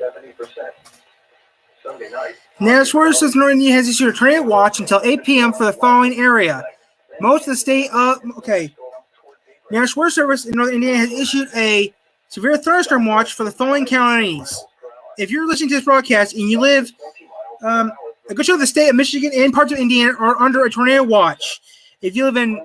70%. Sunday night. National Weather Service Northern Indiana has issued a tornado watch until 8 p.m. for the following area. Most of the state of National Weather Service in Northern Indiana has issued a severe thunderstorm watch for the following counties. If you're listening to this broadcast and you live a good chunk of the state of Michigan and parts of Indiana are under a tornado watch. If you live in,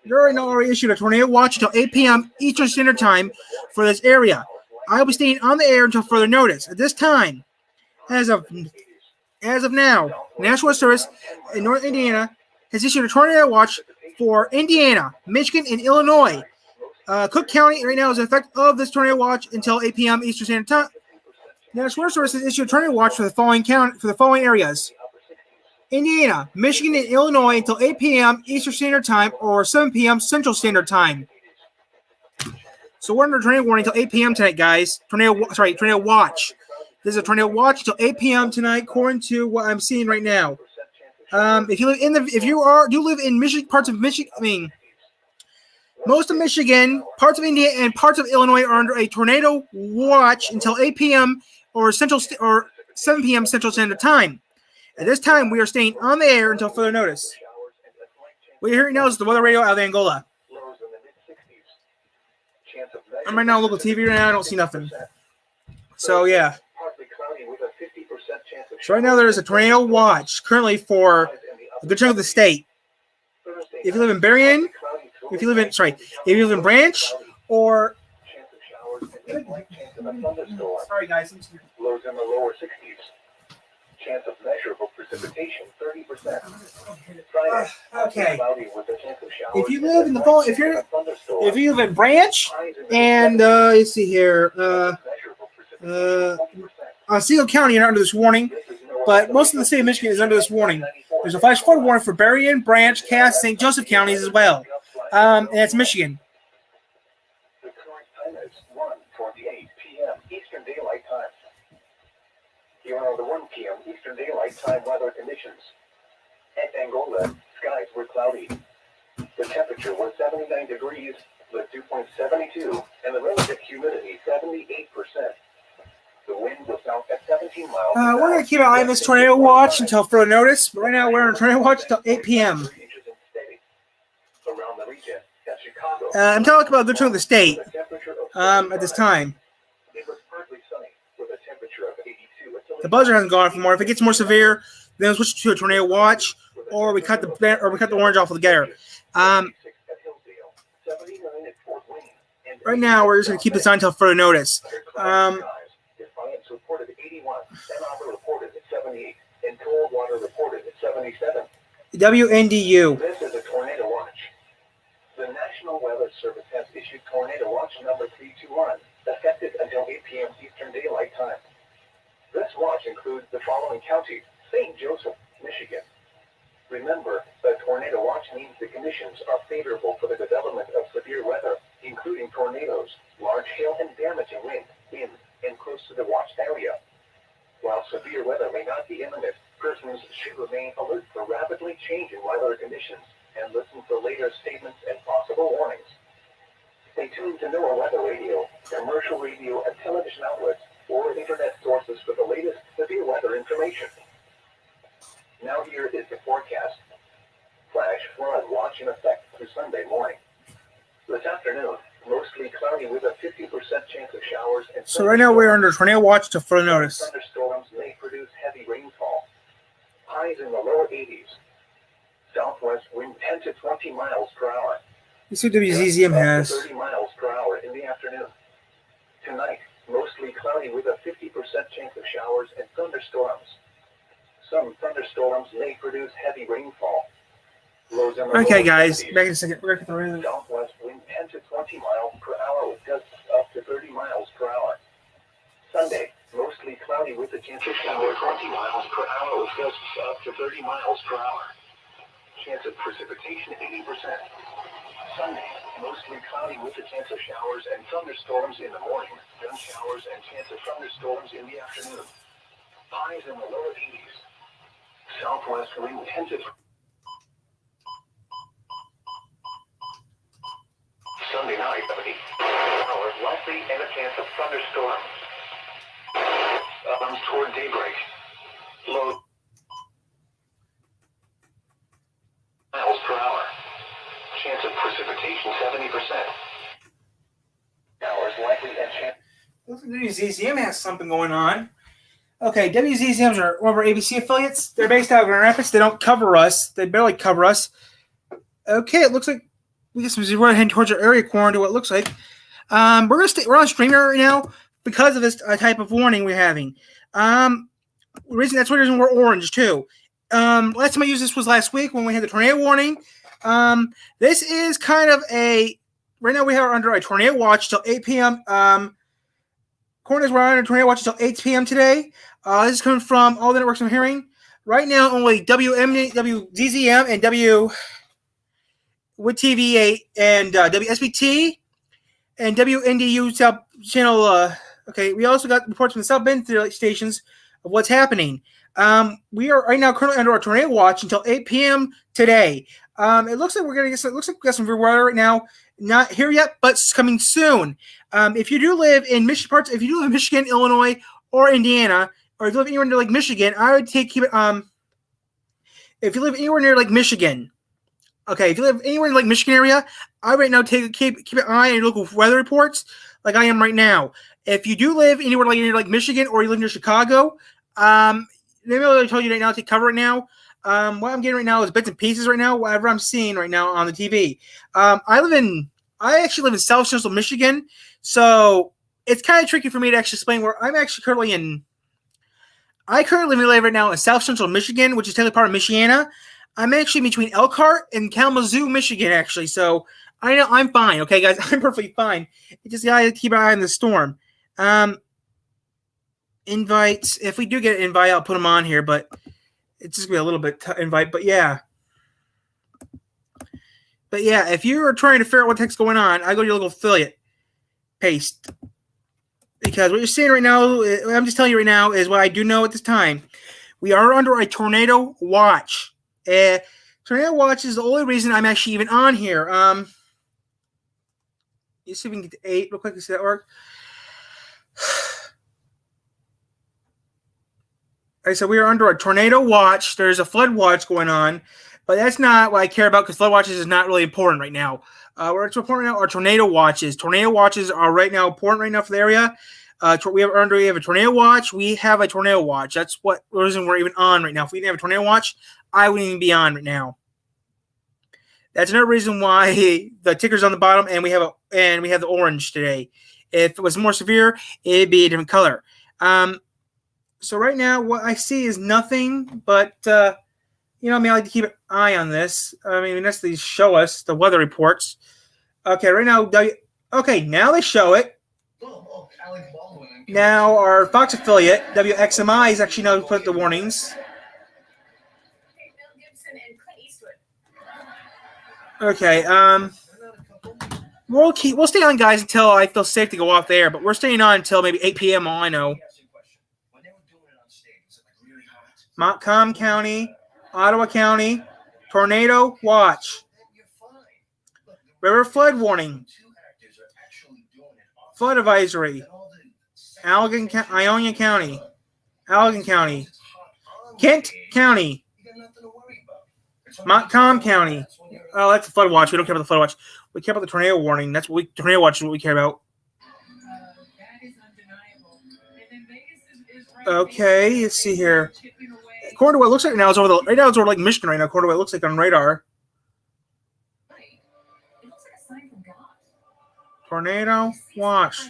they're already issued a tornado watch until 8 p.m. Eastern Standard Time for this area. I will be staying on the air until further notice. At this time, as of now, National Weather Service in North Indiana has issued a tornado watch for Indiana, Michigan, and Illinois. Cook County right now is in effect of this tornado watch until 8 p.m. Eastern Standard Time. National Weather Service has issued a tornado watch for the following areas: Indiana, Michigan, and Illinois until 8 p.m. Eastern Standard Time or 7 p.m. Central Standard Time. So we're under tornado warning until 8 p.m. tonight, guys. Tornado watch. This is a tornado watch until 8 p.m. tonight, according to what I'm seeing right now. If you live in Michigan, parts of Michigan, most of Michigan, parts of India, and parts of Illinois are under a tornado watch until 8 p.m. or 7 p.m. Central Standard Time. At this time, we are staying on the air until further notice. What you're hearing now is the weather radio out of Angola. I'm right now on local TV right now. I don't see nothing. So, yeah. So, right now, there is a tornado watch currently for a good chunk of the state. If you live in Berrien, if you live in Branch, or... Sorry, guys. Lows in the lower 60s. Chance of measurable precipitation 30%. Okay. If you live in if you live in Branch, and let's see here, Otsego County are under this warning, but most of the state of Michigan is under this warning. There's a flash flood warning for Berrien, Branch, Cass, St. Joseph counties as well, and that's Michigan. The current time is 1:28 p.m. Eastern Daylight Time. Here are the 1 p.m. Eastern Daylight Time weather conditions. At Angola, skies were cloudy. The temperature was 79 degrees, the dew point 72, and the relative humidity 78%. The wind was out at 17 miles. We're going to keep an eye on this tornado watch until further notice, but right now we're on a tornado watch until 8 p.m. Around the region, at Chicago, I'm talking about a good chunk of the state at this time. it was partly sunny with a temperature of 82 until The buzzer hasn't gone for more. If it gets more severe, then we'll switch to a tornado watch, or we cut the orange off altogether. Right now, we're just going to keep this on until further notice. Defiance reported 81, Ann Arbor reported 78, and Coldwater reported 77. WNDU. This is a tornado watch. The National Weather Service has issued tornado watch number 321, effective until 8 p.m. Eastern Daylight Time. This watch includes the following counties: St. Joseph, Michigan. Remember, a tornado watch means the conditions are favorable for the development of severe weather, including tornadoes, large hail, and damaging wind in and close to the watched area. While severe weather may not be imminent, persons should remain alert for rapidly changing weather conditions and listen for later statements and possible warnings. Stay tuned to NOAA Weather Radio, commercial radio and television outlets, or internet sources for the latest severe weather information. Now here is the forecast. Flash flood watch in effect through Sunday morning. This afternoon, mostly cloudy with a 50% chance of showers. And So right now we're under tornado watch to further notice. Thunderstorms may produce heavy rainfall. Highs in the lower 80s. Southwest wind 10 to 20 miles per hour. Let's see what WZZM has. 30 miles per hour in the afternoon. Tonight, mostly cloudy with a 50% chance of showers and thunderstorms. Some thunderstorms may produce heavy rainfall. Lows in the Okay, lower guys, 70s. back in a second. We're going to get the Southwest wind 10 to 20 miles per hour with gusts up to 30 miles per hour. Sunday, mostly cloudy with a chance of showers 20 miles per hour with gusts up to 30 miles per hour. Chance of precipitation 80%. Sunday, mostly cloudy with a chance of showers and thunderstorms in the morning, then showers and chance of thunderstorms in the afternoon. Highs in the lower 80s. Southwest wind 10 to Sunday night, 70 hours likely and a chance of thunderstorms. storms toward daybreak. Low miles per hour. Chance of precipitation 70%. Hours likely and chance. Looks like WZZM has something going on. Okay, WZZMs are one of our ABC affiliates. They're based out of Grand Rapids. They don't cover us. They barely cover us. Okay, it looks like we get some zero heading towards our area according to what it looks like. We're on streamer right now because of this type of warning we're having. That's one reason we're orange too. Last time I used this was last week when we had the tornado warning. This is kind of right now we are under a tornado watch till 8 p.m. Corners we're under tornado watch until 8 p.m. today. This is coming from all the networks I'm hearing. Right now, only WZZM and WTV8 and WSBT and WNDU South Channel. Okay, we also got reports from the South Bend stations of what's happening. We are right now currently under a tornado watch until 8 p.m. today. It looks like we got some weather right now. Not here yet, but it's coming soon. If you do live in Michigan, Illinois, or Indiana, or if you live anywhere near Lake Michigan, I would keep it. If you live anywhere near Lake Michigan, okay, if you live anywhere in Lake Michigan area, I right now keep an eye on your local weather reports, like I am right now. If you do live anywhere near Lake Michigan, or you live near Chicago, maybe I'll tell you right now to cover it now. What I'm getting right now is bits and pieces right now, whatever I'm seeing right now on the TV. I actually live in South Central Michigan, so it's kind of tricky for me to actually explain where I'm actually currently in. I currently live right now in South Central Michigan, which is technically part of Michiana. I'm actually between Elkhart and Kalamazoo, Michigan, actually. So I know I'm fine, okay, guys? I'm perfectly fine. You just gotta keep an eye on the storm. Invites. If we do get an invite, I'll put them on here, but it's just gonna be a little bit invite. But yeah, if you are trying to figure out what the heck's going on, I go to your local affiliate. Paste. Because what you're seeing right now, I'm just telling you right now, is what I do know at this time. We are under a tornado watch. Tornado watch is the only reason I'm actually even on here. Let's see if we can get to 8 real quick to see that work. Alright, so we are under a tornado watch. There's a flood watch going on, but that's not what I care about because flood watches is not really important right now. What's important right now are tornado watches. Tornado watches are right now important right now for the area. We have a tornado watch. We have a tornado watch. That's what reason we're even on right now. If we didn't have a tornado watch, I wouldn't even be on right now. That's another reason why the ticker's on the bottom, and we have the orange today. If it was more severe, it'd be a different color. So right now, what I see is nothing but I like to keep an eye on this. Unless they show us the weather reports. Okay, right now, now they show it. Now our Fox affiliate, WXMI, is actually now put the warnings. Okay, we'll stay on, guys, until I feel safe to go off the air, but we're staying on until maybe 8 p.m. all I know. Montcalm County, Ottawa County, tornado watch. River flood warning. Flood advisory. Ionia County. Allegan County. Kent County. Montcalm County. Oh, that's the flood watch. We don't care about the flood watch. We care about the tornado warning. Tornado watch is what we care about. Okay, let's see here. According to what it looks like now, it's over Lake Michigan right now. According to what it looks like on radar. Tornado watch.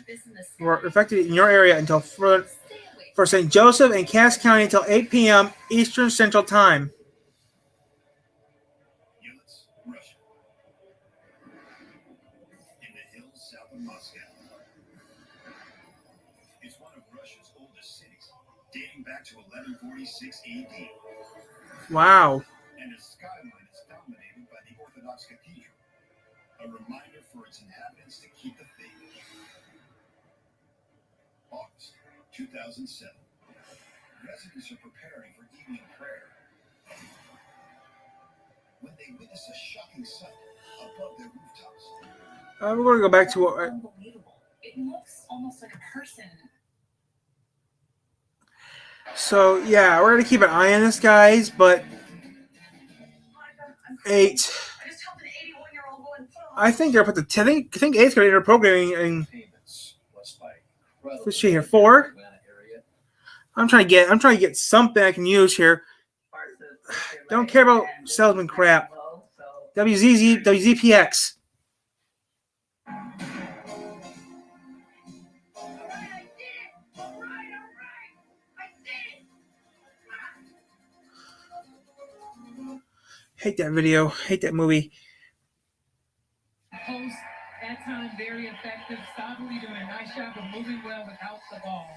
We're affected in your area until for St. Joseph and Cass County until 8 p.m. Eastern Central Time. In the hills south of Moscow. It's one of Russia's oldest cities, dating back to 1146 AD. Wow. And its skyline is dominated by the Orthodox Cathedral, a reminder for its inhabitants to keep the faith. August 2007. Residents are preparing for evening prayer when they witness a shocking sight above their rooftops. We're going to go back to what. Unbelievable. It looks almost like a person. So yeah, we're gonna keep an eye on this, guys. But 8. I think they're put the. I think 8th grade are programming and. Let's see here. 4. I'm trying to get something I can use here. Don't care about salesman crap. WZPX. Hate that video. Hate that movie. Post at time very effective. Sabri doing a nice job of moving well without the ball.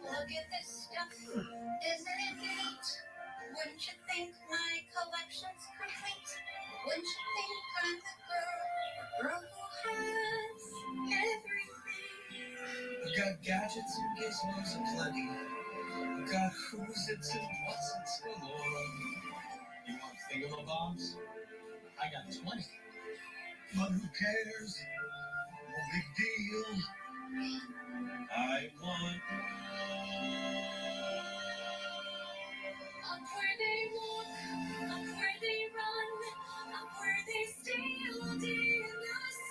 Look at this stuff. Isn't it neat? Wouldn't you think my collection's complete? Wouldn't you think I'm the girl who has everything? I've got gadgets and gizmos aplenty. I've got who's it's and what's it's galore. You want thingamabobs? I got 20. But who cares? No big deal. I want Up where they walk, up where they run, up where they stay all day in the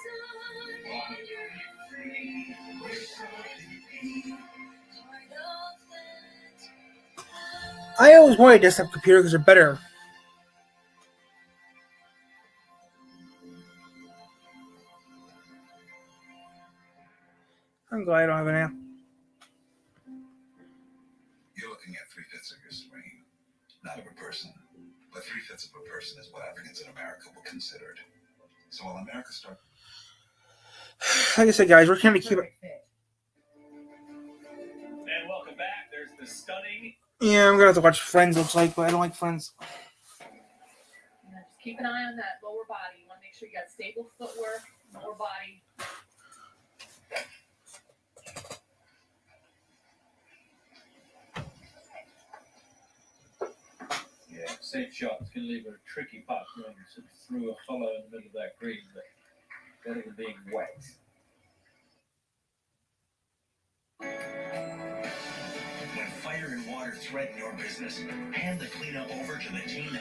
sun. And you're free, wish I could be part of that. I always wanted a desktop computer because they're better. I'm glad I don't have an app. You're looking at 3/5 of your screen, not of a person. But 3/5 of a person is what Africans in America were considered. So while America started. Like I said, guys, we're trying to keep it. And welcome back. There's the stunning. Yeah, I'm gonna have to watch Friends. Looks like, but I don't like Friends. Just keep an eye on that lower body. You want to make sure you got stable footwork, lower body. Yeah, safe shot. It's going to leave a tricky putt going through a hollow in the middle of that green, but better than being wet. When fire and water threaten your business, hand the cleanup over to the team.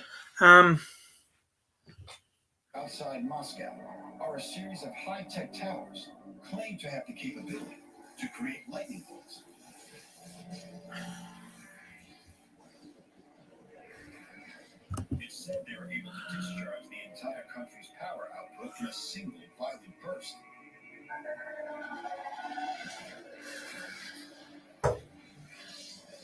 Outside Moscow are a series of high-tech towers claimed to have the capability to create lightning bolts. It's said they were able to discharge the entire country's power output in a single violent burst.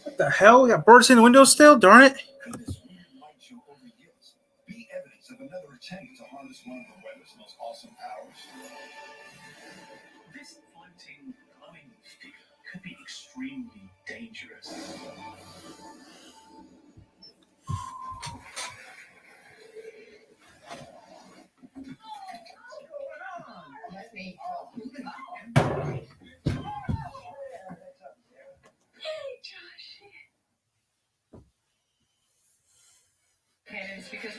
What the hell? We got birds in the window still? Darn it. Could this weird light show over yields be evidence of another attempt to harness one of the weather's most awesome powers? This floating, glowing figure could be extremely dangerous. Let me Hey, Josh. And it's because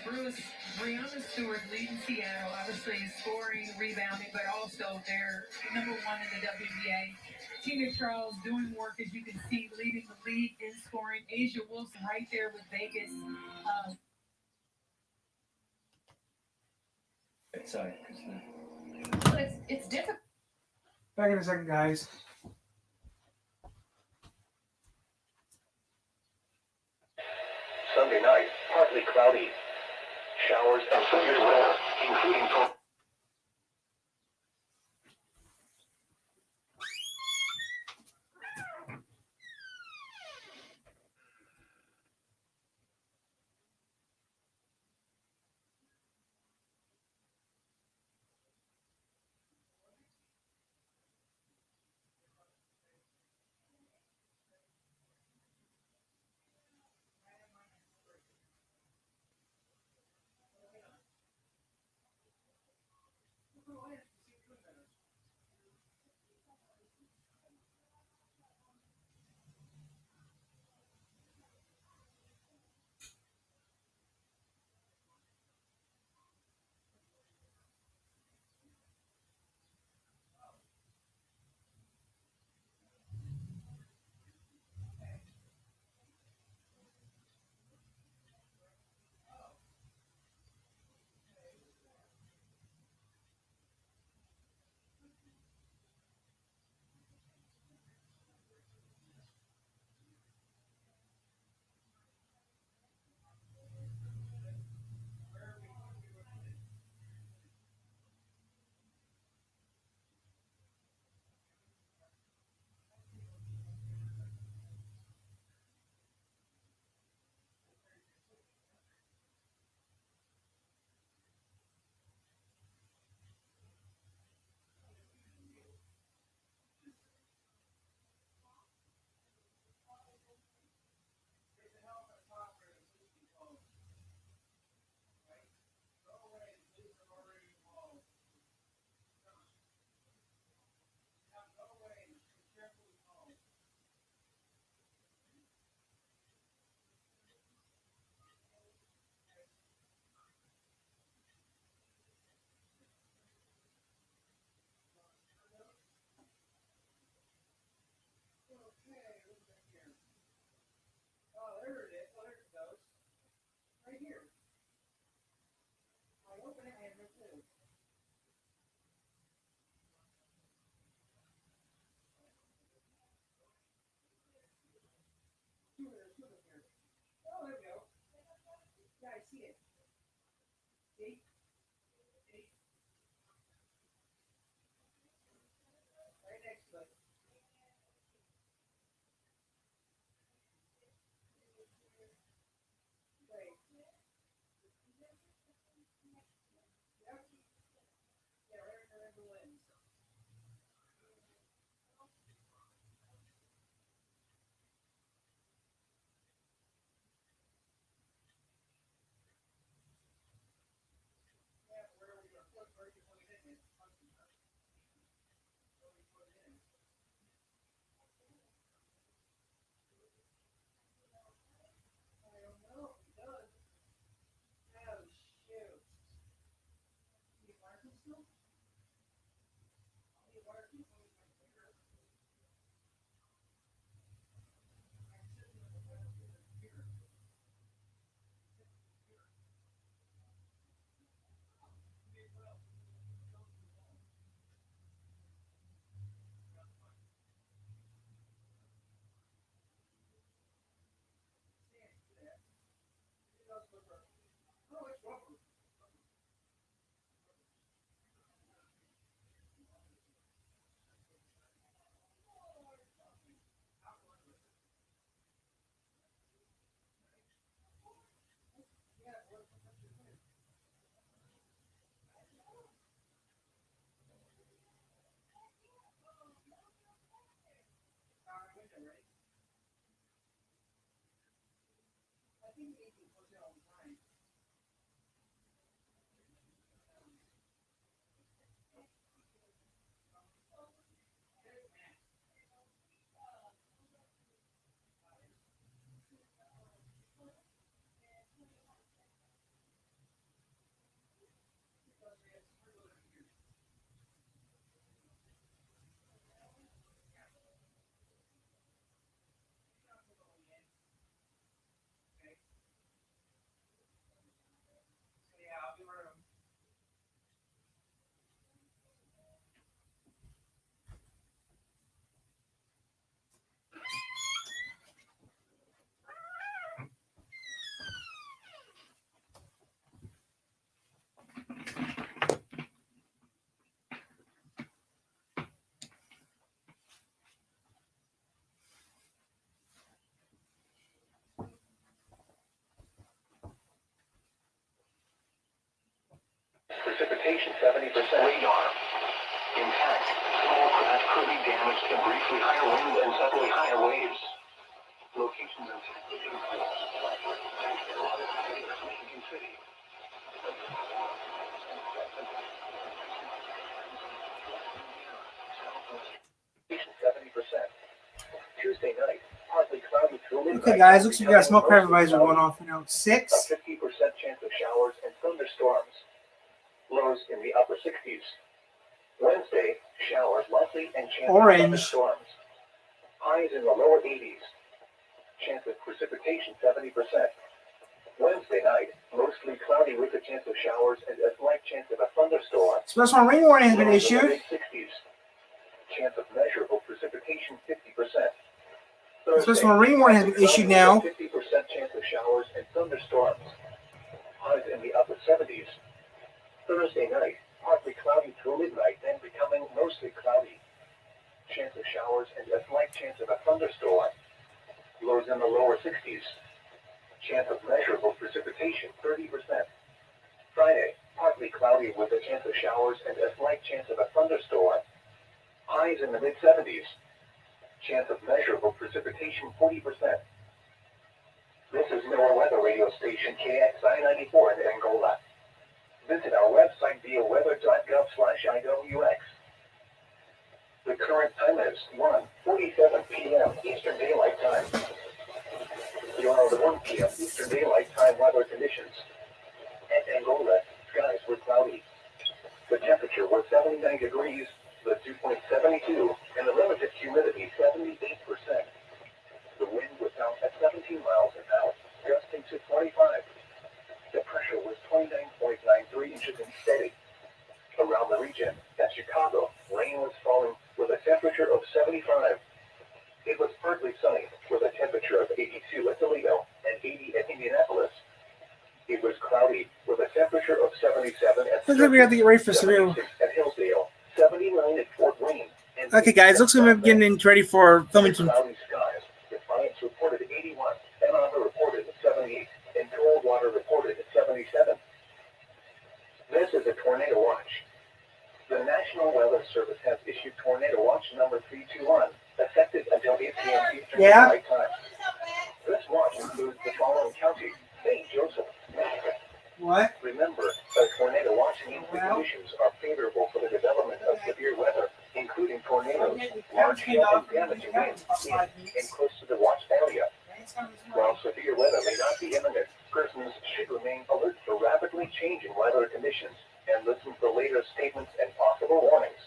Brianna Stewart leading Seattle, obviously scoring, rebounding, but also they're number 1 in the WBA. Tina Charles doing work, as you can see, leading the league in scoring. Asia Wilson right there with Vegas. It's difficult. Back in a second, guys. Sunday night, partly cloudy. Showers and severe weather, including Precipitation 70%. Radar. Intact. Small craft could be damaged to briefly higher winds and suddenly higher waves. Locations in Michigan City. Precipitation 70%. Tuesday night, partly cloudy through midnight. Okay, guys, looks like we got a small craft advisor going off now. A 6. 50% chance of showers and thunderstorms. Lows in the upper 60s. Wednesday, showers likely and chance Orange. of thunderstorms. Highs in the lower 80s. Chance of precipitation 70%. Wednesday night, mostly cloudy with a chance of showers and a slight chance of a thunderstorm. Special rain warning has been Lows in the issued. mid-60s. Chance of measurable precipitation 50%. Special rain warning has been issued now. 50% chance of showers and thunderstorms. Highs in the upper 70s. Thursday night, partly cloudy through midnight, then becoming mostly cloudy. Chance of showers and a slight chance of a thunderstorm. Lows in the lower 60s. Chance of measurable precipitation 30%. Friday, partly cloudy with a chance of showers and a slight chance of a thunderstorm. Highs in the mid-70s. Chance of measurable precipitation 40%. This is NOAA Weather Radio Station KXI 94 in Angola. Visit our website via weather.gov/IWX. The current time is 1:47 p.m. Eastern Daylight Time. You are the 1 p.m. Eastern Daylight Time weather conditions. At Angola, skies were cloudy. The temperature was 79 degrees, the dew point 72, and the relative humidity 78%. The wind was out at 17 miles an hour, gusting to 25. The pressure was 29.93 inches and steady. Around the region, at Chicago, rain was falling with a temperature of 75. It was partly sunny with a temperature of 82 at Toledo and 80 at Indianapolis. It was cloudy with a temperature of 77 at Looks like we have to get ready for severe. 76 at Hillsdale, 79 at Fort Wayne. And Okay, guys, looks like we're getting ready for filming some. cloudy skies. Defiance reported 81, Ann Arbor reported 78, and Coldwater reported 77. This is a tornado watch. The National Weather Service has issued tornado watch number 321, effective until 8 p.m. Eastern Yeah. Daylight Time. This watch includes the following counties: St. Joseph, Michigan. What? Remember, a tornado watch means the conditions are favorable for the development of severe weather, including tornadoes, large hail, and damaging winds in and close to the watch area. While severe weather may not be imminent, persons should remain alert for rapidly changing weather conditions and listen for later statements and possible warnings.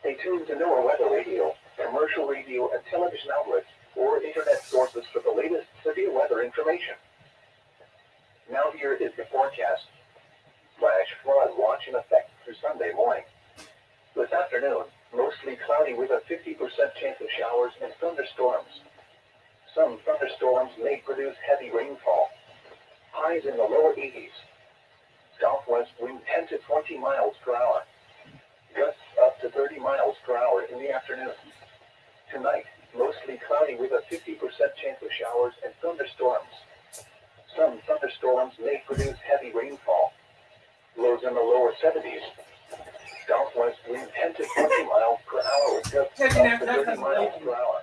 Stay tuned to NOAA Weather Radio, commercial radio and television outlets, or internet sources for the latest severe weather information. Now here is the forecast. Flash flood watch in effect through Sunday morning. This afternoon, mostly cloudy with a 50% chance of showers and thunderstorms. Some thunderstorms may produce heavy rainfall. Highs in the lower 80s. Southwest wind 10 to 20 miles per hour. Gusts up to 30 miles per hour in the afternoon. Tonight, mostly cloudy with a 50% chance of showers and thunderstorms. Some thunderstorms may produce heavy rainfall. Lows in the lower 70s. Southwest wind 10 to 20 miles per hour with gusts up to 30 miles per hour.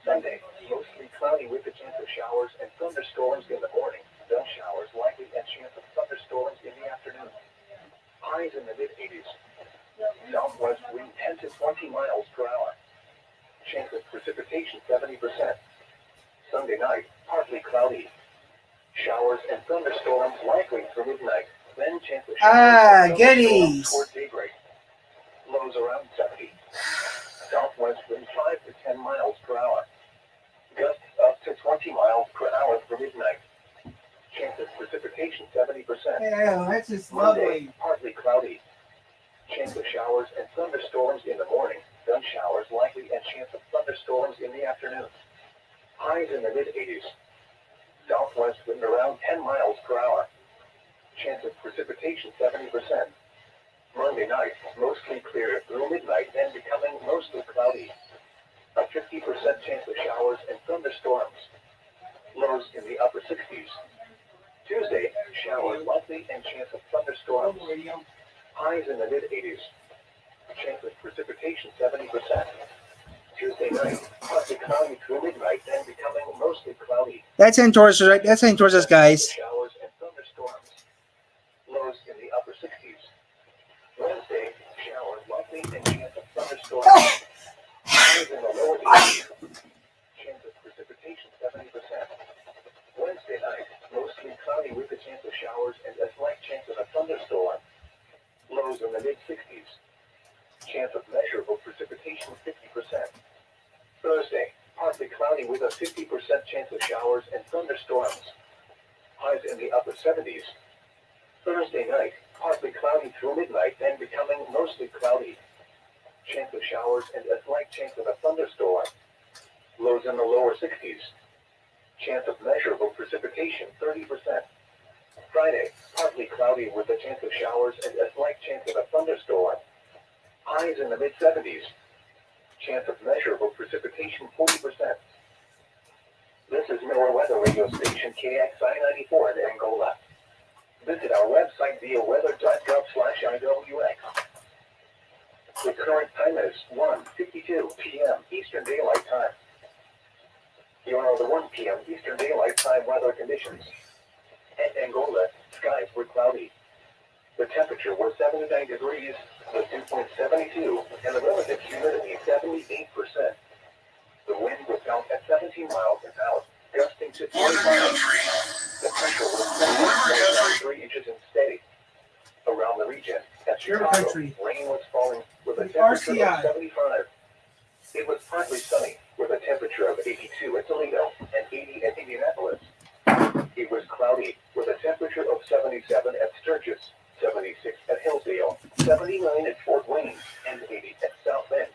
Sunday, mostly cloudy with a chance of showers and thunderstorms in the morning. Then showers likely and chance of thunderstorms in the afternoon. Highs in the mid-80s. Southwest wind 10 to 20 miles per hour. Chance of precipitation 70%. Sunday night, partly cloudy. Showers and thunderstorms likely through midnight. Then chance of showers and thunderstorms Geddes. toward daybreak. Lows around 70. Southwest wind 5 to 10 miles per hour. Gusts up to 20 miles per hour through midnight. Chance of precipitation 70%. Yeah, that's just Monday, partly cloudy. Chance of showers and thunderstorms in the morning. Then showers likely and chance of thunderstorms in the afternoon. Highs in the mid-80s. Southwest wind around 10 miles per hour. Chance of precipitation 70%. Monday night, mostly clear through midnight, then becoming mostly cloudy. A 50% chance of showers and thunderstorms. Lows in the upper 60s. Tuesday, showers likely and chance of thunderstorms. Highs in the mid-80s. Chance of precipitation 70%. Tuesday night, partly cloudy through midnight, then becoming mostly cloudy. That's heading towards us, right? That's heading towards us, guys. Showers and thunderstorms. Lows in the upper 60s. Wednesday, showers likely and chance of thunderstorms. Highs in the lower 80s. Chance of precipitation 70%. Wednesday night, mostly cloudy with a chance of showers and a slight chance of a thunderstorm. Lows in the mid-60s. Chance of measurable precipitation 50%. Thursday, partly cloudy with a 50% chance of showers and thunderstorms. Highs in the upper 70s. Thursday night, partly cloudy through midnight, then becoming mostly cloudy. Chance of showers and a slight chance of a thunderstorm. Lows in the lower 60s. Chance of measurable precipitation 30%. Friday, partly cloudy with a chance of showers and a slight chance of a thunderstorm. Highs in the mid-70s. Chance of measurable precipitation 40%. This is NOAA Weather Radio Station KXI 94 in Angola. Visit our website via weather.gov/IWX. The current time is 1:52 p.m. Eastern Daylight Time. Here are the 1 p.m. Eastern Daylight Time weather conditions. At Angola, skies were cloudy. The temperature was 79 degrees, the dew point 72, and the relative humidity 78%. The wind was out at 17 miles an hour, gusting to 20 miles. The pressure was 3 inches and steady. Around the region, at Chicago, rain was falling with a temperature of 75. It was partly sunny, with a temperature of 82 at Toledo and 80 at Indianapolis. It was cloudy, with a temperature of 77 at Sturgis, 76 at Hillsdale, 79 at Fort Wayne, and 80 at South Bend.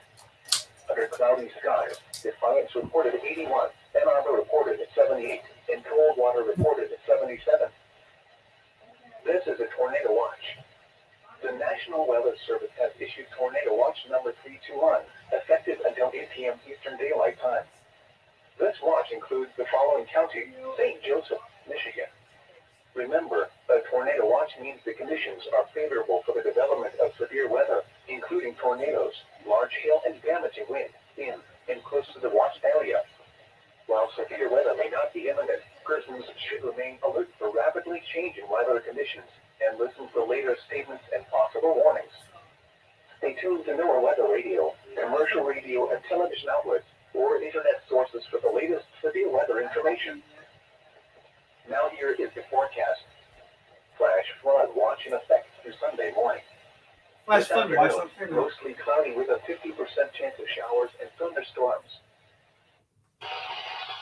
Under cloudy skies, Defiance reported 81, Ann Arbor reported 78, and Coldwater reported 77. This is a tornado watch. The National Weather Service has issued tornado watch number 321, effective until 8 p.m. Eastern Daylight Time. This watch includes the following county: St. Joseph, Michigan. Remember, a tornado watch means the conditions are favorable for the development of severe weather, including tornadoes, large hail, and damaging wind in and close to the watch area. While severe weather may not be imminent, persons should remain alert for rapidly changing weather conditions and listen for later statements and possible warnings. Stay tuned to NOAA Weather Radio, commercial radio and television outlets, or internet sources for the latest severe weather information. Now here is the forecast. Flash flood watch in effect through Sunday morning. Flash This flood watch. afternoon, mostly cloudy with a 50% chance of showers and thunderstorms.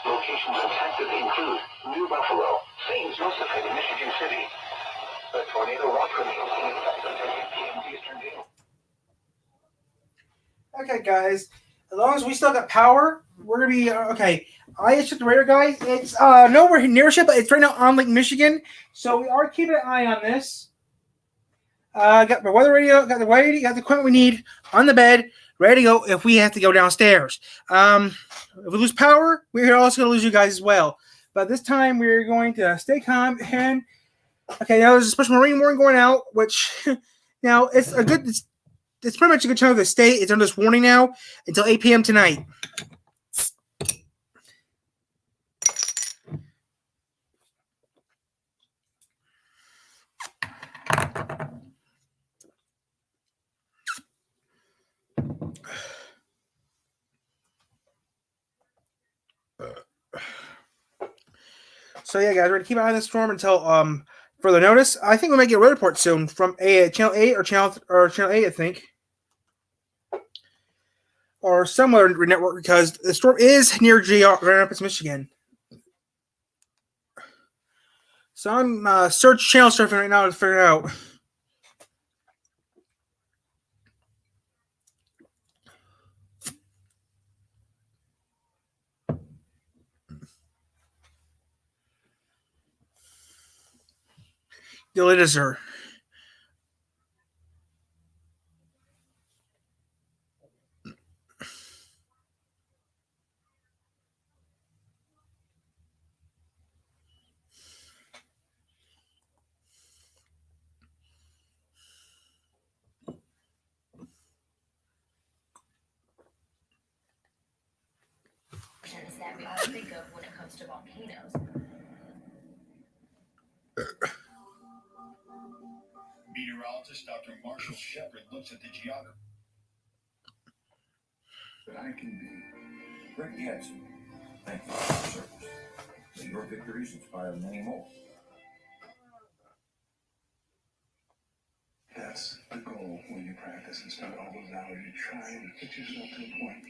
Locations affected include New Buffalo, St. Joseph, and Michigan City. The tornado watch remains in effect until 8 p.m. Eastern Daylight. Okay, guys. As long as we still got power, we're gonna be okay. I just checked the radar, guys. It's nowhere near ship, but it's right now on Lake Michigan. So we are keeping an eye on this. Got the weather radio, got the equipment we need on the bed, ready to go if we have to go downstairs. If we lose power, we're also gonna lose you guys as well. But this time we're going to stay calm and okay. Now there's a special Marine warning going out, which now it's pretty much a good chunk of the state. It's under this warning now until 8 p.m. tonight. So yeah, guys, we're gonna keep an eye on this storm until further notice. I think we might get a weather report soon from Channel 8 or Channel 8, I think, or some other network because the storm is near Grand Rapids, Michigan. So I'm search channel surfing right now to figure it out. It is her. That we all think of when it comes to volcanoes. Meteorologist Dr. Marshall Shepard looks at the geography. That I can be. Rick Hansen, thank you for your service. May your victories inspire many more. That's the goal when you practice and spend all those hours. You try and get yourself to a point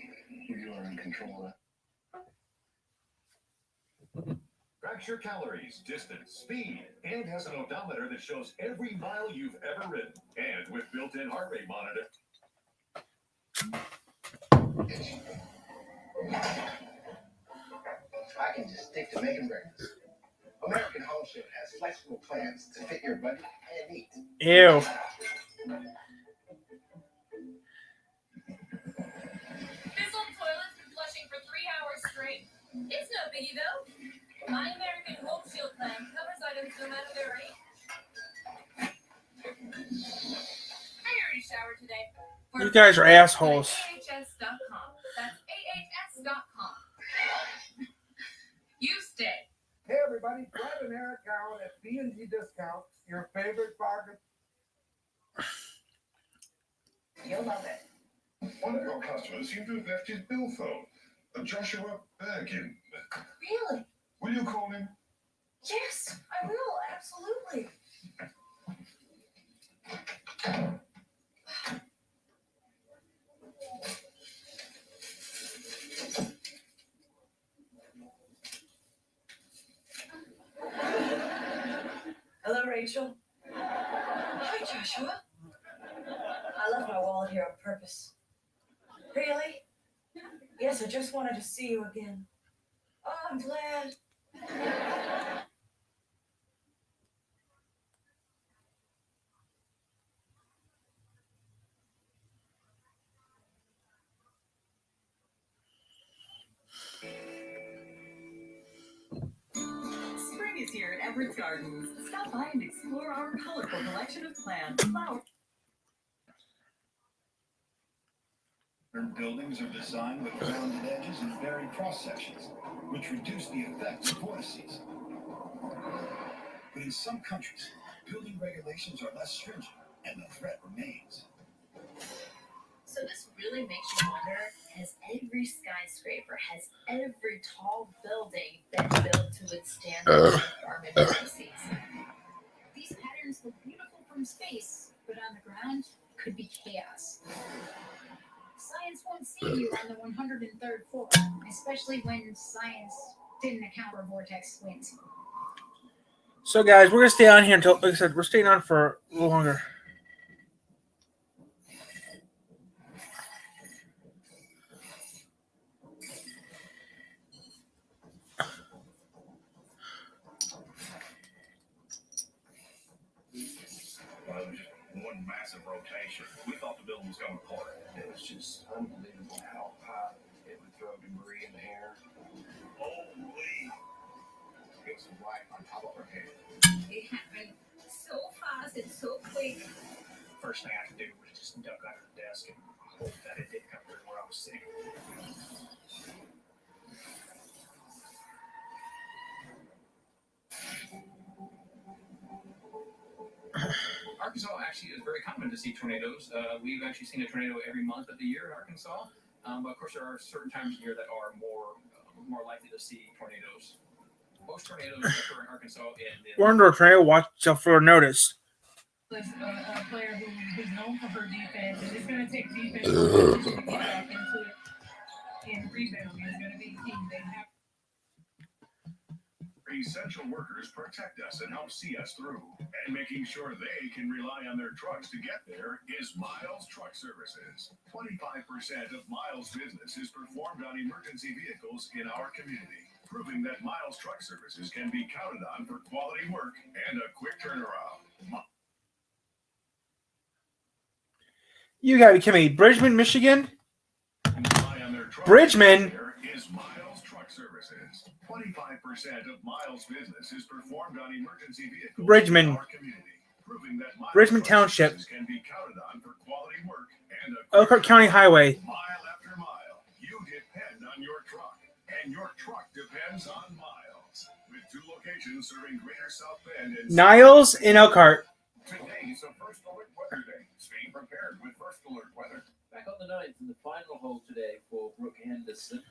where you are in control of that. Tracks your calories, distance, speed, and has an odometer that shows every mile you've ever ridden. And with built-in heart rate monitor. I can just stick to making breakfast. American Home Shield has flexible plans to fit your budget and needs. Ew. This old toilet's been flushing for 3 hours straight. It's no biggie though. My American Home Shield plan covers items no matter their age. I already showered today. You guys are assholes. AHS.com. That's AHS.com. You stay. Hey everybody, Brad and Eric Allen at B&G Discounts, your favorite bargain. You'll love it. One of your customers seemed to have left his billfold. Joshua Bergin. Really? Will you call him? Yes, I will. Absolutely. Hello, Rachel. Hi, Joshua. I left my wallet here on purpose. Really? Yes, I just wanted to see you again. Oh, I'm glad. is here at Everett's Gardens. Stop by and explore our colorful collection of plants, flowers. Modern buildings are designed with rounded edges and varied cross sections, which reduce the effect of vortices. But in some countries, building regulations are less stringent, and the threat remains. So this really makes you wonder, has every skyscraper, has every tall building been built to withstand the environment vortices? These patterns look beautiful from space, but on the ground could be chaos. Science won't see you on the 103rd floor, especially when science didn't account for vortex winds. So, guys, we're gonna stay on here until, like I said, we're staying on for a little longer. Well, it was just one massive rotation. We thought the building was going to part. It was just unbelievable how high it would throw debris in the air. Holy! It was right on top of our head. It happened so fast and so quick. First thing I could do was just duck under the desk and hope that it didn't come through where I was sitting. Arkansas actually is very common to see tornadoes. We've actually seen a tornado every month of the year in Arkansas. But of course, there are certain times of year that are more likely to see tornadoes. Most tornadoes occur in Arkansas. We're under a tornado watch until further notice. A player who's known for her defense, and it's going to take defense to get back into it. And rebounding is going to be key. They have Essential workers protect us and help see us through. And making sure they can rely on their trucks to get there is Miles Truck Services. 25% of Miles business is performed on emergency vehicles in our community, proving that Miles Truck Services can be counted on for quality work and a quick turnaround. You gotta be kidding me. Bridgman, Michigan? Bridgman? Is Miles Truck Services. 25% of Miles business is performed on emergency vehicles Bridgman. in our community, proving that Miles Bridgman Truck Township. Services can be counted on for quality work and a Elkhart County Highway. mile after mile. You depend on your truck, and your truck depends on Miles. With 2 locations serving Greater South Bend and Niles and Elkhart. Today's a First Alert Weather Day. Stay prepared with First Alert Weather. Back on the 9th in the final hole today for Brooke Henderson.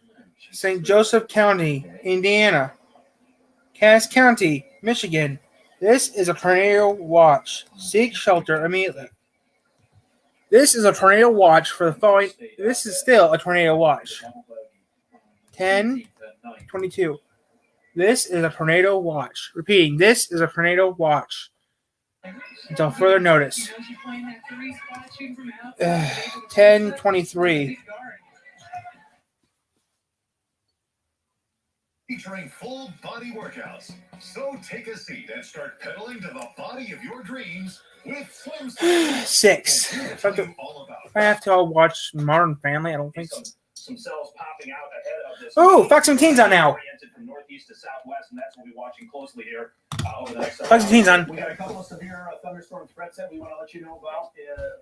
St. Joseph County, Indiana. Cass County, Michigan. This is a tornado watch. Seek shelter immediately. This is a tornado watch for the following. This is still a tornado watch. 10:22. This is a tornado watch. Repeating, this is a tornado watch. Until further notice. 10:23. Featuring full body workouts. So take a seat and start pedaling to the body of your dreams with Slim 6. If I have to all watch Modern Family, I don't think so. Some cells popping out ahead of this. Oh, Fox 17's on now. Oriented from northeast to southwest, and that's what we'll be watching closely here over the next. Fox 17's on. We got a couple of severe thunderstorm threats that we want to let you know about.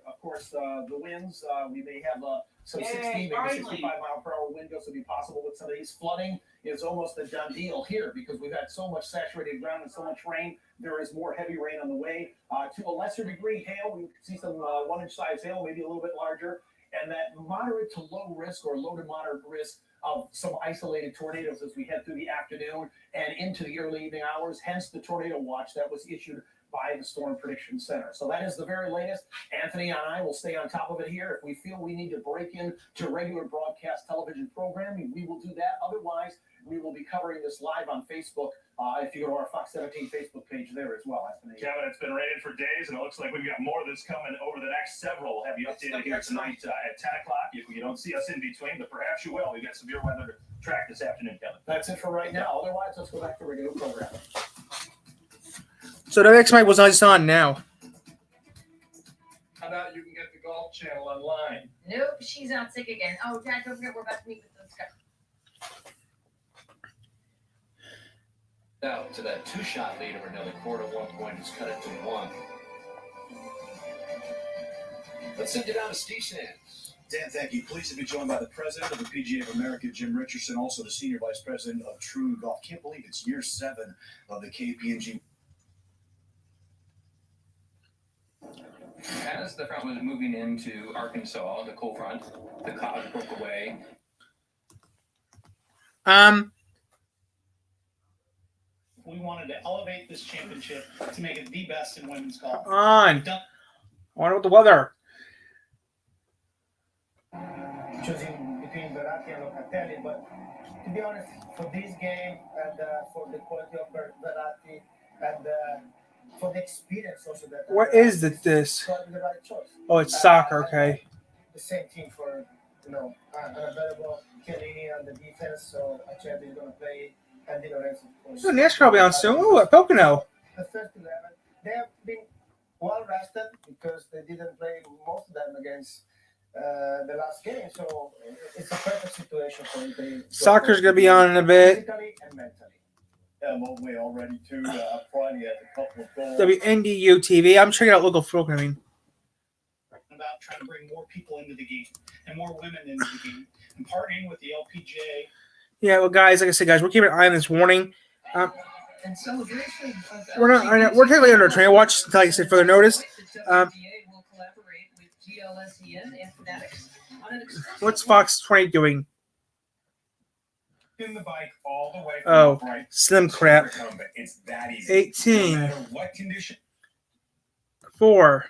Of course, the winds. We may have some 60, maybe 65-mile-per-hour wind gusts would be possible with some of these. Flooding is almost a done deal here because we've had so much saturated ground and so much rain. There is more heavy rain on the way. To a lesser degree, hail. We see some 1-inch size hail, maybe a little bit larger. And that moderate to low risk or low to moderate risk of some isolated tornadoes as we head through the afternoon and into the early evening hours, hence the tornado watch that was issued by the Storm Prediction Center. So that is the very latest. Anthony and I will stay on top of it here. If we feel we need to break in to regular broadcast television programming, we will do that. Otherwise, we will be covering this live on Facebook. If you go to our Fox 17 Facebook page there as well, Anthony. Kevin, it's been raining for days, and it looks like we've got more that's coming over the next several. We'll have you updated here tonight at 10 o'clock. If you don't see us in between, but perhaps you will. We've got severe weather to track this afternoon, Kevin. That's it for right now. Otherwise, let's go back to regular programming. So the next mic was on now. How about you can get the Golf Channel online? Nope, she's out sick again. Oh, Dad, don't forget we're about to meet with this guy. Out to that 2-shot lead over another quarter. 1 point has cut it to 1. Let's send it down to Steve Sands. Dan, thank you. Pleased to be joined by the president of the PGA of America, Jim Richardson, also the senior vice president of True Golf. Can't believe it's year 7 of the KPMG. As the front was moving into Arkansas, the cold front, the clouds broke away. We wanted to elevate this championship to make it the best in women's golf. I wonder what the weather. Choosing between Verratti and Locatelli, but to be honest, for this game and for the quality of Verratti and for the experience also that. What is this? Probably the right choice. Oh, it's soccer. Okay. The same team for an available Chiellini on the defense, so Acerbi is going to play, and Di Lorenzo, of course. Oh, NASCAR will be on soon. Oh, at Pocono. The first 11, they have been well rested because they didn't play most of them against the last game, so it's a perfect situation for Italy. Soccer's going to be on in a bit. Physically and mentally. Yeah, Mobley already too. Friday had a couple of goals. WNDU TV. I'm checking out local folk. About trying to bring more people into the game and more women into the game and partnering with the LPGA. Yeah, well, guys, like I said, guys, we're keeping an eye on this warning. And celebration of We're technically under train watch until I said further notice. The WGA will collaborate with GLSEN and Fanatics on an exclusive What's Fox 20 doing? In the bike all the way Oh, from upright slim crap. to recumbent. It's that easy. 18. No matter what condition. 4.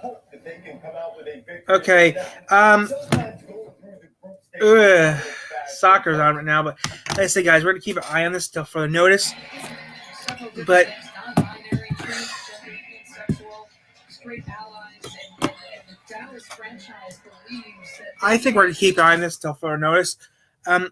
Hope that they can come out with a victory. Okay. Soccer's on right now, but like I say, guys, we're gonna keep an eye on this stuff for the notice. But non-binary, transgender, pansexual, straight allies, and the Dallas franchise believes that I think we're gonna keep an eye on this stuff for the notice. Whether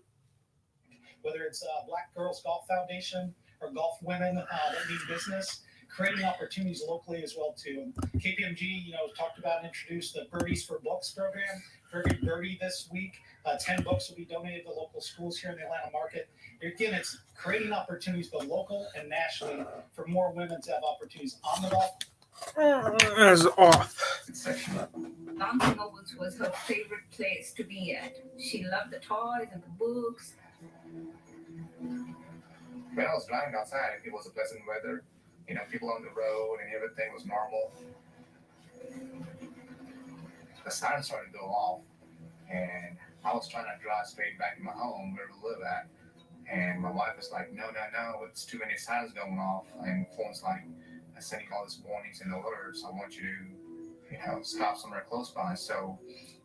it's Black Girls Golf Foundation or Golf Women that mean business, creating opportunities locally as well too. KPMG, talked about and introduced the Birdies for Books program. For every birdie this week, 10 books will be donated to local schools here in the Atlanta market. Again, it's creating opportunities both local and nationally for more women to have opportunities on the golf. That's off. Barnes & Nobles was her favorite place to be at. She loved the toys and the books. When I was driving outside, it was a pleasant weather. People on the road and everything was normal. The siren started to go off, and I was trying to drive straight back to my home where we live at. And my wife was like, no, it's too many sirens going off. And phone's like, I'm sending all these warnings and alerts. I want you to, stop somewhere close by. So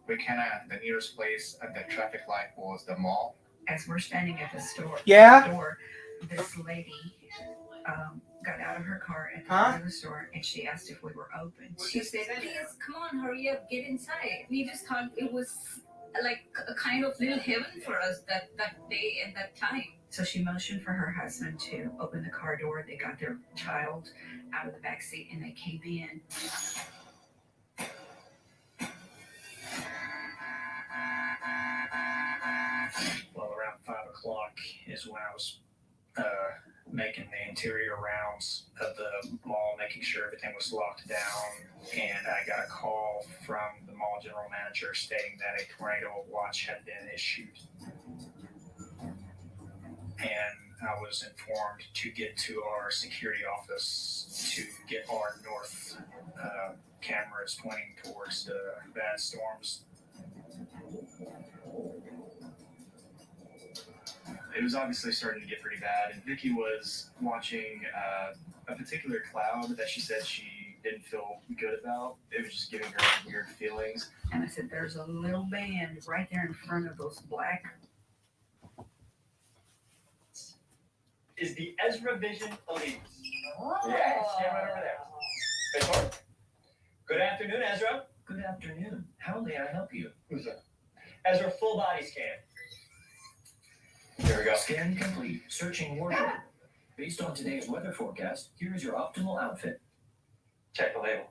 we the nearest place at the traffic light was the mall. As we're standing at the store, this lady got out of her car at the front of the store and she asked if we were open. She said, please, come on, hurry up, get inside. We just thought it was like a kind of little heaven for us that day and that time. So she motioned for her husband to open the car door. They got their child out of the back seat and they came in. Well, around 5 o'clock is when I was making the interior rounds of the mall, making sure everything was locked down, and I got a call from the mall general manager stating that a tornado watch had been issued. And I was informed to get to our security office to get our north cameras pointing towards the bad storms. It was obviously starting to get pretty bad, and Vicky was watching a particular cloud that she said she didn't feel good about. It was just giving her weird feelings. And I said, there's a little band right there in front of those black. Is the Ezra Vision Elite? Oh. Yeah, stand right over there. Good morning. Good afternoon, Ezra. Good afternoon. How may I help you? Who's that? Ezra, full body scan. There we go. Scan complete. Searching wardrobe. Based on today's weather forecast, here is your optimal outfit. Check the label.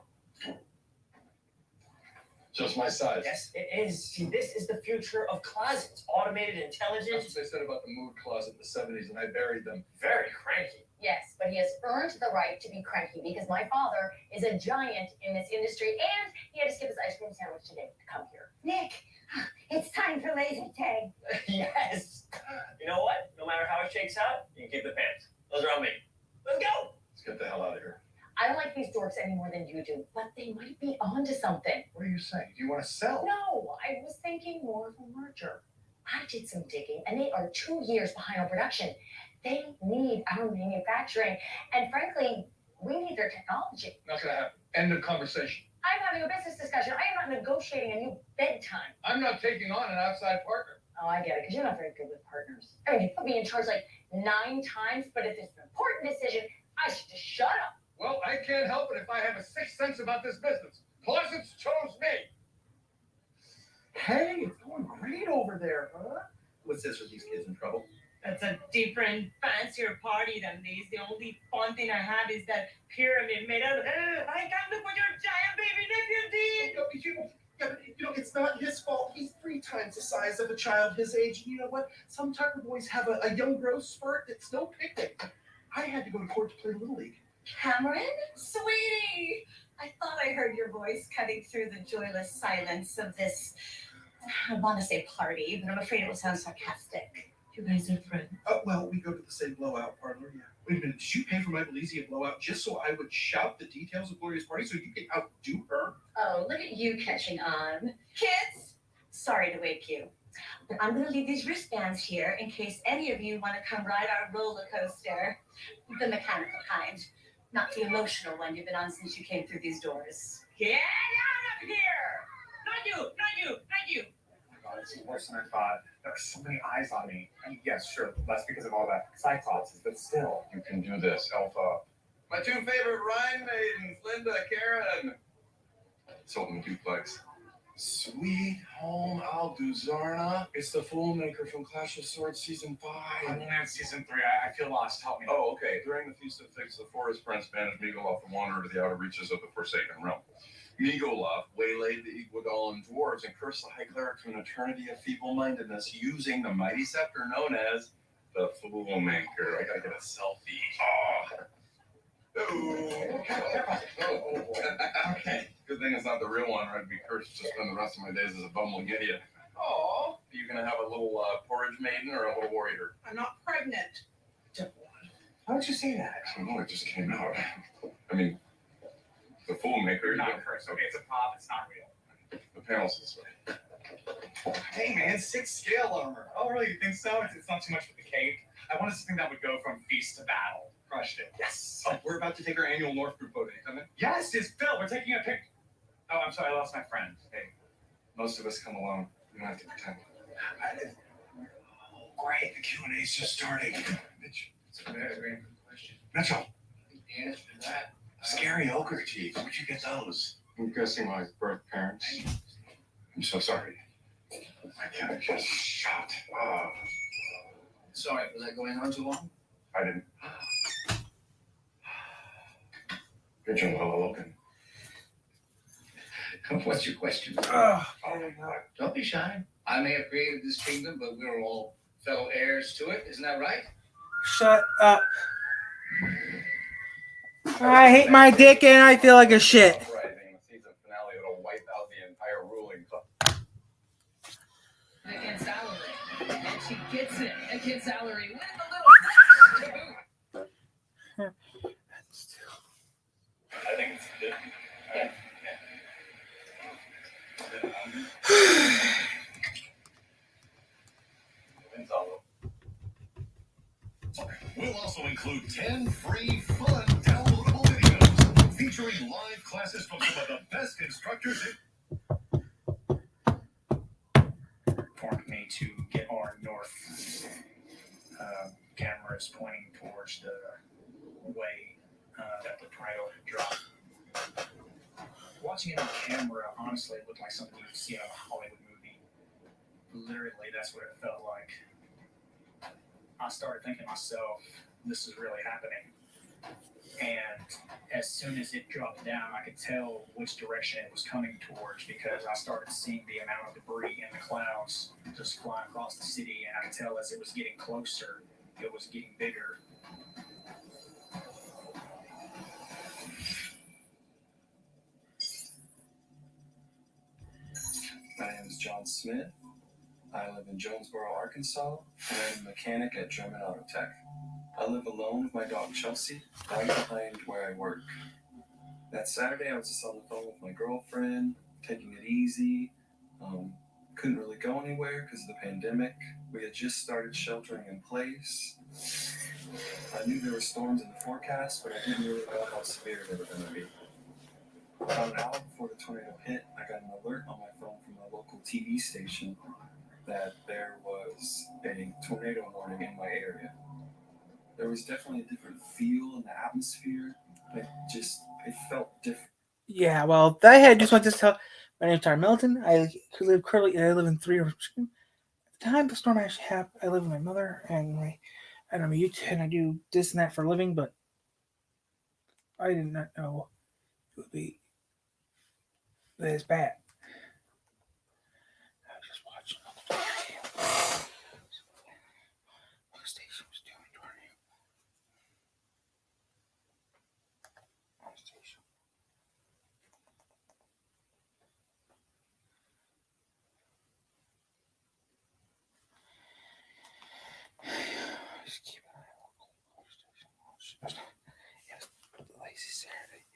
Just my size. Yes, it is. See, this is the future of closets. Automated, intelligent. That's what they said about the mood closet in the 70s, and I buried them. Very cranky. Yes, but he has earned the right to be cranky because my father is a giant in this industry and he had to skip his ice cream sandwich today to come here. Nick, it's time for laser tag. Yes. You know what? No matter how it shakes out, you can keep the pants. Those are on me. Let's go. Let's get the hell out of here. I don't like these dorks any more than you do, but they might be onto something. What are you saying? Do you want to sell? No, I was thinking more of a merger. I did some digging and they are 2 years behind on production. They need our manufacturing, and frankly, we need their technology. Not gonna happen. End of conversation. I'm having a business discussion. I am not negotiating a new bedtime. I'm not taking on an outside partner. Oh, I get it, because you're not very good with partners. I mean, you put me in charge like 9 times, but if it's an important decision, I should just shut up. Well, I can't help it if I have a sixth sense about this business. Closets chose me. Hey, it's going great over there, huh? What's this? Are these kids in trouble? It's a different, fancier party than this. The only fun thing I have is that pyramid made out of. I can't look what your giant baby nephew did. Yeah, but it's not his fault. He's 3 times the size of a child his age. And you know what? Some Tucker boys have a young growth spurt that's no picnic. I had to go to court to play Little League. Cameron? Sweetie! I thought I heard your voice cutting through the joyless silence of this, I want to say party, but I'm afraid it will sound sarcastic. You guys are friends. Well, we go to the same blowout parlor, yeah. Wait a minute, did you pay for my Belize blowout just so I would shout the details of Gloria's party so you could outdo her? Oh, look at you catching on. Kids, sorry to wake you, but I'm going to leave these wristbands here in case any of you want to come ride our roller coaster. The mechanical kind, not the emotional one you've been on since you came through these doors. Get out of here! Not you! Not you! Not you! Oh my God, it's worse than I thought. There are so many eyes on me. I mean, yes, sure, that's because of all that Cyclopses, but still. You can do this, Alpha. My 2 favorite Rhine maidens, Linda, Karen. Sold in duplex. Sweet Home Alduzarna. It's the Fool Maker from Clash of Swords Season 5. I'm only on Season 3. I feel lost. Help me. Oh, okay. During the Feast of Figs, the forest friends banished Migoloth, the wanderer, to the outer reaches of the Forsaken Realm. Migoloth waylaid the Iguodallan dwarves and cursed the High Cleric to an eternity of feeble-mindedness using the mighty scepter known as the Fool Maker. I gotta get a selfie. Oh. Okay. Good thing it's not the real one, or I'd be cursed to spend the rest of my days as a bumbling idiot. Oh. Are you gonna have a little porridge maiden or a little warrior? I'm not pregnant. Why would you say that? I don't know, it just came out. I mean, the Fool Maker. You're not cursed. Okay, it's a prop. It's not real. The panel's this way. Hey, man, 6 scale armor. Oh, really? You think so? It's not too much for the cape. I wanted something that would go from feast to battle. Crushed it. Yes. Oh, we're about to take our annual North group vote. Are you coming? Yes, it's Phil. We're taking a pic. Oh, I'm sorry. I lost my friend. Hey, most of us come alone. You don't have to pretend. Oh, great. The Q&A's just starting. Mitch. It's a very, very good question. Mitchell. The answer to that. Scary ogre teeth. Where'd you get those? I'm guessing my birth parents. I'm so sorry. My cat just shot. Oh. Sorry, was that going on too long? I didn't. Pigeon well looking. What's your question? Oh, Don't be shy. I may have created this kingdom, but we're all fellow heirs to it. Isn't that right? Shut up. I hate my dick and I feel like a shit. Uprising, the season finale that'll wipe out the entire ruling class. Against Salary. And she gets it against Salary with a little to boot. I think it's good. We'll also include 10 free, fun, downloadable videos featuring live classes from some of the best instructors Informed me to get our north cameras pointing towards the way that the tornado dropped. Watching it on camera, honestly, it looked like something you'd see in a Hollywood movie. Literally, that's what it felt like. I started thinking to myself, this is really happening. And as soon as it dropped down, I could tell which direction it was coming towards because I started seeing the amount of debris in the clouds just flying across the city, and I could tell as it was getting closer, it was getting bigger. My name is John Smith. I live in Jonesboro, Arkansas, and I'm a mechanic at German Auto Tech. I live alone with my dog Chelsea, right behind where I work. That Saturday, I was just on the phone with my girlfriend, taking it easy. Couldn't really go anywhere because of the pandemic. We had just started sheltering in place. I knew there were storms in the forecast, but I didn't really know how severe they were going to be. About an hour before the tornado hit, I got an alert on my phone from the local TV station that there was a tornado warning in my area. There was definitely a different feel in the atmosphere. It felt different. Yeah, well, I just want to tell. My name's Tyler Milton. I live in 3 Rivers, Michigan. At the time the storm actually happened, I live with my mother and I'm a youth, and I do this and that for a living, but I did not know it would be this bad. I was just watching what station was doing tornado. Just keep an eye on local. It was lazy Saturday.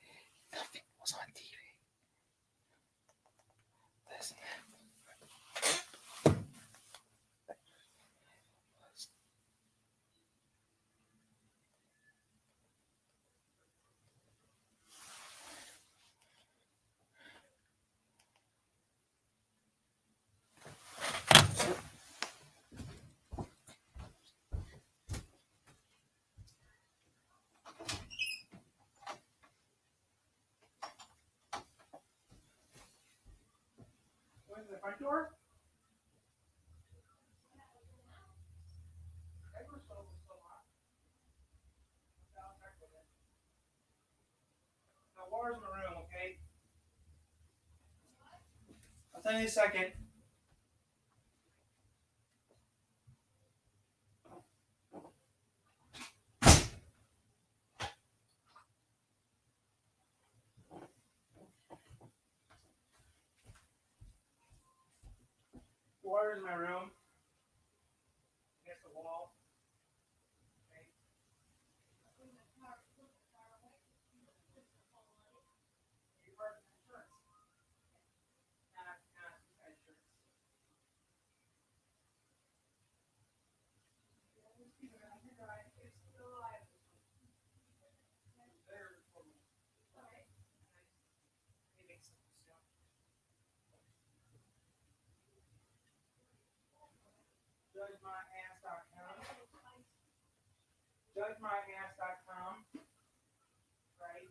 Nothing was on TV. Listen. Going to the front door? Now, water's in the room, okay? I'll tell you in a second. Water's in my room. Against the wall. Okay. You part of insurance. Not insurance. JudgeMyAss.com. Right?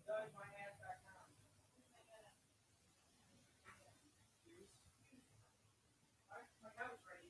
JudgeMyAss.com. My couch ready.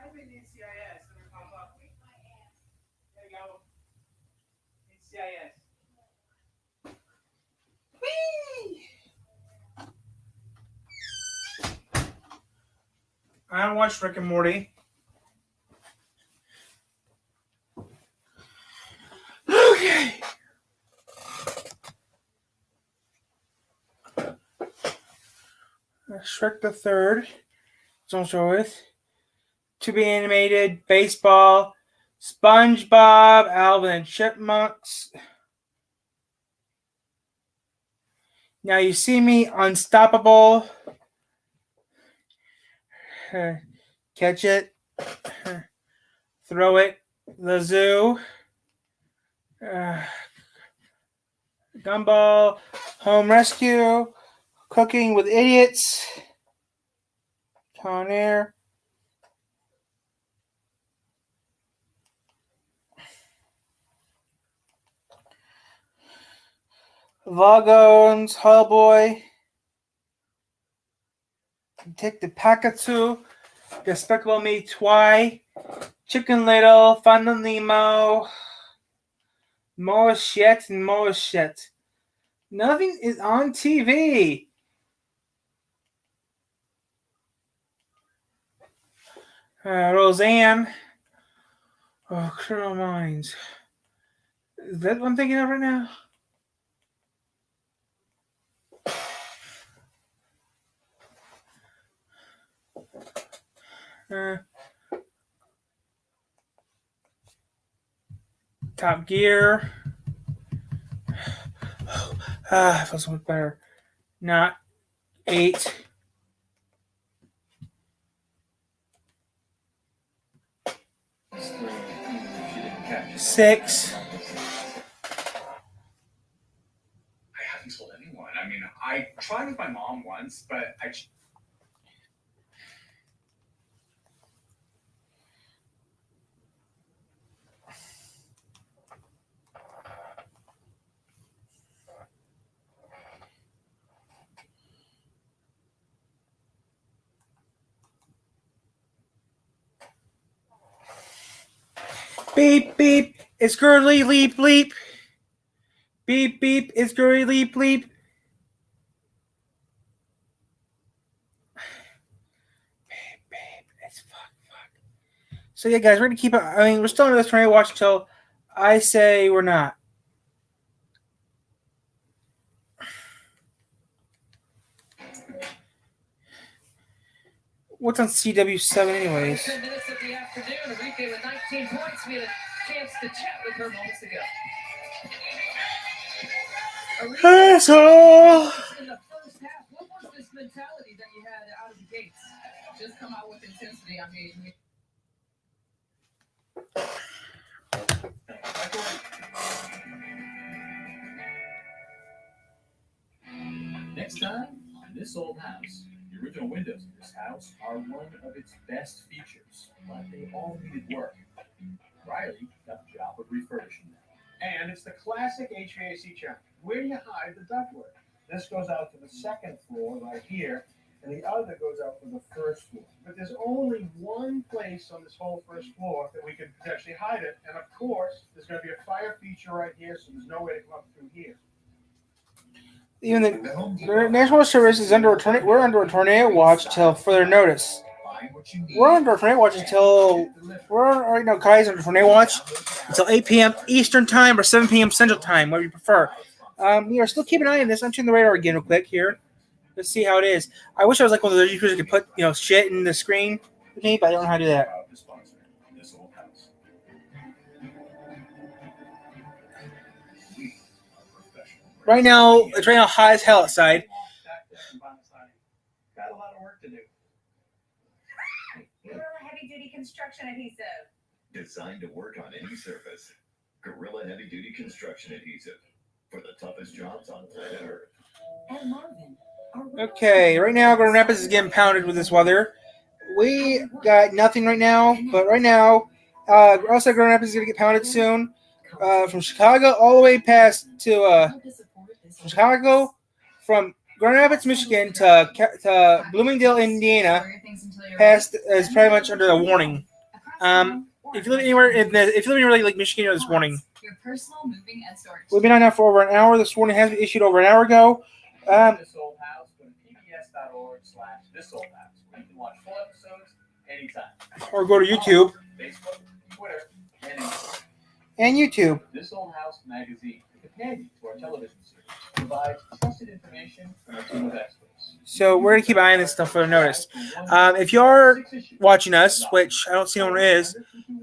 Type in NCIS and it'll pop up. There you go. NCIS. Whee! I don't watch Rick and Morty. Okay. Shrek the Third. It's also with To Be Animated, Baseball, SpongeBob, Alvin and Chipmunks. Now You See Me, Unstoppable. Catch It. Throw It. The Zoo. Gumball. Home Rescue. Cooking with Idiots. Con Air. Vagons, Hellboy, Detective Pikachu, Despicable Me 2, Chicken Little, Finding Nemo, more shit and more shit. Nothing is on TV. Roseanne. Oh, Criminal Minds. Is that what I'm thinking of right now? Top Gear. I feel so much better. Not 8. Six. I haven't told anyone. I mean, I tried with my mom once, but I. Beep, beep, it's girly, leap, leap. Beep, beep, it's girly, leap, leap. Beep, beep, it's fuck. So yeah, guys, we're gonna keep it. I mean, we're still on this tornado watch until I say we're not. What's on CW7 anyways? 10 minutes of the afternoon, Enrique with 19 points. We had a chance to chat with her moments ago. Asshole! In the first half, what was this mentality that you had out of the gates? Just come out with intensity. I mean, Next time on This Old House. The original windows of this house are one of its best features, but they all needed work. Riley got the job of refurbishing them. And it's the classic HVAC channel. Where do you hide the ductwork? This goes out to the second floor right here, and the other goes out to the first floor. But there's only one place on this whole first floor that we can potentially hide it. And of course, there's going to be a fire feature right here, so there's no way to come up through here. Even the National Weather Service is under we're under a tornado watch till further notice. We're under a tornado watch until right now, guys, under tornado watch until 8 p.m. Eastern time or 7 p.m. Central time, whatever you prefer. We are still keeping an eye on this. I'm checking the radar again real quick here. Let's see how it is. I wish I was like one of those YouTubers that could put shit in the screen with me, but I don't know how to do that. Right now, it's right now hot as hell outside. Got a lot of work to do. Gorilla Heavy Duty Construction Adhesive. Designed to work on any surface. Gorilla Heavy Duty Construction Adhesive. For the toughest jobs on planet Earth. And Marvin. Okay, right now, Grand Rapids is getting pounded with this weather. We got nothing right now, but right now, also Grand Rapids is going to get pounded soon. From Chicago all the way past to Chicago, from Grand Rapids, Michigan to Bloomingdale, Indiana, past is pretty much under a warning. If you live anywhere like Michigan, you know this warning. Your personal moving and storage. We've been on now for over an hour. This warning has been issued over an hour ago. This Old House, go to pbs.org/thisoldhouse. You can watch full episodes anytime. Or go to YouTube. Facebook, Twitter, and Instagram. And YouTube. This Old House magazine, the companion to our television series, provides trusted information from a team of experts. So we're going to keep an eye on this stuff for notice. If you're watching us, which I don't see no one is,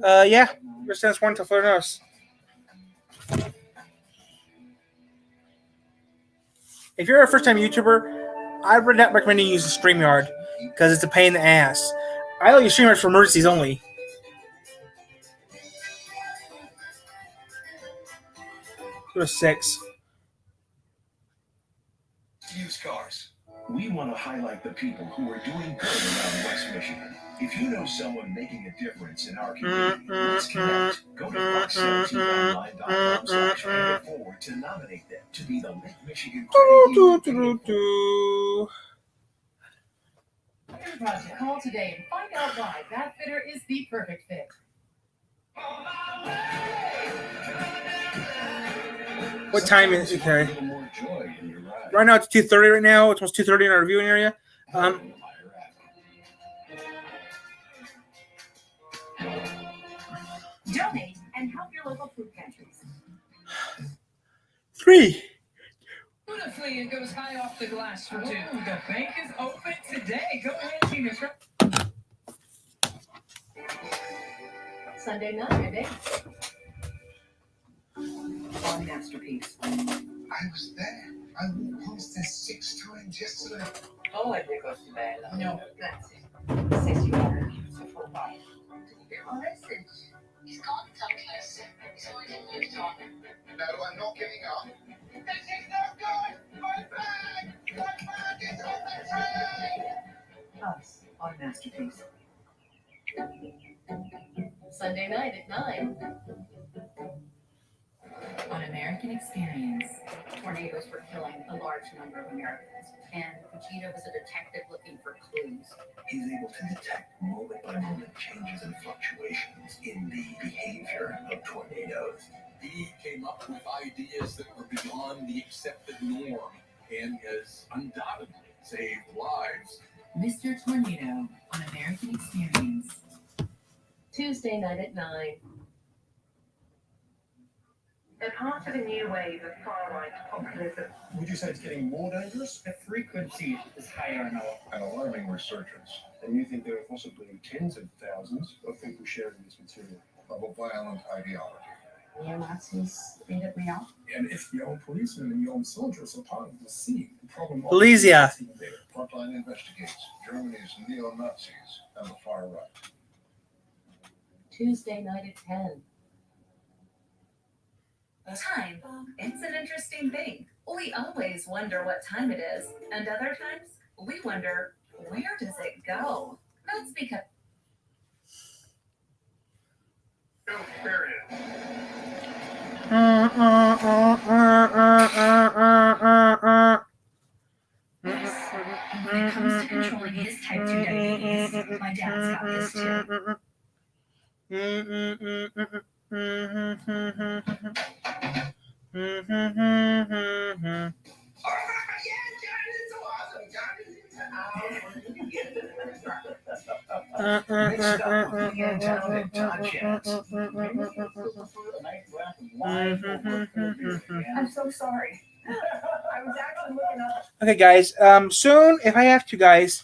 yeah, we're sending us one until further notice. If you're a first-time YouTuber, I would not recommend you use StreamYard because it's a pain in the ass. I only use StreamYard for emergencies only. Go to 6. Used cars. We want to highlight the people who are doing good around West Michigan. If you know someone making a difference in our community, let's connect. Go to fox17online.com/pay-it-forward to nominate them to be the Lake Michigan Project. Call today and find out why that fitter is the perfect fit. What time is it? Okay. Right now it's 2:30 right now. It's almost 2:30 in our viewing area. Donate and help your local food pantries. 3. Beautifully, it goes high off the glass for 2. The bank is open today. Go ahead, Tina. Sunday night at 8. One masterpiece. I was there. I reposted 6 times yesterday. Oh, I think it's bad. No, that's it. Says you are beautiful. Oh, message. He's gone someplace. He's already moved on. No, I'm not giving up. This is no good! My bag! My bag is on the train! Us on Masterpiece. Sunday night at 9. On American Experience. Tornadoes were killing a large number of Americans, and Vegeta was a detective looking for clues. He's able to detect moment-by-moment changes and fluctuations in the behavior of tornadoes. He came up with ideas that were beyond the accepted norm and has undoubtedly saved lives. Mr. Tornado on American Experience. Tuesday night at 9. They're part of a new wave of far-right populism. Would you say it's getting more dangerous? The frequency is higher now. An alarming resurgence And you think there are possibly tens of thousands of people sharing this material. of a violent ideology. Neo-Nazis beat up me off. And if your own policemen and your own soldiers are part of the scene, the problem Elysia. Frontline investigates Germany's neo-Nazis and the far right. Tuesday night at 10. Time. It's an interesting thing. We always wonder what time it is, and other times we wonder, where does it go? That's because when it comes to controlling his type 2 diabetes, my dad's got this too. I'm so sorry. I was actually looking up. Okay, guys. Soon, if I have to, guys.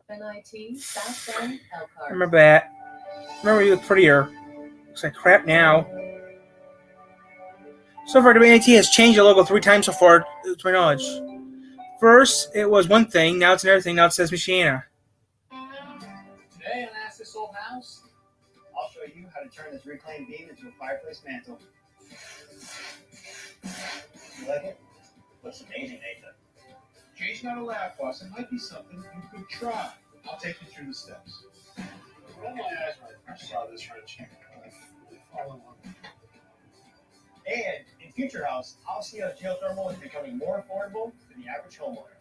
NIT, South Bend, Elkhart. Remember that. Remember, you look prettier. Looks like crap now. So far, WNIT has changed the logo 3 times so far, to my knowledge. First, it was one thing. Now it's another thing. Now it says Michiana. Today on Ask This Old House, I'll show you how to turn this reclaimed beam into a fireplace mantle. You like it? Looks amazing, Nathan. Jay's not a laugh boss. It might be something you could try. I'll take you through the steps. I rolled my eyes when I first saw this wrench. All in one. And in Future House, I'll see how geothermal is becoming more affordable for the average homeowner.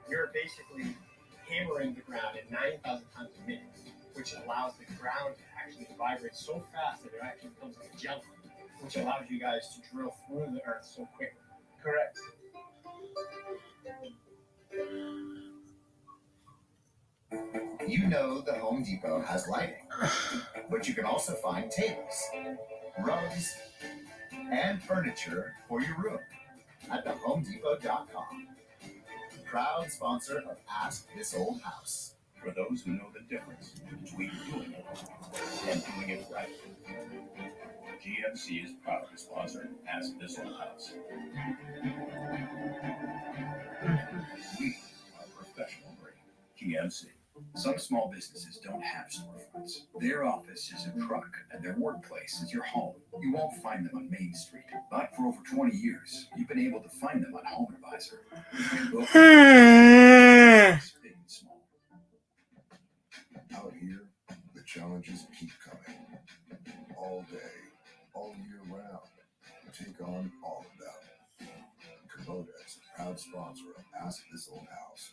You're basically hammering the ground at 90,000 times a minute, which allows the ground to actually vibrate so fast that it actually becomes like a jelly, which allows you guys to drill through the earth so quickly. Correct. You know the Home Depot has lighting, but you can also find tables, rugs, and furniture for your room at thehomedepot.com. Proud sponsor of Ask This Old House. For those who know the difference between doing it and doing it right. GMC is proud to sponsor Ask This Old House. We are professional grade. GMC. Some small businesses don't have storefronts. Their office is a truck, and their workplace is your home. You won't find them on Main Street, but for over 20 years, you've been able to find them on Home Advisor. Big and small. Out here, the challenges keep coming. All day, all year round. Take on all of them. Kubota is a proud sponsor of Ask This Old House.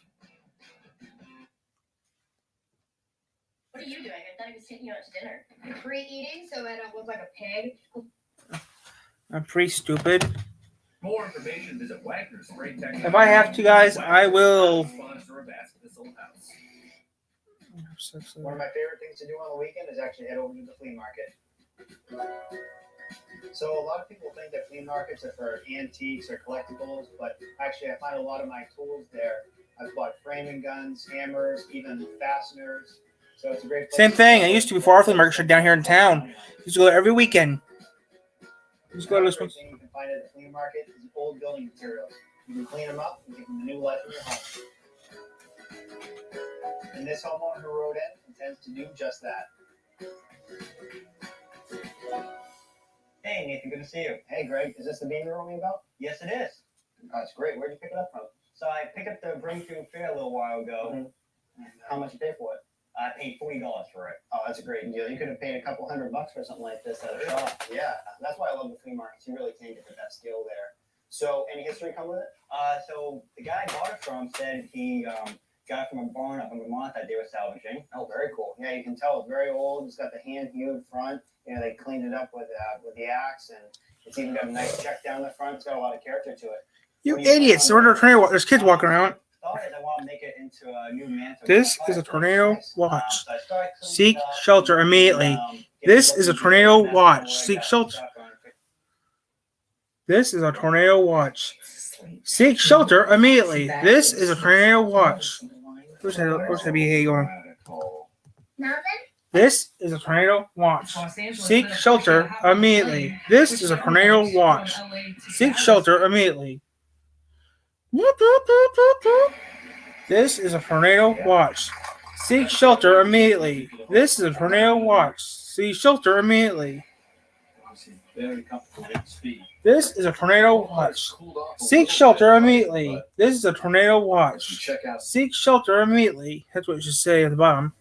What are you doing? I thought he was taking you out to dinner. I'm pre-eating so I don't look like a pig. I'm pretty stupid. More information, visit Wagner's Freight Tech. If I have to, guys, I will. Sponsor of Ask This Old House. One of my favorite things to do on the weekend is actually head over to the flea market. So a lot of people think that flea markets are for antiques or collectibles, but actually I find a lot of my tools there. I've bought framing guns, hammers, even fasteners. So it's a great place. Same thing. I used to before our flea market shut down here in town. I used to go there every weekend. Just go to this one. Thing you can find at the flea market is old building materials. You can clean them up and give them a new life in your home. And this homeowner who wrote in intends to do just that. Hey, Nathan, good to see you. Hey, Greg, is this the beam you wrote me about? Yes, it is. Oh, that's great. Where'd you pick it up from? So I picked up the Braintree Fair a little while ago. How much you pay for it? I paid $40 for it. Oh, that's a great deal. You could have paid a couple $100 for something like this at a shop. Yeah, that's why I love the flea markets. You really can get the best deal there. So, any history come with it? So the guy I bought it from said he got it from a barn up in Vermont that they were salvaging. Oh, very cool. Yeah, you can tell it's very old. It's got the hand-hewed front. You know, they cleaned it up with the axe, and it's even got a nice check down the front. It's got a lot of character to it. You idiots! There's kids walking around. I want to make it into a new mantle. This is a tornado watch. Seek shelter immediately. This is a tornado watch. Seek shelter. This is a tornado watch. Seek shelter immediately. This is a tornado watch. Where's that BA going? This is a tornado watch. Seek shelter immediately. This is a tornado watch. Seek shelter immediately. Whoop, whoop, whoop, whoop, whoop. This is a tornado watch. Seek shelter immediately. This is a tornado watch. Seek shelter immediately. very comfortable with speed. This is a tornado watch. Seek shelter immediately. This is a tornado watch. Check out. Seek shelter immediately. That's what it should say at the bottom.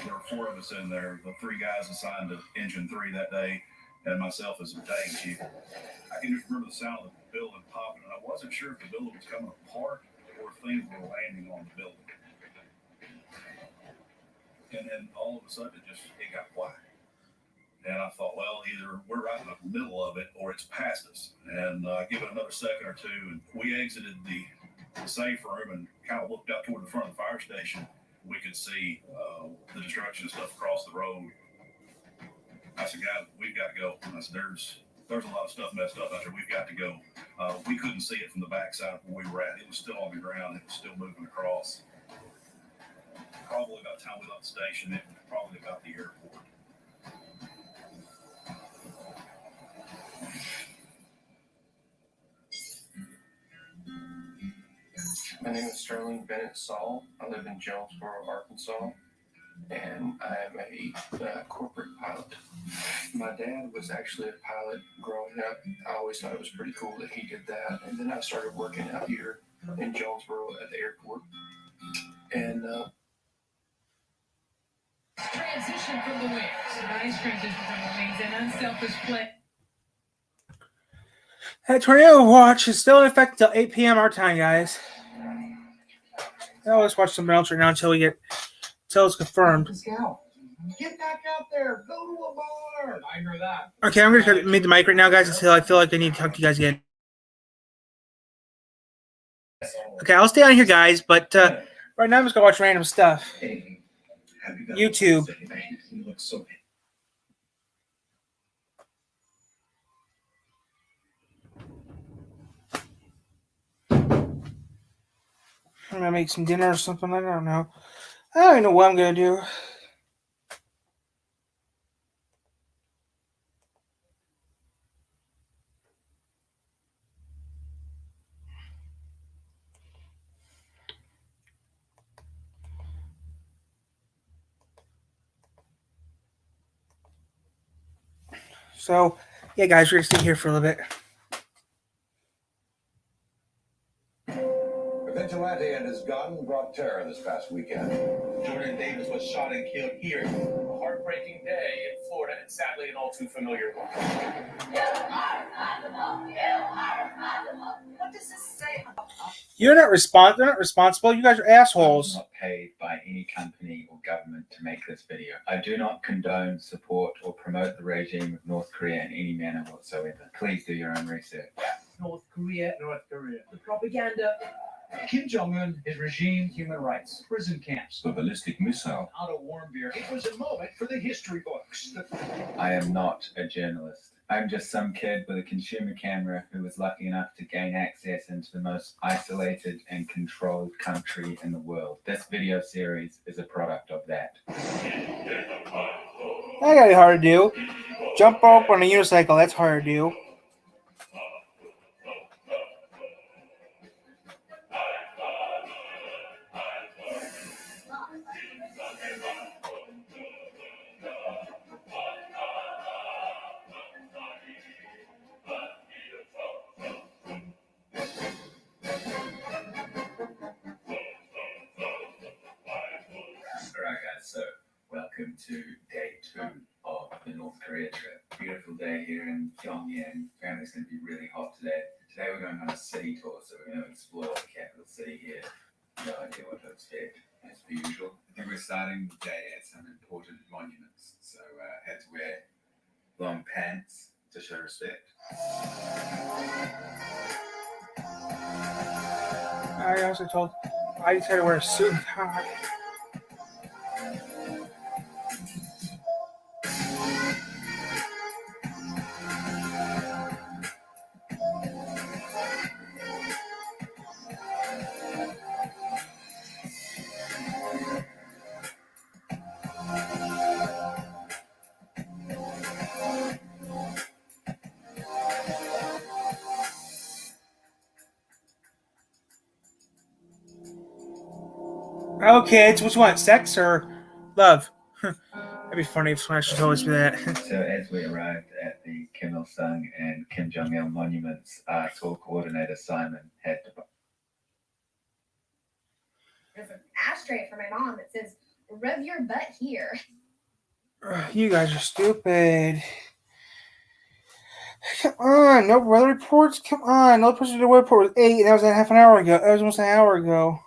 There were 4 of us in there, the 3 guys assigned to Engine 3 that day, and myself as the battalion chief. I can just remember the sound of the building popping, and I wasn't sure if the building was coming apart or if things were landing on the building. And then all of a sudden, it got quiet. And I thought, well, either we're right in the middle of it or it's past us. And give it another second or two, and we exited the safe room and kind of looked out toward the front of the fire station. We could see the destruction and stuff across the road. I said, guys, we've got to go. And I said, there's a lot of stuff messed up out there. We've got to go. We couldn't see it from the backside where we were at. It was still on the ground. It was still moving across. Probably about the time we left the station, it was probably about the airport. My name is Sterling Bennett Saul. I live in Jonesboro, Arkansas, and I am a corporate pilot. My dad was actually a pilot growing up. I always thought it was pretty cool that he did that, and then I started working out here in Jonesboro at the airport. And Transition from the wings. Nice transition from the wings and unselfish play. That tornado watch is still in effect until 8 p.m. our time, guys. Let's watch something else right now until it's confirmed. Get back out there. Go to a bar. I heard that. Okay, I'm going to mute the mic right now, guys, until I feel like I need to talk to you guys again. Okay, I'll stay on here, guys, but right now I'm just going to watch random stuff. YouTube. He looks so I'm going to make some dinner or something. I don't know. I don't know what I'm going to do. So, yeah, guys, we're going to stay here for a little bit. A vigilante and his gun brought terror this past weekend. Jordan Davis was shot and killed here. A heartbreaking day in Florida, and sadly an all too familiar one. What does this say? They're not responsible. You guys are assholes. I'm not paid by any company or government to make this video. I do not condone, support, or promote the regime of North Korea in any manner whatsoever. Please do your own research. North Korea. The propaganda. Kim Jong-un, his regime, human rights, prison camps, The ballistic missile. out of warm beer. It was a moment for the history books. I am not a journalist. I'm just some kid with a consumer camera who was lucky enough to gain access into the most isolated and controlled country in the world. This video series is a product of that. That got hard to do. Jump rope on a unicycle. That's hard to do. Alright guys, so welcome to day 2 of the North Korea trip. Beautiful day here in Pyongyang. Apparently it's going to be really hot today. Today we're going on a city tour, so we're going to explore the capital city here. No idea what to expect. As per usual, I think we're starting the day at some important monuments. So had to wear long pants to show respect. I also told I decided to wear a suit and tie. Oh, kids, which one? Sex or love? That'd be funny if someone actually told us that. So as we arrived at the Kim Il Sung and Kim Jong Il monuments, our tour coordinator Simon had to. There's an ashtray for my mom that says, "Rev your butt here." You guys are stupid. Come on, no weather reports. Come on, no person to the weather report was 8, and that was half an hour ago. That was almost an hour ago.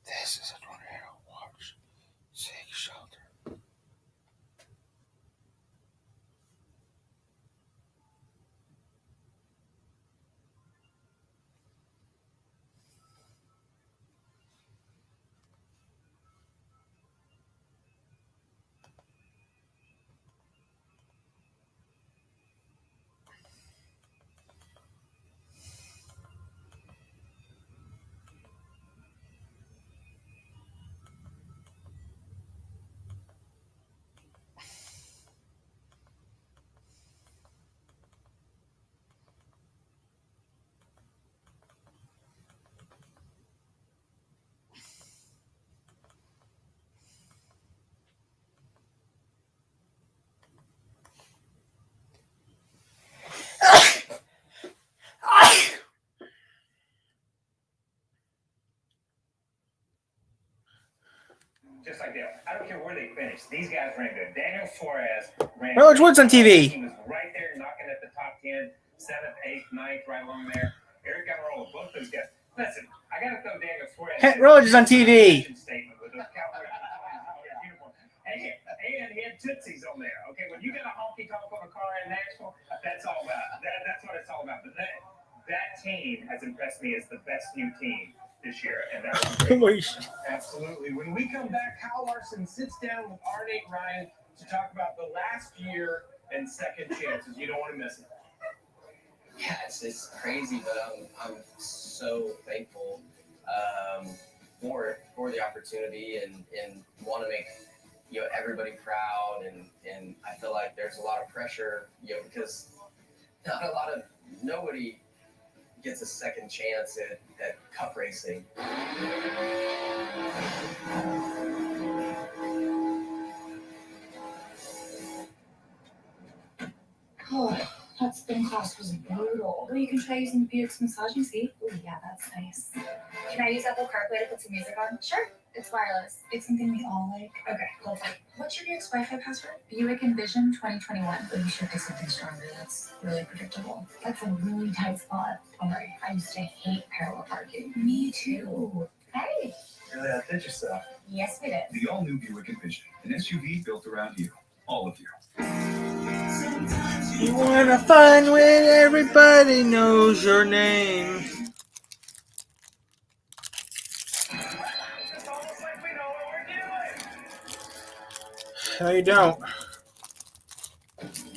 This is a tornado watch. Take shelter. Just like that. I don't care where they finish. These guys ran good. Daniel Suarez ran George Woods on TV. He was right there knocking at the top 10, 7th, 8th, 9th, right along there. Eric Almirola, both those guys. Listen, I got to throw Daniel Suarez. Roach is on TV. Statement with those Cowboys uniform. Hey, and he had Tootsies on there. Okay, when you got a honky tonk on a car in Nashville, that's all about. That's what it's all about. But that team has impressed me as the best new team this year, and that's great. Absolutely. When we come back, Kyle Larson sits down with R. Nate Ryan to talk about the last year and second chances. You don't want to miss it. Yeah, it's crazy, but I'm so thankful for the opportunity and want to make everybody proud, and I feel like there's a lot of pressure because nobody gets a second chance at cup racing. Oh, that spin class was brutal. Oh, you can try using the Buick's massaging seat. Oh, yeah, that's nice. Can I use Apple CarPlay to put some music on? Sure. It's wireless. It's something we all like. Okay, hold on. What's your Buick's Wi-Fi password? Buick Envision 2021. Oh, you should pick something stronger. That's really predictable. That's a really tight spot. All right. I used to hate parallel parking. Me too. Hey. Really outdid yourself. Yes, we did. The all-new Buick Envision, an SUV built around you, all of you. You want to fun when everybody knows your name. No, you don't.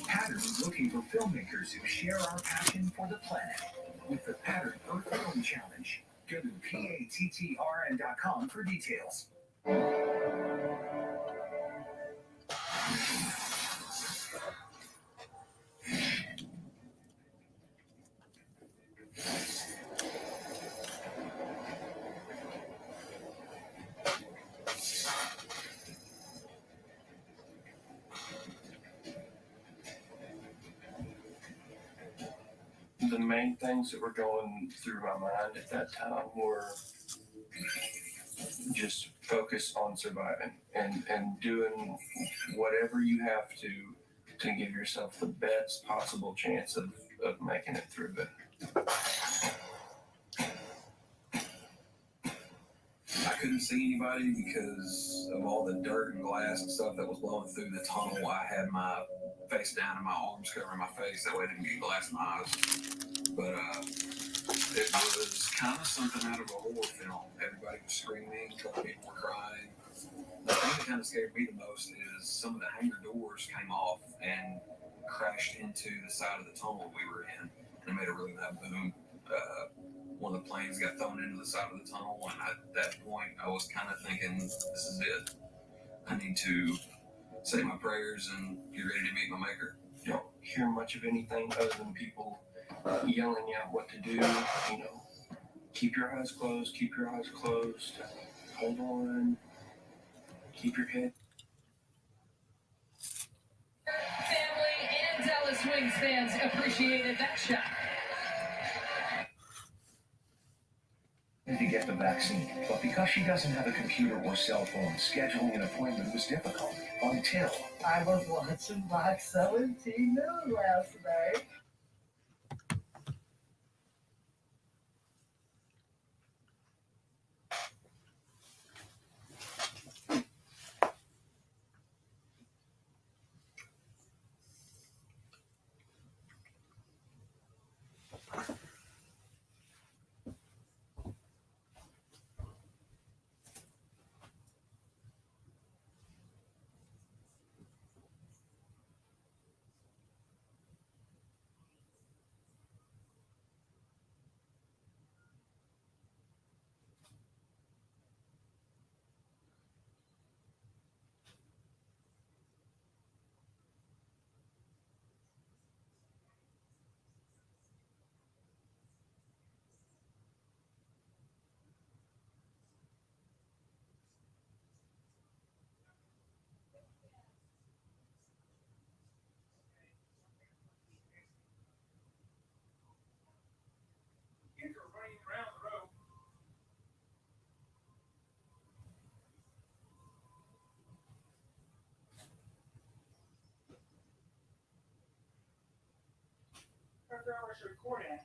Pattern is looking for filmmakers who share our passion for the planet with the Pattern Earth Film Challenge. Go to pattrn.com for details. the main things that were going through my mind at that time were just focus on surviving and doing whatever you have to give yourself the best possible chance of making it through it. I couldn't see anybody because of all the dirt and glass and stuff that was blowing through the tunnel. I had my face down and my arms covering my face. That way I didn't get glass in my eyes. But it was kind of something out of a horror film. Everybody was screaming, a couple people were crying. The thing that kind of scared me the most is some of the hangar doors came off and crashed into the side of the tunnel we were in. And it made a really loud boom. One of the planes got thrown into the side of the tunnel, and at that point, I was kind of thinking, this is it. I need to say my prayers and get ready to meet my maker. You don't hear much of anything other than people yelling out what to do. You know, keep your eyes closed, keep your eyes closed, hold on, keep your head. Family and Dallas Wings fans appreciated that shot. To get the vaccine, but because she doesn't have a computer or cell phone, scheduling an appointment was difficult until I was watching Box 17 News last night. After hours recording.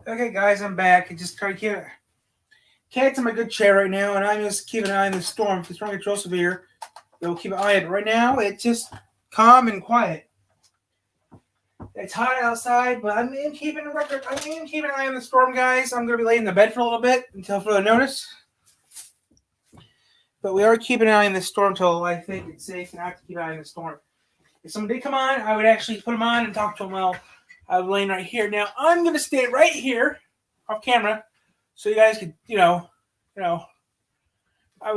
Okay, guys, I'm back. I just try to keep Cat's in my good chair right now, and I'm just keeping an eye on the storm. If the storm gets real severe, we'll keep an eye on it. Right now, it's just calm and quiet. It's hot outside, but I'm keeping an eye on the storm, guys. I'm going to be laying in the bed for a little bit until further notice. But we are keeping an eye on the storm until I think it's safe not to keep an eye on the storm. If someone did come on, I would actually put them on and talk to them while I was laying right here. Now, I'm going to stay right here off camera so you guys could, I could always I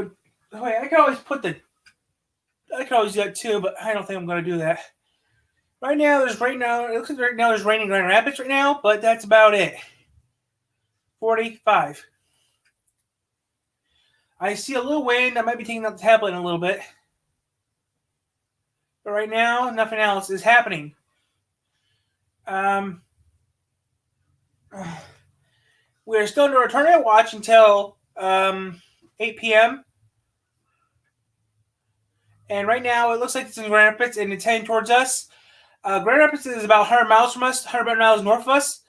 could always do that too, but I don't think I'm going to do that. It looks like right now there's rain in Grand Rapids right now, but that's about it. 45. I see a little wind. I might be taking out the tablet in a little bit. But right now, nothing else is happening. We're still under a tornado watch until 8 p.m. And right now, it looks like it's in Grand Rapids, and it's heading towards us. Grand Rapids is about 100 miles from us, 100 miles north of us.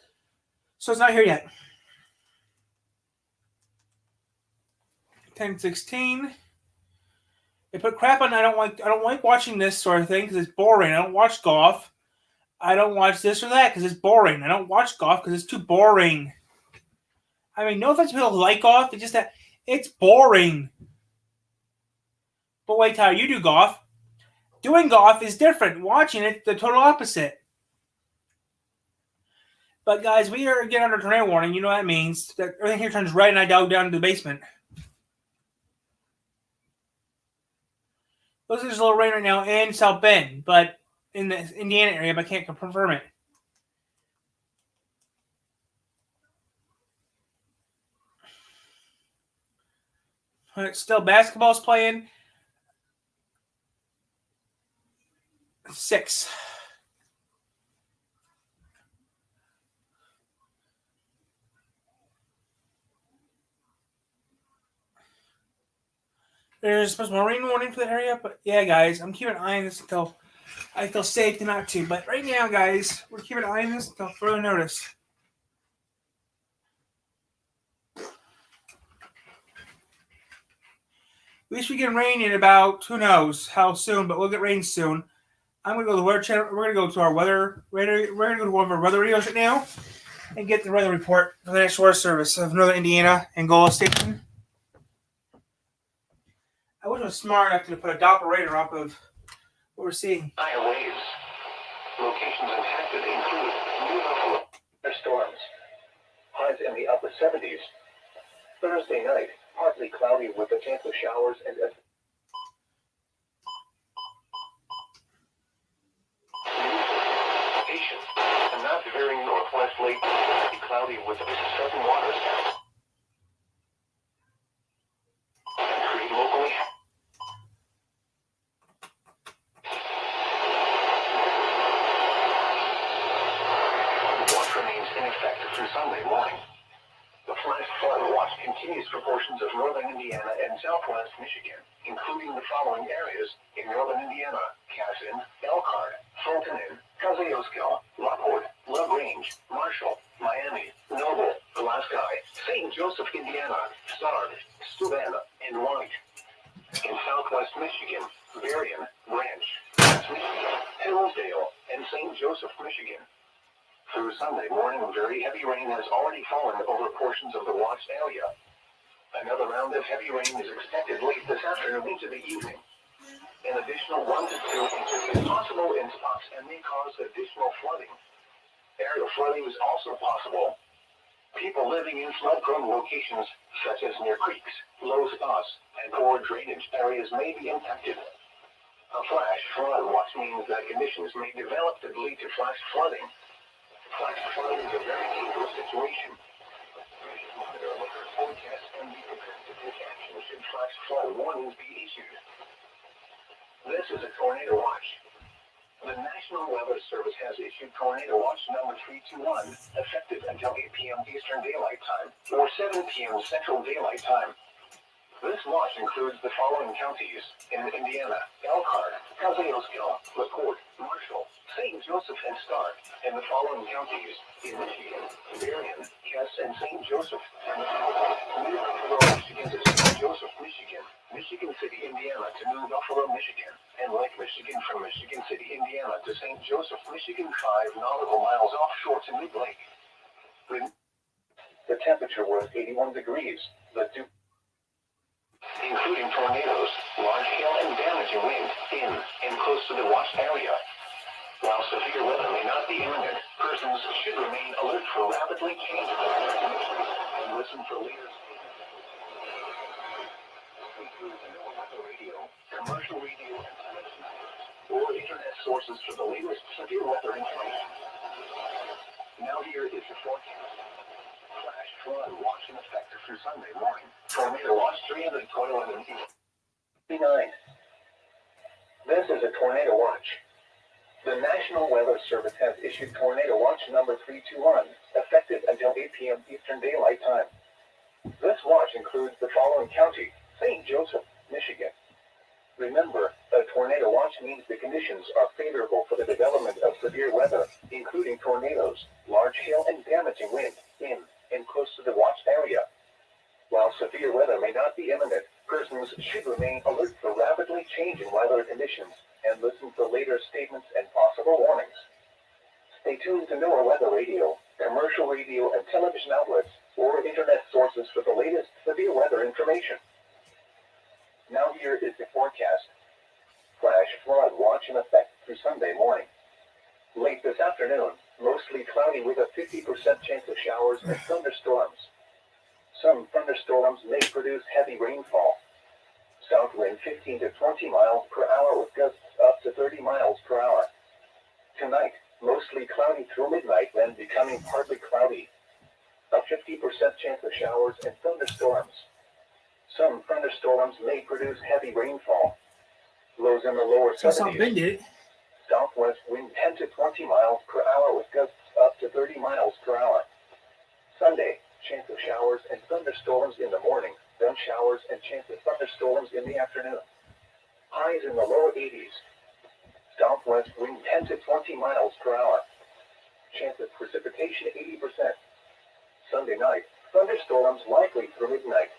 So it's not here yet. 10:16. They put crap on. I don't like watching this sort of thing because it's boring. I don't watch golf. I don't watch this or that because it's boring. I don't watch golf because it's too boring. I mean, no offense to people who like golf. It's just that it's boring. But wait, Tyler, you do golf. Doing golf is different. Watching it, the total opposite. But guys, we are getting under tornado warning. You know what that means. That everything here turns red and I dug down into the basement. Looks like there's a little rain right now in South Bend, but in the Indiana area, but I can't confirm it. But still, basketball's playing. 6. There's supposed to be a rain warning for the area, but yeah, guys, I'm keeping an eye on this until I feel safe to not to. But right now, guys, we're keeping an eye on this until further notice. At least we get rain in about, who knows how soon, but we'll get rain soon. I'm going to go to the weather channel. We're going to go to our weather radio. We're going to go to one of our weather radios right now and get the weather report for the National Weather Service of Northern Indiana and Angola Station. I wish I was smart enough to put a Doppler radar up of what we're seeing. Higher waves. Locations impacted include New Buffalo. Storms. Highs in the upper 70s. Thursday night, partly cloudy with a chance of showers and patience. And not veering northwest late, cloudy with a sudden water sound. Create locally. Watch remains in effect through Sunday morning. The flash flood watch continues for portions of northern Indiana and southwest Michigan, including the following areas in northern Indiana: Cassin, Elkhart, Fulton, Kosciuszko, Lockwood, LaGrange, Marshall, Miami, Noble, Pulaski, St. Joseph, Indiana, Sard, Steuben, and White. In southwest Michigan, Berrien, Branch, Michigan, Hillsdale, and St. Joseph, Michigan. Through Sunday morning, very heavy rain has already fallen over portions of the watched area. Another round of heavy rain is expected late this afternoon into the evening. An additional 1 to 2 inches is possible in spots and may cause additional flooding. Aerial flooding is also possible. People living in flood-prone locations, such as near creeks, low spots, and poor drainage areas may be impacted. A flash flood watch means that conditions may develop to lead to flash flooding. Flash flooding is a very dangerous situation. Monitor weather forecasts and be prepared to take action should flash flood warnings be issued. This is a tornado watch. The National Weather Service has issued Tornado Watch number 321, effective until 8 p.m. Eastern Daylight Time, or 7 p.m. Central Daylight Time. This watch includes the following counties in Indiana: Elkhart, Kosciuszko, LaPorte, Marshall, St. Joseph, and Stark, and the following counties in Michigan: Berrien, forecast in St. Joseph, New Buffalo, Michigan to St. Joseph, Michigan, Michigan City, Indiana to New Buffalo, Michigan, and Lake Michigan from Michigan City, Indiana to St. Joseph, Michigan, 5 nautical miles offshore to Mid Lake. The temperature was 81 degrees, including tornadoes, large hail, and damaging wind in and close to the watched area. While severe weather may not be imminent, persons should remain alert for rapidly changing weather conditions and listen for leaders. Radio, commercial radio, and television or internet sources for the latest severe weather information. Now here is the forecast. Flash flood watch in effect through Sunday morning. Tornado watch 329. This is a tornado watch. The National Weather Service has issued tornado watch number 321, effective until 8 p.m. Eastern Daylight Time. This watch includes the following county: St. Joseph, Michigan. Remember, a tornado watch means the conditions are favorable for the development of severe weather, including tornadoes, large hail, and damaging wind in and close to the watched area. While severe weather may not be imminent, persons should remain alert for rapidly changing weather conditions and listen for later statements and possible warnings. Stay tuned to NOAA Weather Radio, commercial radio and television outlets, or internet sources for the latest severe weather information. Now here is the forecast. Flash flood watch in effect through Sunday morning. Late this afternoon, mostly cloudy with a 50% chance of showers and thunderstorms. Some thunderstorms may produce heavy rainfall. South wind 15 to 20 miles per hour with gusts up to 30 miles per hour. Tonight, mostly cloudy through midnight, then becoming partly cloudy. A 50% chance of showers and thunderstorms. Some thunderstorms may produce heavy rainfall. Lows in the lower 70s. Southwest wind 10 to 20 miles per hour with gusts up to 30 miles per hour. Sunday, chance of showers and thunderstorms in the morning, then showers and chance of thunderstorms in the afternoon. Highs in the lower 80s. Southwest wind 10 to 20 miles per hour. Chance of precipitation 80%. Sunday night, thunderstorms likely through midnight.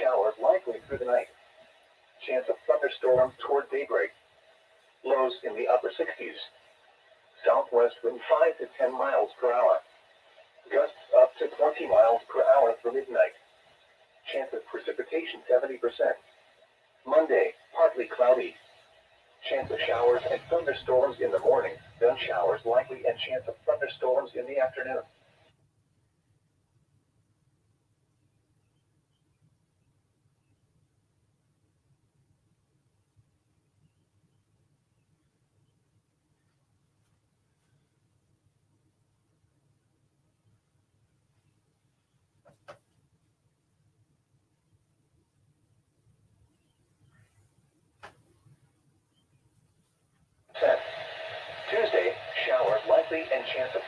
Showers likely through the night. Chance of thunderstorms toward daybreak. Lows in the upper 60s. Southwest wind 5 to 10 miles per hour. Gusts up to 20 miles per hour through midnight. Chance of precipitation 70%. Monday, partly cloudy. Chance of showers and thunderstorms in the morning, then showers likely and chance of thunderstorms in the afternoon. Tuesday, showers likely and chance of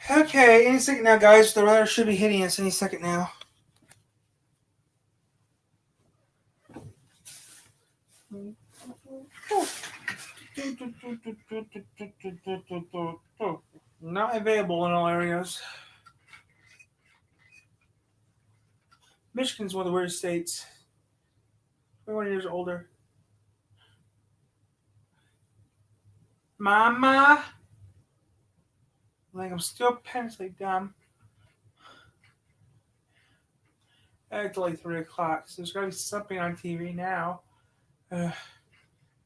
Okay, any second now, guys. The weather should be hitting us any second now. Not available in all areas. Michigan's one of the weirdest states. 21 years older. Mama! Like, I'm still pencilly dumb. It's like 3 o'clock, so there's gotta be something on TV now.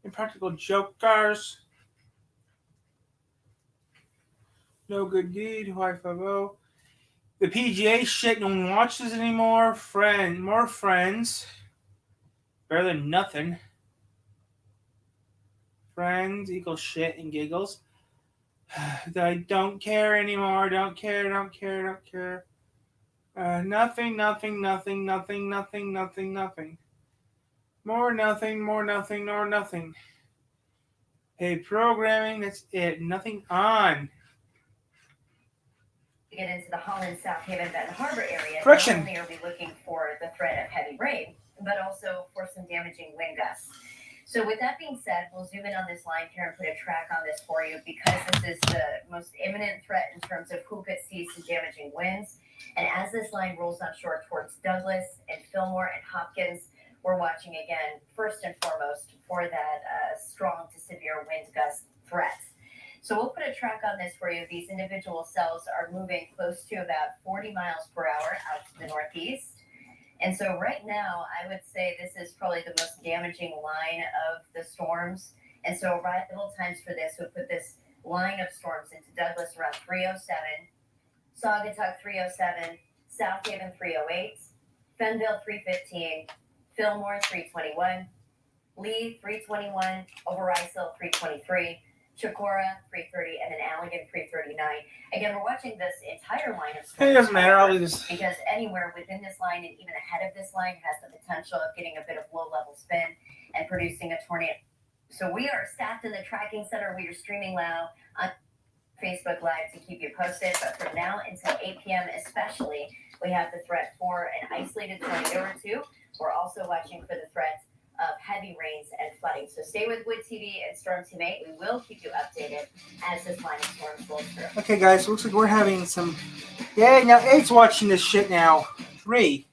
Impractical Jokers. No Good Deed, Hawaii 5-0. The PGA shit, no one watches anymore. More Friends. Better than nothing. Friends equals shit and giggles. I don't care anymore. Don't care. Nothing. More nothing. Hey, programming, that's it. Nothing on. To get into the Holland, South Haven, Benton Harbor area, Friction. not only are we looking for the threat of heavy rain, but also for some damaging wind gusts. So with that being said, we'll zoom in on this line here and put a track on this for you because this is the most imminent threat in terms of who could see some damaging winds. And as this line rolls onshore towards Douglas and Fillmore and Hopkins, we're watching again, first and foremost, for that strong to severe wind gust threat. So we'll put a track on this for you. These individual cells are moving close to about 40 miles per hour out to the northeast. And so right now, I would say this is probably the most damaging line of the storms. And so arrival times for this would put this line of storms into Douglas around 3:07, Saugatuck 3:07, South Haven 3:08, Fenville 3:15, Fillmore 3:21, Lee 3:21, Overijssel 3:23, Chicora 3:30, and then Allegan 3:39. Again, we're watching this entire line of storms. It doesn't matter. I'll leave this. Because anywhere within this line and even ahead of this line has the potential of getting a bit of low-level spin and producing a tornado. So we are staffed in the tracking center. We are streaming now on Facebook Live to keep you posted. But from now until 8 p.m. especially, we have the threat for an isolated tornado or two. We're also watching for the threat of heavy rains and flooding. So stay with Wood TV and Storm Team 8. We will keep you updated as this line of storms rolls through. Okay, guys, looks like we're having some... Yeah, now 8's watching this shit now. 3.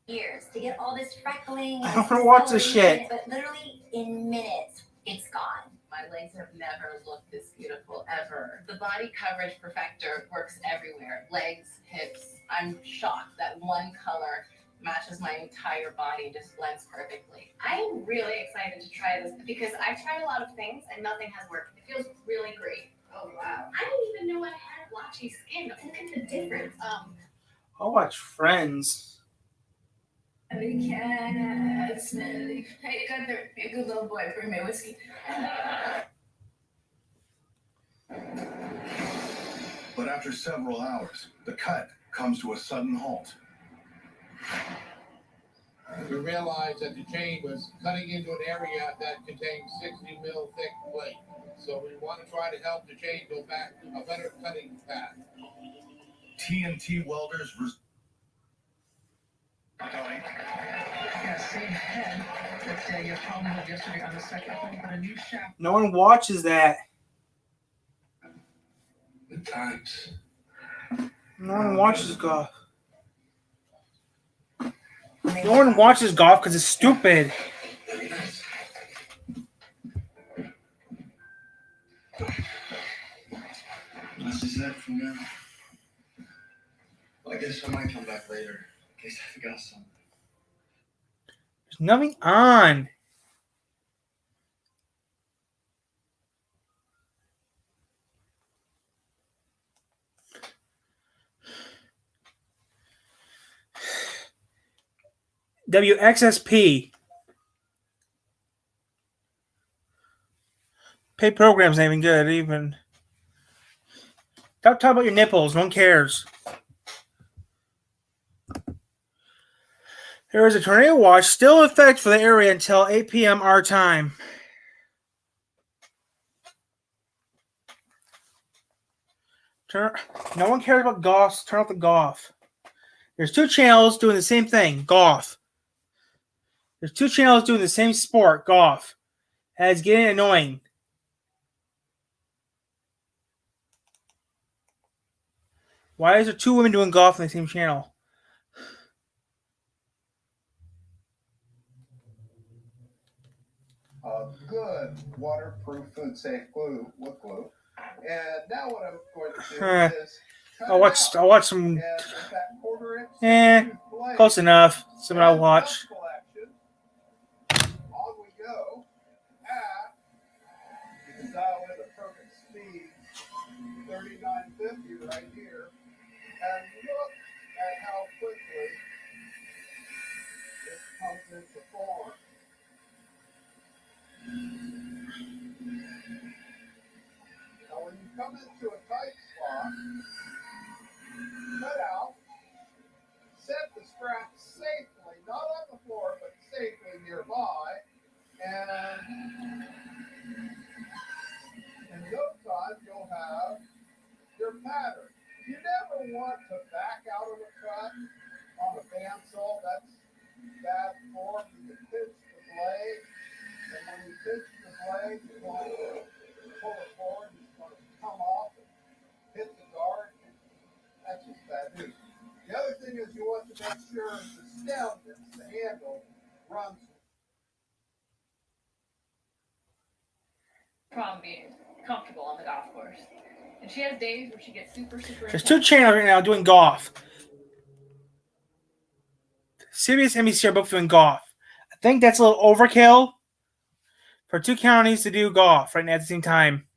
Years to get all this freckling. I don't want to watch this shit. But literally in minutes, it's gone. My legs have never looked this beautiful ever. The body coverage perfector works everywhere. Legs, hips. I'm shocked that one color matches my entire body, just blends perfectly. I'm really excited to try this because I've tried a lot of things and nothing has worked. It feels really great. Oh wow. I didn't even know I had blotchy skin. Look at the difference. I'll watch Friends. We can smell it. Hey, Gunther, be a good little boy. Bring me whiskey. But after several hours, the cut comes to a sudden halt. We realized that the chain was cutting into an area that contained 60 mil thick plate. So we want to try to help the chain go back to a better cutting path. TNT welders Yeah, same head that your problem had yesterday on the second one, but a new shaft. No one watches that. The times. No one watches golf. No one watches golf because it's stupid. This is it for now. Well, I guess I might come back later in case I forgot something. There's nothing on. WXSP. Pay program's not even good, even. Don't talk about your nipples. No one cares. There is a tornado watch still in effect for the area until 8 p.m. our time. No one cares about golf. Turn off the golf. There's 2 channels doing the same thing, golf. There's 2 channels doing the same sport, golf. And it's getting annoying. Why is there 2 women doing golf on the same channel? Good waterproof food safe glue with glue. And now what I'm going to do is I'll watch some. and with that 1/4 inch blade, Close enough. Something I'll watch. on we go. You can dial in the perfect speed, 3950 right here, and look at how quickly it comes into form. Now when you come into a tight spot, cut out, set the strap safely, not on the floor, but safely nearby, and in no time you'll have your pattern. You never want to back out of a cut on a bandsaw. That's bad form. You can pitch the blade, and when you pitch the blade, you want to pull it forward. It's going to come off and hit the guard. That's just bad news. The other thing is you want to make sure the stem, that's the handle, runs. Problem being comfortable on the golf course. And she has days where she gets super There's 2 channels right now doing golf. CBS and NBC are both doing golf. I think that's a little overkill for 2 counties to do golf right now at the same time.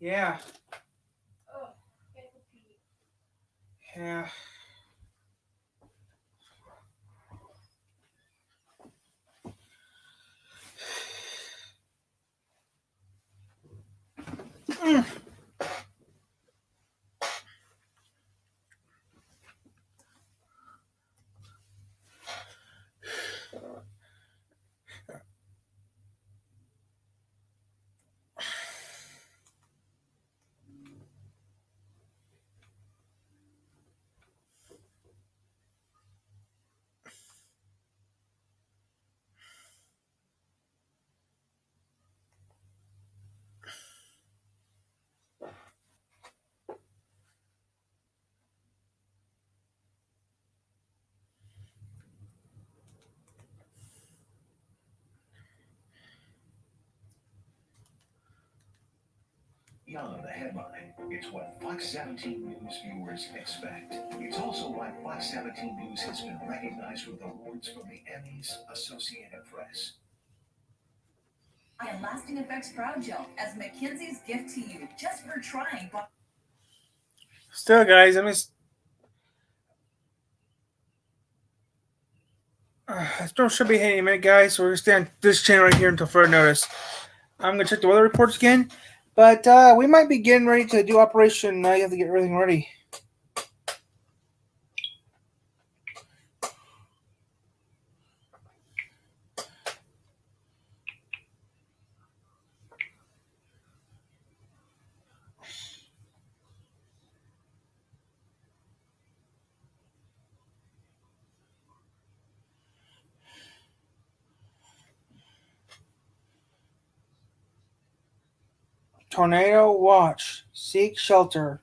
Yeah. Yeah. Beyond the headline, it's what Fox 17 News viewers expect. It's also why Fox 17 News has been recognized with awards from the Emmys, Associated Press. I am Lasting Effects Brow Gel as Mackenzie's gift to you, just for trying. Still, guys, storm should be hitting any minute, guys. So we're gonna stay on this channel right here until further notice. I'm gonna check the weather reports again, but we might be getting ready to do Operation. You have to get everything ready. Tornado watch. Seek shelter.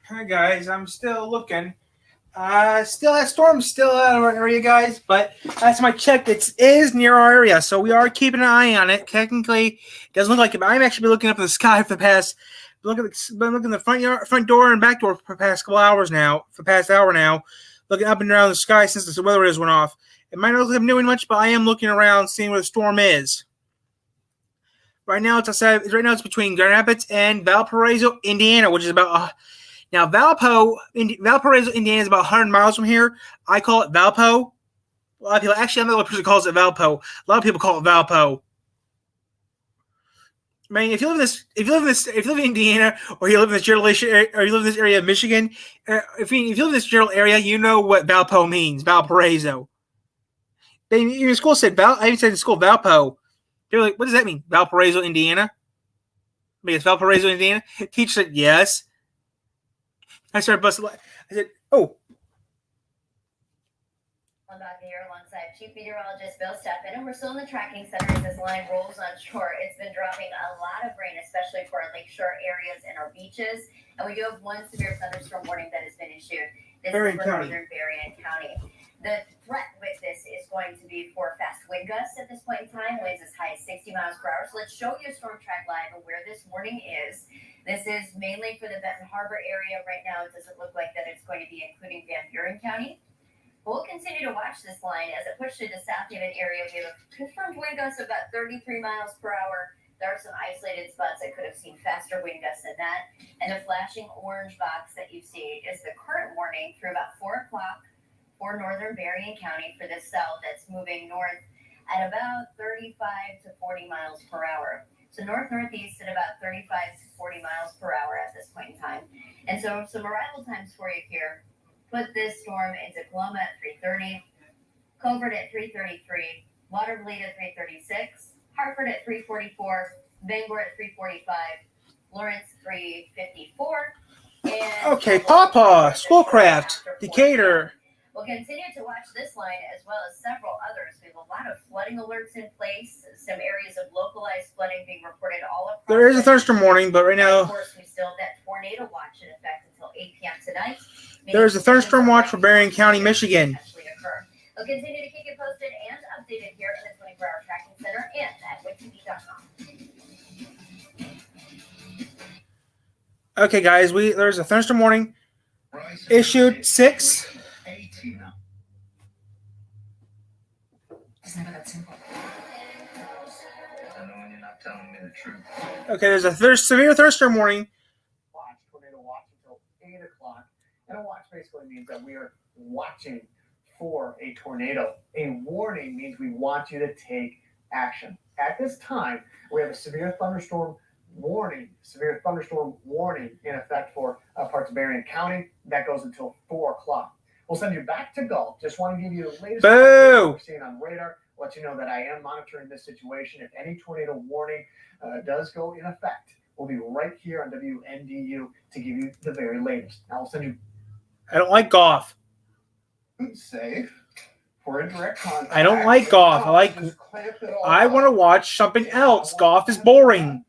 Hi guys, I'm still looking. Still that storm's still out of our area, guys. But last time I checked, it is near our area, so we are keeping an eye on it. Technically, it doesn't look like it, but I'm actually been looking up in the sky for the past. Been looking at the front door and back door for the past couple hours now. For the past hour now, looking up and around the sky since the weather has went off. It might not look like I'm doing much, but I am looking around, seeing where the storm is. Right now, it's between Grand Rapids and Valparaiso, Indiana, which is about. Now, Valparaiso, Indiana is about 100 miles from here. I call it Valpo. A lot of people, actually, I'm the only person who calls it Valpo. A lot of people call it Valpo. I mean, if you live in Indiana, or you live in this general area, or you live in this area of Michigan, if you live in this general area, you know what Valpo means. Valparaiso. Even school said I even said in school Valpo. They're like, what does that mean? Valparaiso, Indiana. I mean, it's Valparaiso, Indiana. Teacher said yes. I started busting. I said, "Oh." I'm back here alongside Chief Meteorologist Bill Steffen, and we're still in the tracking center as this line rolls on shore. It's been dropping a lot of rain, especially for our lakeshore areas and our beaches. And we do have one severe thunderstorm warning that has been issued. This is for northern Berrien County. The threat with this is going to be for fast wind gusts at this point in time, winds as high as 60 miles per hour. So let's show you a storm track live and where this warning is. This is mainly for the Benton Harbor area. Right now, it doesn't look like that it's going to be including Van Buren County. We'll continue to watch this line as it pushes through the South Haven area. We have a confirmed wind gusts of about 33 miles per hour. There are some isolated spots that could have seen faster wind gusts than that. And the flashing orange box that you see is the current warning through about 4 o'clock for northern Berrien County for the south that's moving north at about 35 to 40 miles per hour. So north-northeast at about 35 to 40 miles per hour at this point in time. And so some arrival times for you here. Put this storm into Coloma at 3:30, Covert at 3:33, Watervliet at 3:36, Hartford at 3:44, Bangor at 3:45, Lawrence 3:54. And Okay, Pawpaw, Schoolcraft, Decatur. We'll continue to watch this line as well as several others. We have a lot of flooding alerts in place, some areas of localized flooding being reported all across. There is a thunderstorm warning, but right now of course, we still have that tornado watch in effect until 8 p.m. tonight. there is a thunderstorm watch for Berrien County, Michigan. We'll continue to keep you posted and updated here in the 24-hour tracking center and at WITV.com. Okay, guys, there's a thunderstorm warning issued 6. It's never that simple. I know when you're not telling me the truth. Okay, there's a severe thunderstorm warning. Tornado watch until 8 o'clock. And a watch basically means that we are watching for a tornado. A warning means we want you to take action. At this time, we have a severe thunderstorm warning in effect for parts of Berrien County. That goes until 4 o'clock. We'll send you back to Gulf. Just want to give you the latest update we're seeing on radar. Let you know that I am monitoring this situation. If any tornado warning does go in effect, we'll be right here on WNDU to give you the very latest. Now we'll send you. I don't like golf. Safe for indirect contact. I don't like golf. I want to watch something else. Golf is boring.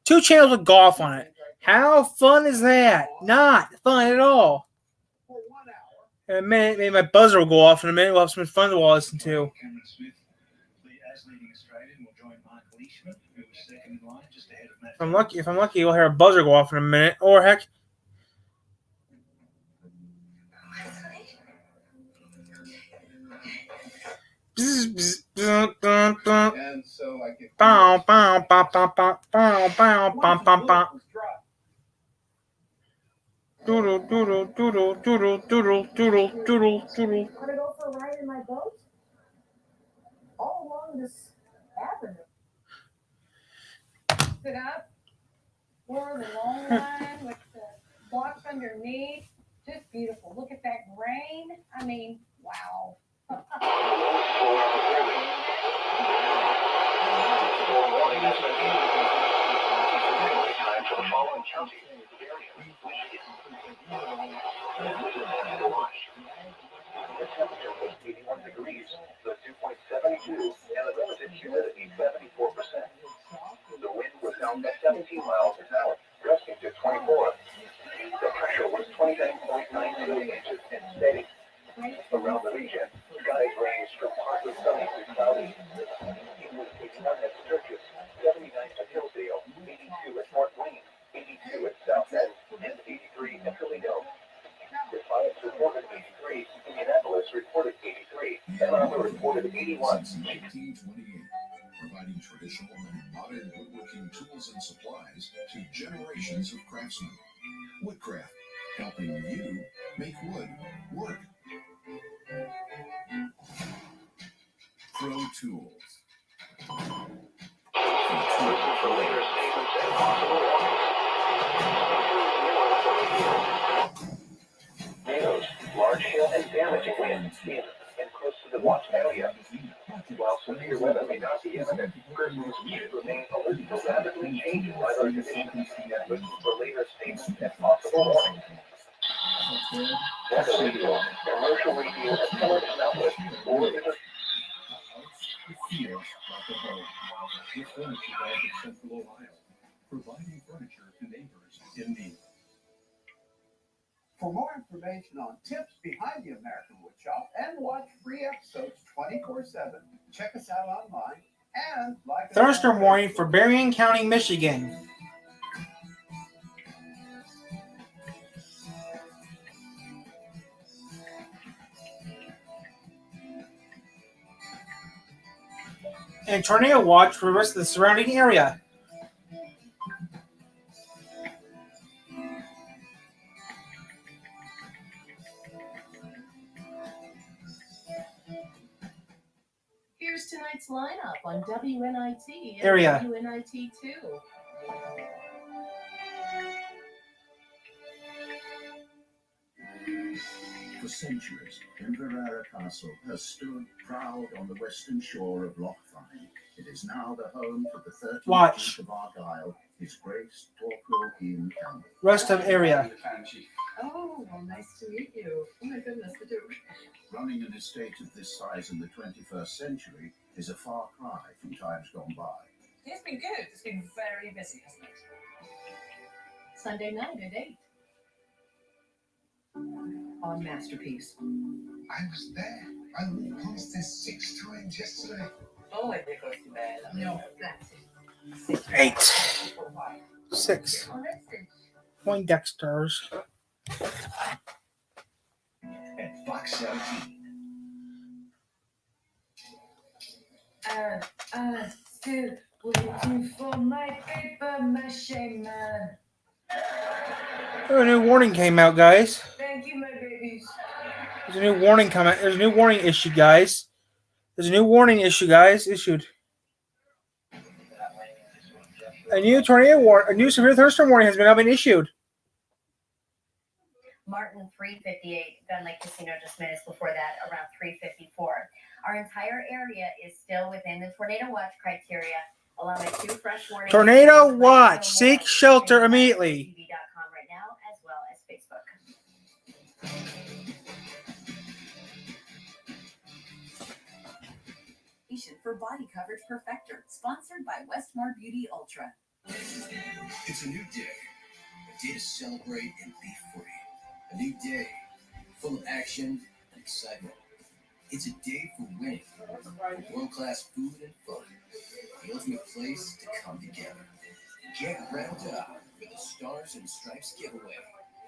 2 channels with golf on it. How fun is that? Not fun at all. In a minute, maybe my buzzer will go off in a minute. We'll have some fun to listen to. Cameron Smith, as leading Australian, will join Mark Leishman, who was second in line, just ahead of Matt. If I'm lucky, we'll hear a buzzer go off in a minute. Or heck. And so I get bow, bow, bow, bow, bow, bow, bow, bow, bow, bow. Doodle, doodle, doodle, doodle, doodle, doodle, doodle, doodle. Want to go for a ride in my boat? All along this avenue. Sit up for the long line with the blocks underneath. Just beautiful. Look at that grain. I mean, wow. Warning has been issued for the following counties: Berrien, Michigan. This is Central Watch. The temperature was 81 degrees, the dew point 72, and the relative humidity 74%. The wind was down to 17 miles an hour, gusting to 24. The pressure was 29.9 millimeters and steady. Around the region, skies range from partly sunny to cloudy. In with 89 at Sturgis, 79 at Hillsdale, 82 at Fort Wayne, 82 at South Bend, and 83 at Toledo. Defiance reported 83, Indianapolis reported 83, and Arthur reported 81. Since 1928, providing traditional and modern woodworking tools and supplies to generations of craftsmen. Woodcraft, helping you make wood work. Pro Tools. Listen for later statements and possible warnings. Tornadoes, large hail and damaging winds in and close to the watch area. While severe weather may not be imminent, persons should remain alert to rapidly changing weather conditions and listen for later statements and possible warnings. Weather radio, commercial radio, and television outlets, or in the It feels like a home. With Furniture Bank of Central Ohio, providing furniture to neighbors in need. For more information on tips behind the American Woodshop and watch free episodes 24/7, check us out online and like us on Thunderstorm warning for Berrien County, Michigan. And tornado watch for the rest of the surrounding area. Here's tonight's lineup on WNIT and Area. WNIT2. For centuries, Inverara Castle has stood proud on the western shore of Loch Fyne. It is now the home for the 13th Watch. Duke of Argyll, His Grace Torquil Ian Campbell. Rest of area. Oh, well, nice to meet you. Oh my goodness, the Duke. Running an estate of this size in the 21st century is a far cry from times gone by. It's been good. It's been very busy, hasn't it? Sunday night at 8. On Masterpiece. I was there. I walked past this 6 times yesterday. Oh, it goes to bed. No, that's it. 8. 6. Poindexters. At Fox 17. Still waiting for my paper mache man. Oh, a new warning came out, guys. Thank you, my babies. There's a new warning coming. There's a new warning issue, guys. There's a new warning issue, guys. Issued. A new tornado warning. A new severe thunderstorm warning has been issued. Martin 358, Gun Lake Casino just minutes before that, around 354. Our entire area is still within the tornado watch criteria, along with 2 fresh warnings. Tornado watch. Seek shelter immediately. TV.com right now, as well as Facebook. For Body Coverage Perfector, sponsored by Westmore Beauty Ultra. It's a new day. A day to celebrate and be free. A new day full of action and excitement. It's a day for winning. World-class food and fun. The ultimate place to come together. Get round up for the Stars and Stripes giveaway.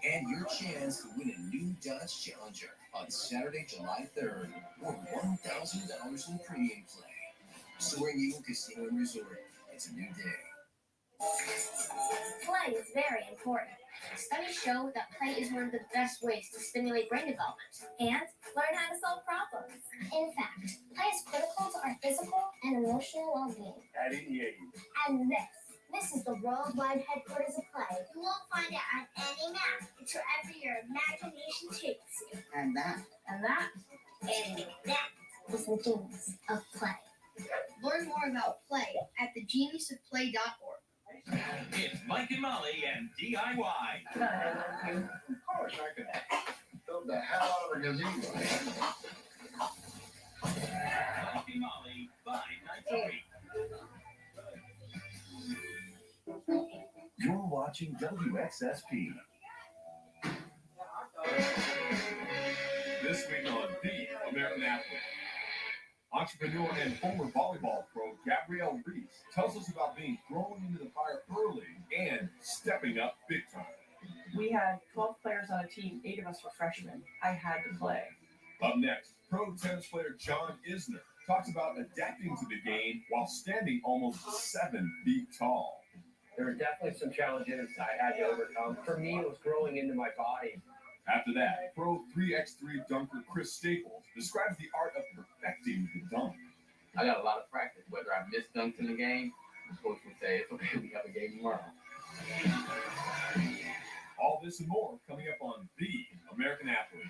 And your chance to win a new Dodge Challenger on Saturday, July 3rd, or $1,000 in premium play. Soaring Eagle Casino and Resort. It's a new day. Play is very important. Studies show that play is one of the best ways to stimulate brain development and learn how to solve problems. In fact, play is critical to our physical and emotional well-being. And this is the worldwide headquarters of play. You won't find it on any map. It's wherever your imagination takes you. And that. And that is the genius of play. Learn more about play at thegeniusofplay.org. It's Mike and Molly and DIY. Of course, I could build the hell out of a gazebo. Mike and Molly, 5 nights a week. You're watching WXSP. This week on The American Athlete, entrepreneur and former volleyball pro Gabrielle Reese tells us about being thrown into the fire early and stepping up big time. We had 12 players on a team, 8 of us were freshmen. I had to play. Up next, pro tennis player John Isner talks about adapting to the game while standing almost 7 feet tall. There were definitely some challenges I had to overcome. For me, it was growing into my body. After that, pro 3x3 dunker Chris Staples describes the art of perfecting the dunk. I got a lot of practice. Whether I missed dunks in the game, the coach would say, it's okay, we have a game tomorrow. All this and more coming up on The American Athlete.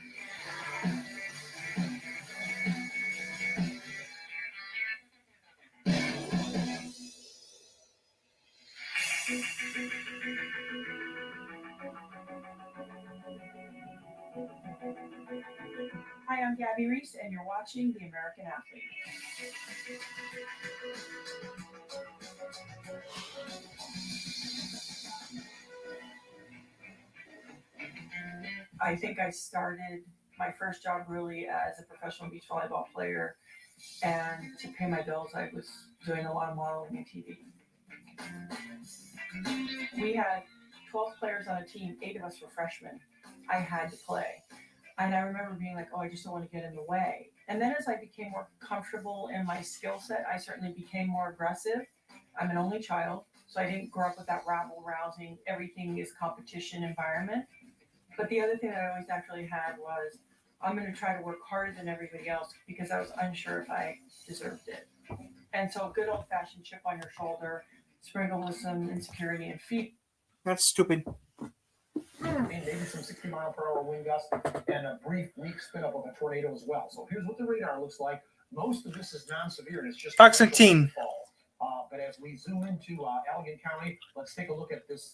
Hi, I'm Gabby Reese, and you're watching The American Athlete. I think I started my first job really as a professional beach volleyball player, and to pay my bills, I was doing a lot of modeling and TV. We had 12 players on a team, 8 of us were freshmen. I had to play. And I remember being like, oh, I just don't want to get in the way. And then as I became more comfortable in my skill set, I certainly became more aggressive. I'm an only child, so I didn't grow up with that rabble-rousing, everything is competition environment. But the other thing that I always naturally had was, I'm going to try to work harder than everybody else because I was unsure if I deserved it. And so a good old-fashioned chip on your shoulder, sprinkled with some insecurity and feet. That's stupid. Maybe some 60-mile-per-hour wind gusts and a brief weak spin up of a tornado as well. So here's what the radar looks like. Most of this is non-severe, and it's just Fox 17. But as we zoom into Allegan County, let's take a look at this,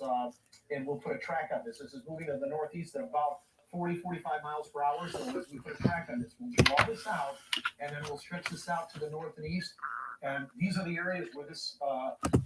and we'll put a track on this. This is moving to the northeast at about 40, 45 miles per hour. So as we put a track on this, we'll draw this out, and then we'll stretch this out to the north and east. And these are the areas where this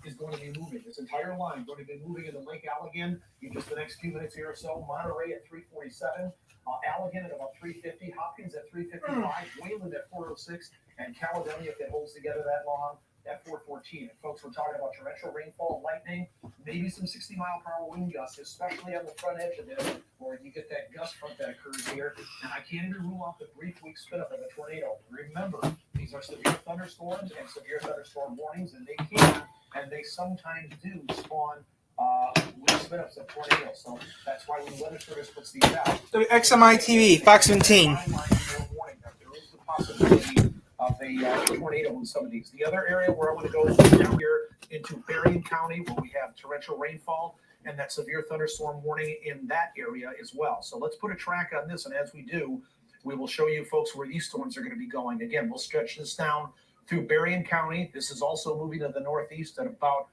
is going to be moving. This entire line going to be moving into Lake Allegan in just the next few minutes here or so. Monterey at 347, Allegan at about 350, Hopkins at 355, Wayland at 406, and Caledonia, if it holds together that long, at 414. And folks, we're talking about torrential rainfall, lightning, maybe some 60-mile-per-hour wind gusts, especially on the front edge of this, where you get that gust front that occurs here. And I can't even rule out the brief weak spin up of a tornado. Remember, these are severe thunderstorms and severe thunderstorm warnings, and they can, and they sometimes do spawn weak spin ups of tornadoes. So that's why when the Weather Service puts these out, WXMI TV, Fox 17. there is the possibility of a tornado in some of these. The other area where I want to go is down here into Berrien County, where we have torrential rainfall and that severe thunderstorm warning in that area as well. So let's put a track on this, and as we do, we will show you folks where these storms are going to be going. Again, we'll stretch this down through Berrien County. This is also moving to the northeast at about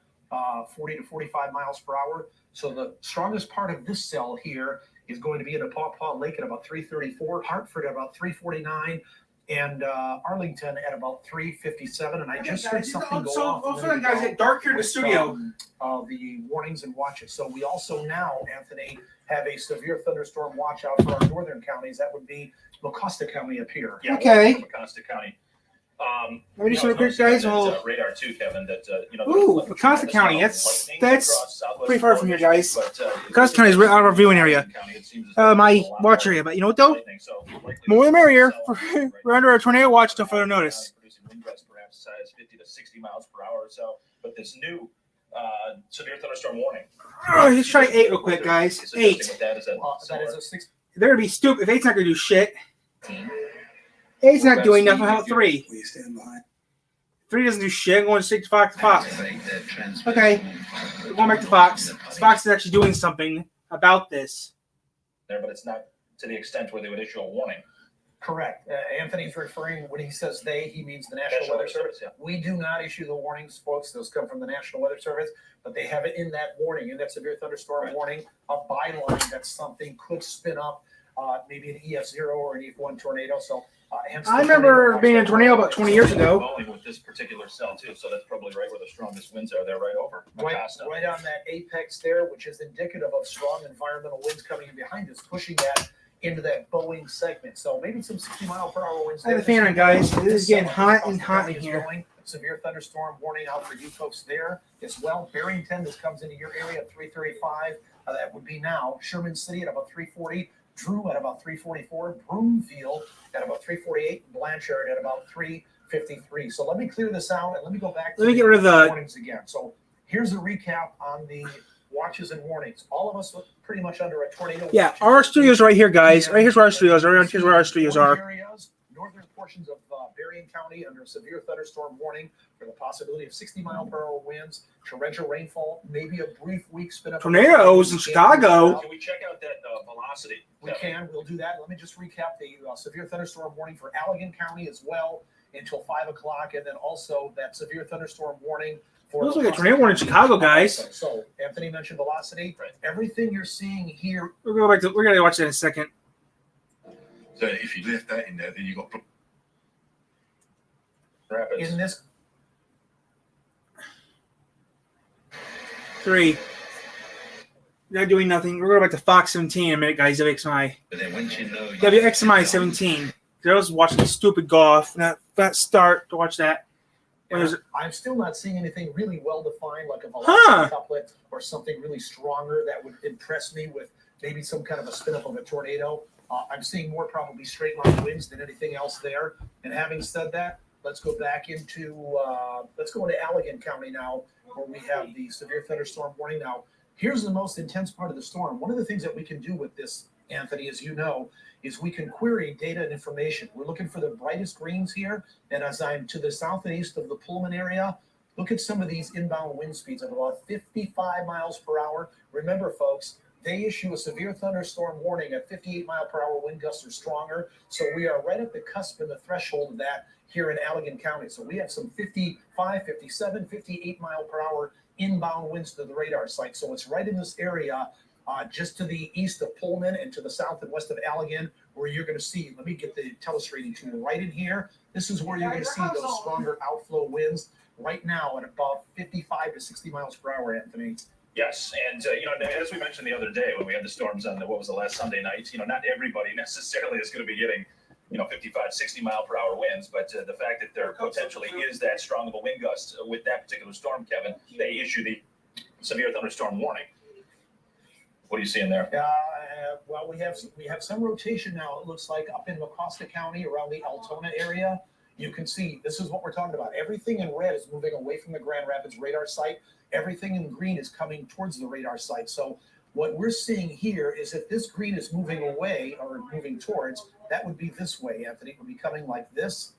40 to 45 miles per hour. So the strongest part of this cell here is going to be in the Paw Paw Lake at about 334, Hartford at about 349, and Arlington at about 357. And I just heard something go off. Also, guys, it's dark here in the studio. The warnings and watches. So we also now, Anthony, have a severe thunderstorm watch out for our northern counties. That would be Mecosta County up here. Yeah, okay. Mecosta County. Let me just show quick, guys. Radar too, Kevin. That Ooh, Mecosta County. That's pretty far from here, guys. Mecosta County is right out of our viewing area. My watch area. But you know what though? More the merrier. We're under a tornado watch until further notice. Perhaps size 50 to 60 miles per hour or so. But this new severe thunderstorm warning. Let's try 8 real quick, guys. 8. That is a 6. They're gonna be stupid. If 8's not gonna do shit. 8's not doing nothing. How about 3? 3 doesn't do shit. I'm going to Fox to Fox. Okay. Going back to Fox. Fox is actually doing something about this. There, but it's not to the extent where they would issue a warning. Correct. Anthony's referring, when he says they, he means the National Weather Service. Yeah. We do not issue the warnings, folks. Those come from the National Weather Service, but they have it in that warning, in that severe thunderstorm warning, a byline that something could spin up, maybe an EF0 or an EF1 tornado. So I remember being in a tornado about 20 years ago. With this particular cell too, so that's probably right where the strongest winds are. They're right over Mecosta. Right on that apex there, which is indicative of strong environmental winds coming in behind us, pushing that into that Boeing segment. So maybe some 60-mile-per-hour winds. I have the fan on, guys. It is getting hot and hot in here. Severe thunderstorm warning out for you folks there as well. Barrington, this comes into your area at 3:35. That would be now. Sherman City at about 3:40. Drew at about 3:44. Broomfield at about 3:48. Blanchard at about 3:53. So let me clear this out and let me go back to Let me get rid of the warnings again. So here's a recap on the watches and warnings. All of us look pretty much under a tornado. Yeah, our studio's right here, guys. Right here's where our studios are. Here's where our studios are. Areas, northern portions of Berrien County under severe thunderstorm warning for the possibility of 60-mile-per-hour winds, torrential rainfall, maybe a brief weak spin up. Tornadoes in Chicago. Can we check out that velocity? We can. We'll do that. Let me just recap the severe thunderstorm warning for Allegan County as well until 5 o'clock, and then also that severe thunderstorm warning for. Looks like a tornado warning in Chicago, guys. So Anthony mentioned velocity. Right. Everything you're seeing here. We're gonna watch that in a second. So if you left that in there, then you got in this. 3. They're doing nothing. We're going back to Fox 17 in a minute, guys. WXMI. But then once you know. WXMI 17. Girls watching stupid golf. That start to watch that. I'm still not seeing anything really well defined, like a velocity couplet or something really stronger that would impress me with maybe some kind of a spin up of a tornado. I'm seeing more probably straight line winds than anything else there. And having said that, let's go back into Allegan County now, where we have the severe thunderstorm warning. Now, here's the most intense part of the storm. One of the things that we can do with this, Anthony, as you know, is we can query data and information. We're looking for the brightest greens here. And as I'm to the south and east of the Pullman area, look at some of these inbound wind speeds of about 55 miles per hour. Remember, folks, they issue a severe thunderstorm warning at 58-mile-per-hour wind gusts or stronger. So we are right at the cusp and the threshold of that here in Allegan County. So we have some 55, 57, 58-mile-per-hour inbound winds to the radar site. So it's right in this area, just to the east of Pullman and to the south and west of Allegan, where you're going to see, let me get the telestrating tool right in here. This is where you're going to see those stronger outflow winds right now at about 55 to 60 miles per hour, Anthony. Yes, and as we mentioned the other day when we had the storms on what was the last Sunday night, not everybody necessarily is going to be getting 55, 60 mile per hour winds, but the fact that there potentially is that strong of a wind gust with that particular storm, Kevin, they issue the severe thunderstorm warning. What are you seeing there? Well, we have some rotation now. It looks like up in Mecosta County around the Altona area. You can see this is what we're talking about. Everything in red is moving away from the Grand Rapids radar site. Everything in green is coming towards the radar site. So what we're seeing here is if this green is moving away or moving towards, that would be this way, Anthony. It would be coming like this.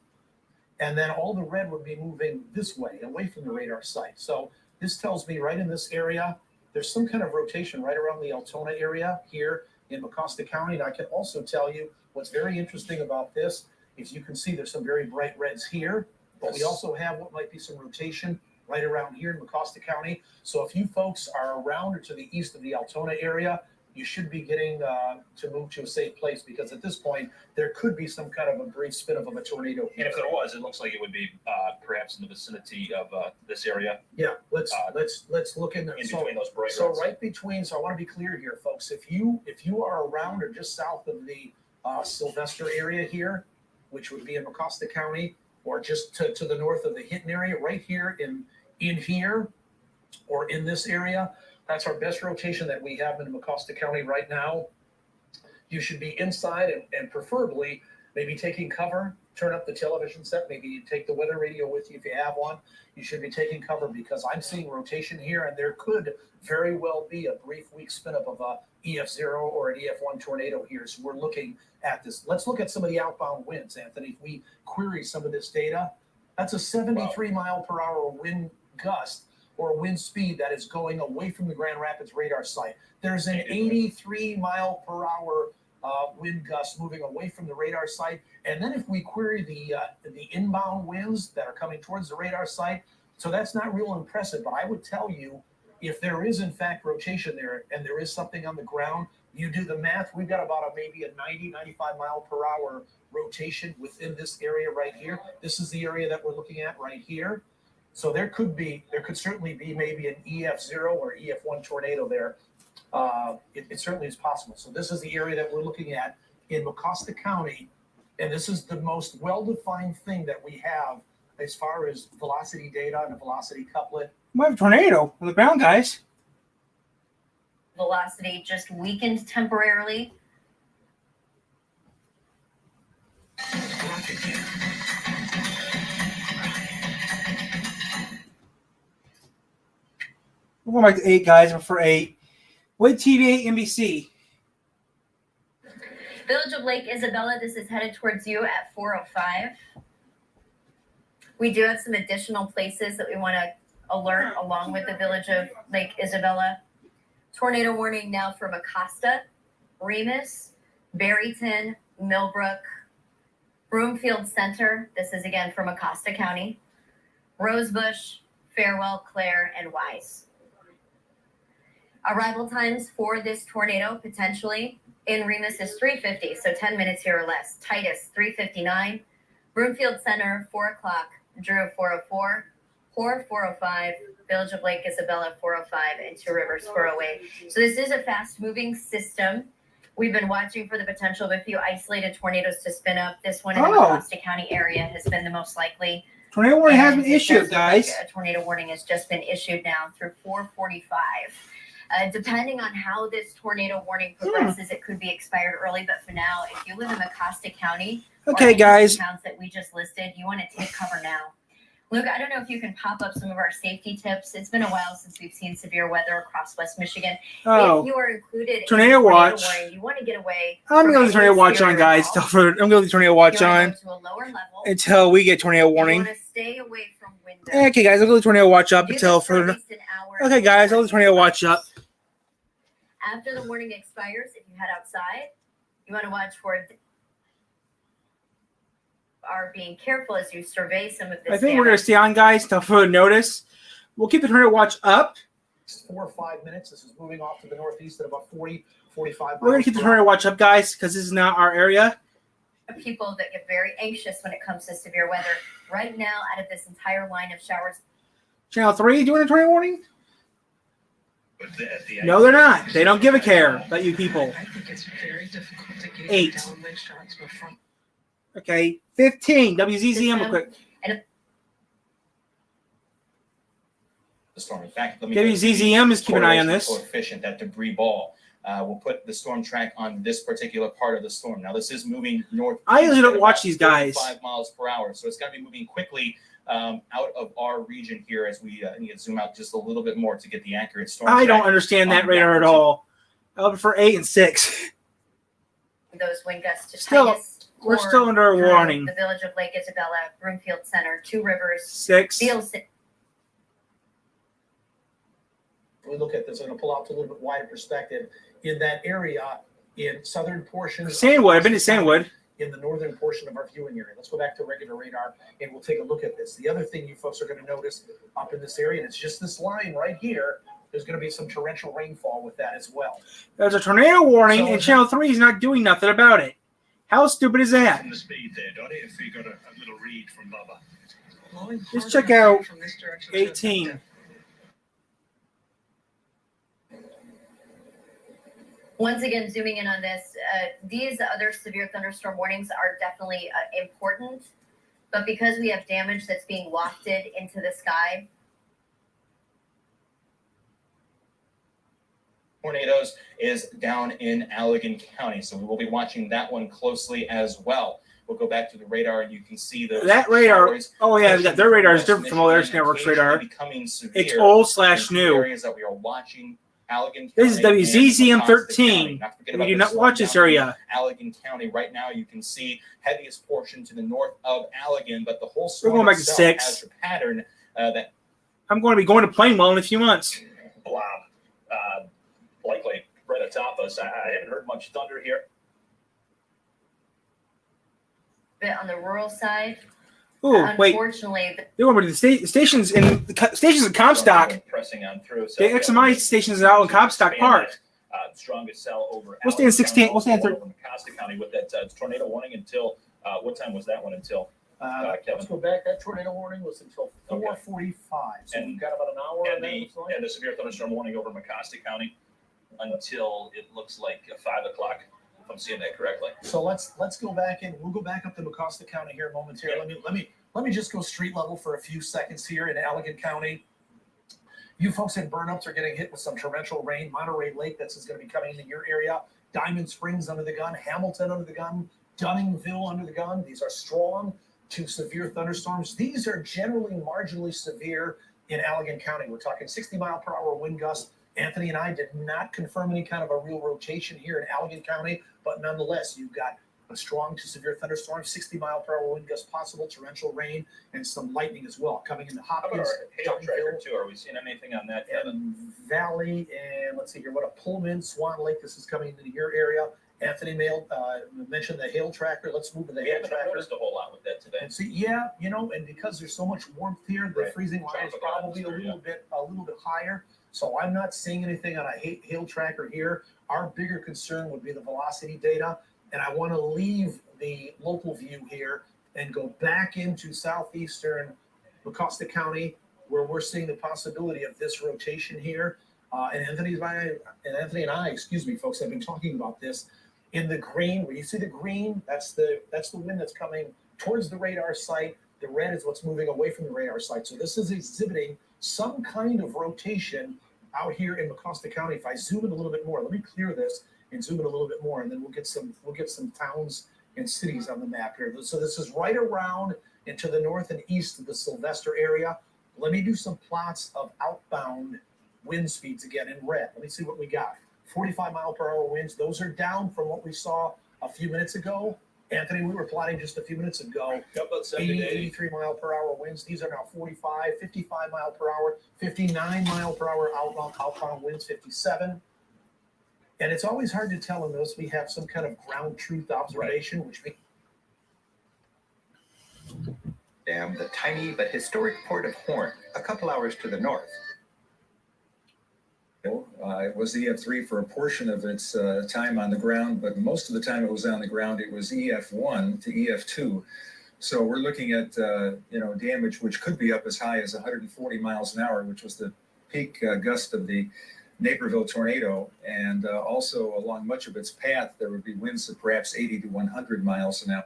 And then all the red would be moving this way, away from the radar site. So this tells me right in this area, there's some kind of rotation right around the Altona area here in Mecosta County. And I can also tell you what's very interesting about this is you can see there's some very bright reds here, but we also have what might be some rotation right around here in Mecosta County. So if you folks are around or to the east of the Altona area, you should be getting to move to a safe place, because at this point there could be some kind of a brief spin up of a tornado. And if there was, it looks like it would be perhaps in the vicinity of this area. Yeah, let's look in there. Between those bright so reds. right between. So I want to be clear here, folks. If you are around or just south of the Sylvester area here, which would be in Mecosta County, or just to the north of the Hinton area, right here in here or in this area, that's our best rotation that we have in Mecosta County right now. You should be inside and preferably maybe taking cover, turn up the television set, maybe take the weather radio with you if you have one. You should be taking cover, because I'm seeing rotation here, and there could very well be a brief weak spin up of a EF0 or an EF1 tornado here. So we're looking at this. Let's look at some of the outbound winds, Anthony. If we query some of this data, that's a 73 mile per hour wind gust or wind speed that is going away from the Grand Rapids radar site. There's an 83 mile per hour wind gust moving away from the radar site. And then if we query the inbound winds that are coming towards the radar site, so that's not real impressive, but I would tell you, if there is in fact rotation there and there is something on the ground, you do the math, we've got about maybe a 90, 95 mile per hour rotation within this area right here. This is the area that we're looking at right here. So there could certainly be maybe an EF0 or EF1 tornado there. It certainly is possible. So this is the area that we're looking at in Mecosta County, and this is the most well-defined thing that we have as far as velocity data and a velocity couplet. We have a tornado on the ground, guys. Velocity just weakened temporarily. We're going back to 8, guys. For 8. Wait, TV 8 NBC. Village of Lake Isabella, this is headed towards you at 4:05. We do have some additional places that we want to alert along with the Village of Lake Isabella. Tornado warning now for Mecosta, Remus, Barryton, Millbrook, Broomfield Center. This is again from Mecosta County. Rosebush, Farewell, Clare, and Wise. Arrival times for this tornado potentially in Remus is 3:50, so 10 minutes here or less. Titus 3:59, Broomfield Center 4 o'clock, Drew 4:04, Hoare 4:05, Village of Lake Isabella 4:05, and Two Rivers 4:08. So this is a fast-moving system. We've been watching for the potential of a few isolated tornadoes to spin up. This one in the Mecosta County area has been the most likely. Tornado warning has been And it issued, does look guys. like a tornado warning has just been issued now through 4:45. Depending on how this tornado warning progresses, it could be expired early. But for now, if you live in Mecosta County, Okay, or any of guys. the towns that we just listed, you want to take cover now. Luke, I don't know if you can pop up some of our safety tips. It's been a while since we've seen severe weather across West Michigan. Oh. If you are included Tornado in the watch. warning, you want to get away. I'm from going to the tornado any watch on, severe guys. rainfall. I'm going to the tornado watch You wanna on go to a lower level. until we get tornado You warning. want to stay away from windows. Okay, guys, I'll go to the tornado watch up Do until this for at further. least an hour. Okay, guys, I'll go to the tornado watch up. After the warning expires, if you head outside, you want to watch for are being careful as you survey some of this. I think we're going to stay on, guys, until further notice. We'll keep the tornado watch up. 4 or 5 minutes. This is moving off to the northeast at about 40, 45 We're going to keep the tornado watch up, guys, because this is not our area. People that get very anxious when it comes to severe weather. Right now, out of this entire line of showers, Channel 3 doing a tornado warning? But the No, they're not. They don't give a care about you people. I think it's very difficult to get 8. downwind shots before. Okay, 15. WZZM real quick. The storm. In fact, let me WZZM is keeping an eye on this. Coefficient, that debris ball. We'll put the storm track on this particular part of the storm. Now, this is moving north. I usually don't watch these guys. 5 miles per hour, so it's got to be moving quickly out of our region here as we need to zoom out just a little bit more to get the accurate storm I track don't understand that on radar at all. I would prefer 8 and 6. those wind gusts to Still, Titus, we're Hoare, still under a Drew, warning. The Village of Lake Isabella, Broomfield Center, Two Rivers, 6. Beals. we look at this, I'm going to pull out to a little bit wider perspective. In that area, in southern portions. Sandwood. I've been to Sandwood. In the northern portion of our viewing area. Let's go back to regular radar and we'll take a look at this. The other thing you folks are going to notice up in this area, and it's just this line right here, there's going to be some torrential rainfall with that as well. There's a tornado warning, So- and Channel 3 is not doing nothing about it. How stupid is that? From the speed there, Dottie, if you got a little read from Bubba. Let's check out 18. Once again, zooming in on this, these other severe thunderstorm warnings are definitely important, but because we have damage that's being wafted into the sky, tornadoes is down in Allegan County, so we will be watching that one closely as well. We'll go back to the radar and you can see those That radar, showers oh yeah, their radar is West different from all their Michigan networks occasionally radar. becoming severe. It's old / in new. areas that we are watching. Allegan This is County and WZZM Mecosta 13. County. Not to forget We about do the not storm watch this down in area. Allegan County. Right now, you can see heaviest portion to the north of Allegan, but the whole We're storm going back to itself 6. has a pattern that I'm going to be going to Plainwell in a few months. Blob, likely right atop us. I haven't heard much thunder here. bit on the rural side. Ooh, wait. Unfortunately, They're going to the stations in Comstock. Pressing on through. The XMI stations out in Comstock Park. Strongest cell over. We'll stay in 16. We'll stay in 13. Over Mecosta County with that tornado warning until what time was that one until? Kevin. Let's go back. That tornado warning was until 4:45. So And- we've got about an hour. And on that, the looks like. and the severe thunderstorm warning over Mecosta County until it looks like 5 o'clock. if I'm seeing that correctly. So let's go back in. We'll go back up to Mecosta County here momentarily. Let me just go street level for a few seconds here in Allegan County. You folks in Burnouts are getting hit with some torrential rain. Monterey Lake, that's going to be coming into your area. Diamond Springs under the gun. Hamilton under the gun. Dunningville under the gun. These are strong to severe thunderstorms. These are generally marginally severe in Allegan County. We're talking 60-mile-per-hour wind gusts. Anthony and I did not confirm any kind of a real rotation here in Allegan County, but nonetheless, you've got a strong to severe thunderstorm, 60-mile-per-hour wind gusts possible, torrential rain, and some lightning as well coming into How about Hopkins. our hail tracker too? Are we seeing anything on that, Kevin? Valley, and let's see here, what a Pullman, Swan Lake, this is coming into your area. Anthony mentioned the hail tracker. Let's move to the We hail haven't tracker. noticed a whole lot with that today. And see, yeah, and because there's so much warmth here, the Right. freezing line is Tropical probably atmosphere, a little bit higher. So I'm not seeing anything on a hail tracker here. Our bigger concern would be the velocity data. And I want to leave the local view here and go back into southeastern Mecosta County, where we're seeing the possibility of this rotation here. And Anthony and I, excuse me, folks, have been talking about this. In the green, where you see the green, that's the wind that's coming towards the radar site. The red is what's moving away from the radar site. So this is exhibiting some kind of rotation out here in Mecosta County. If I zoom in a little bit more, let me clear this and zoom in a little bit more, and then we'll get some towns and cities on the map here. So this is right around and to the north and east of the Sylvester area. Let me do some plots of outbound wind speeds again in red. Let me see what we got. 45-mile-per-hour winds. Those are down from what we saw a few minutes ago. Anthony, we were plotting just a few minutes ago. About 70 to 80. 83-mile-per-hour winds. These are now 45, 55-mile-per-hour, 59-mile-per-hour outbound winds, 57. And it's always hard to tell unless we have some kind of ground truth observation, which means The tiny but historic port of Horn, a couple hours to the north. It was EF3 for a portion of its time on the ground, but most of the time it was on the ground, it was EF1 to EF2. So we're looking at damage which could be up as high as 140 miles an hour, which was the peak gust of the Naperville tornado. And also along much of its path, there would be winds of perhaps 80 to 100 miles an hour.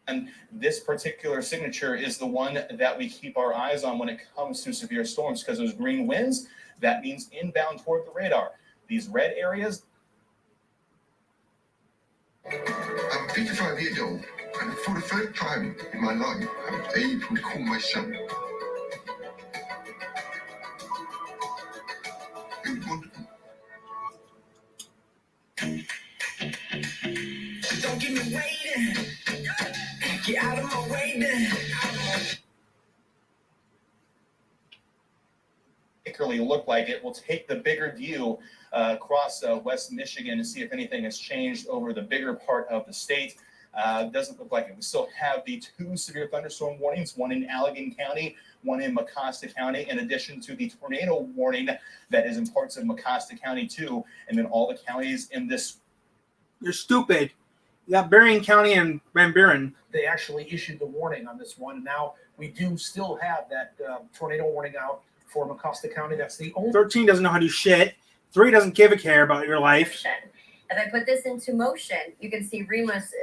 And this particular signature is the one that we keep our eyes on when it comes to severe storms, because those green winds, that means inbound toward the radar. These red areas. I'm 55 years old, and for the first time in my life, I'm able to call myself wonderful. Don't give me waiting. Get out of my way then. Particularly look like it. We'll take the bigger view across West Michigan to see if anything has changed over the bigger part of the state. Doesn't look like it. We still have the two severe thunderstorm warnings, one in Allegan County, one in Mecosta County, in addition to the tornado warning that is in parts of Mecosta County too. And then all the counties in this. You're stupid. You got Berrien County and Van Buren. they actually issued the warning on this one. Now we do still have that tornado warning out for Mecosta County. That's the only 13 doesn't know how to do shit. 3 doesn't give a care about your life. As I put this into motion, you can see Remus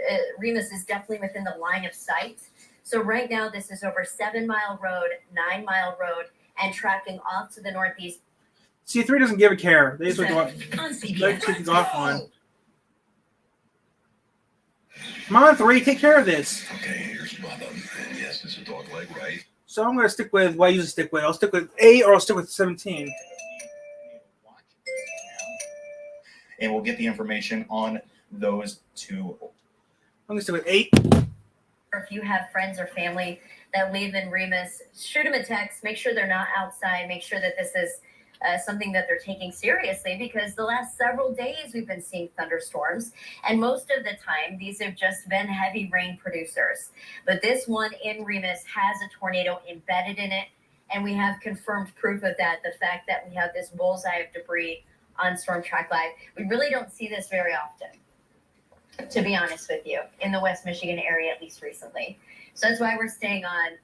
is definitely within the line of sight. So right now, this is over 7 Mile Road, 9 Mile Road, and tracking off to the northeast. C3 doesn't give a care. They just like On to go off on. Come on, 3, take care of this. Okay, here's Bubba. And yes, it's a dog leg, right? So I'm going to stick with what I usually stick with. I'll stick with 8 or I'll stick with 17. And we'll get the information on those two. I'm going to stick with 8. Or if you have friends or family that live in Remus, shoot them a text. Make sure they're not outside. Make sure that this is something that they're taking seriously, because the last several days we've been seeing thunderstorms, and most of the time these have just been heavy rain producers. But this one in Remus has a tornado embedded in it, and we have confirmed proof of that. The fact that we have this bullseye of debris on Storm Track Live. We really don't see this very often, to be honest with you, in the West Michigan area, at least recently. So that's why we're staying on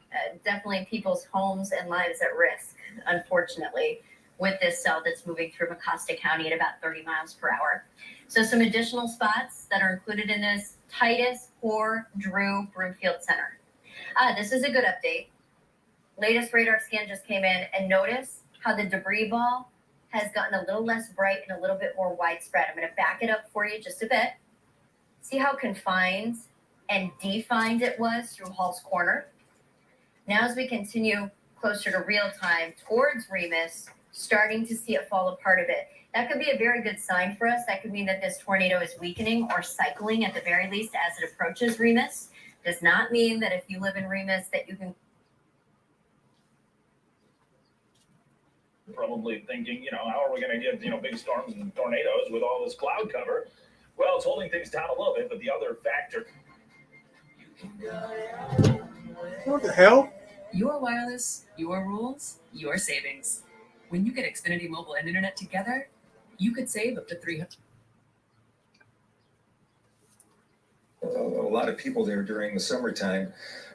definitely people's homes and lives at risk, unfortunately. with this cell that's moving through Mecosta County at about 30 miles per hour. So some additional spots that are included in this: Titus, Hoare, Drew, Broomfield Center. This is a good update. Latest radar scan just came in, and notice how the debris ball has gotten a little less bright and a little bit more widespread. I'm going to back it up for you just a bit. See how confined and defined it was through Hall's Corner? Now as we continue closer to real time towards Remus, starting to see it fall apart a bit. That could be a very good sign for us. That could mean that this tornado is weakening or cycling at the very least as it approaches Remus. Does not mean that if you live in Remus that you can. Probably thinking, how are we going to get, big storms and tornadoes with all this cloud cover? Well, it's holding things down a little bit, but the other factor. What the hell? Your wireless, your rules, your savings. When you get Xfinity Mobile and Internet together, you could save up to $300. A lot of people there during the summertime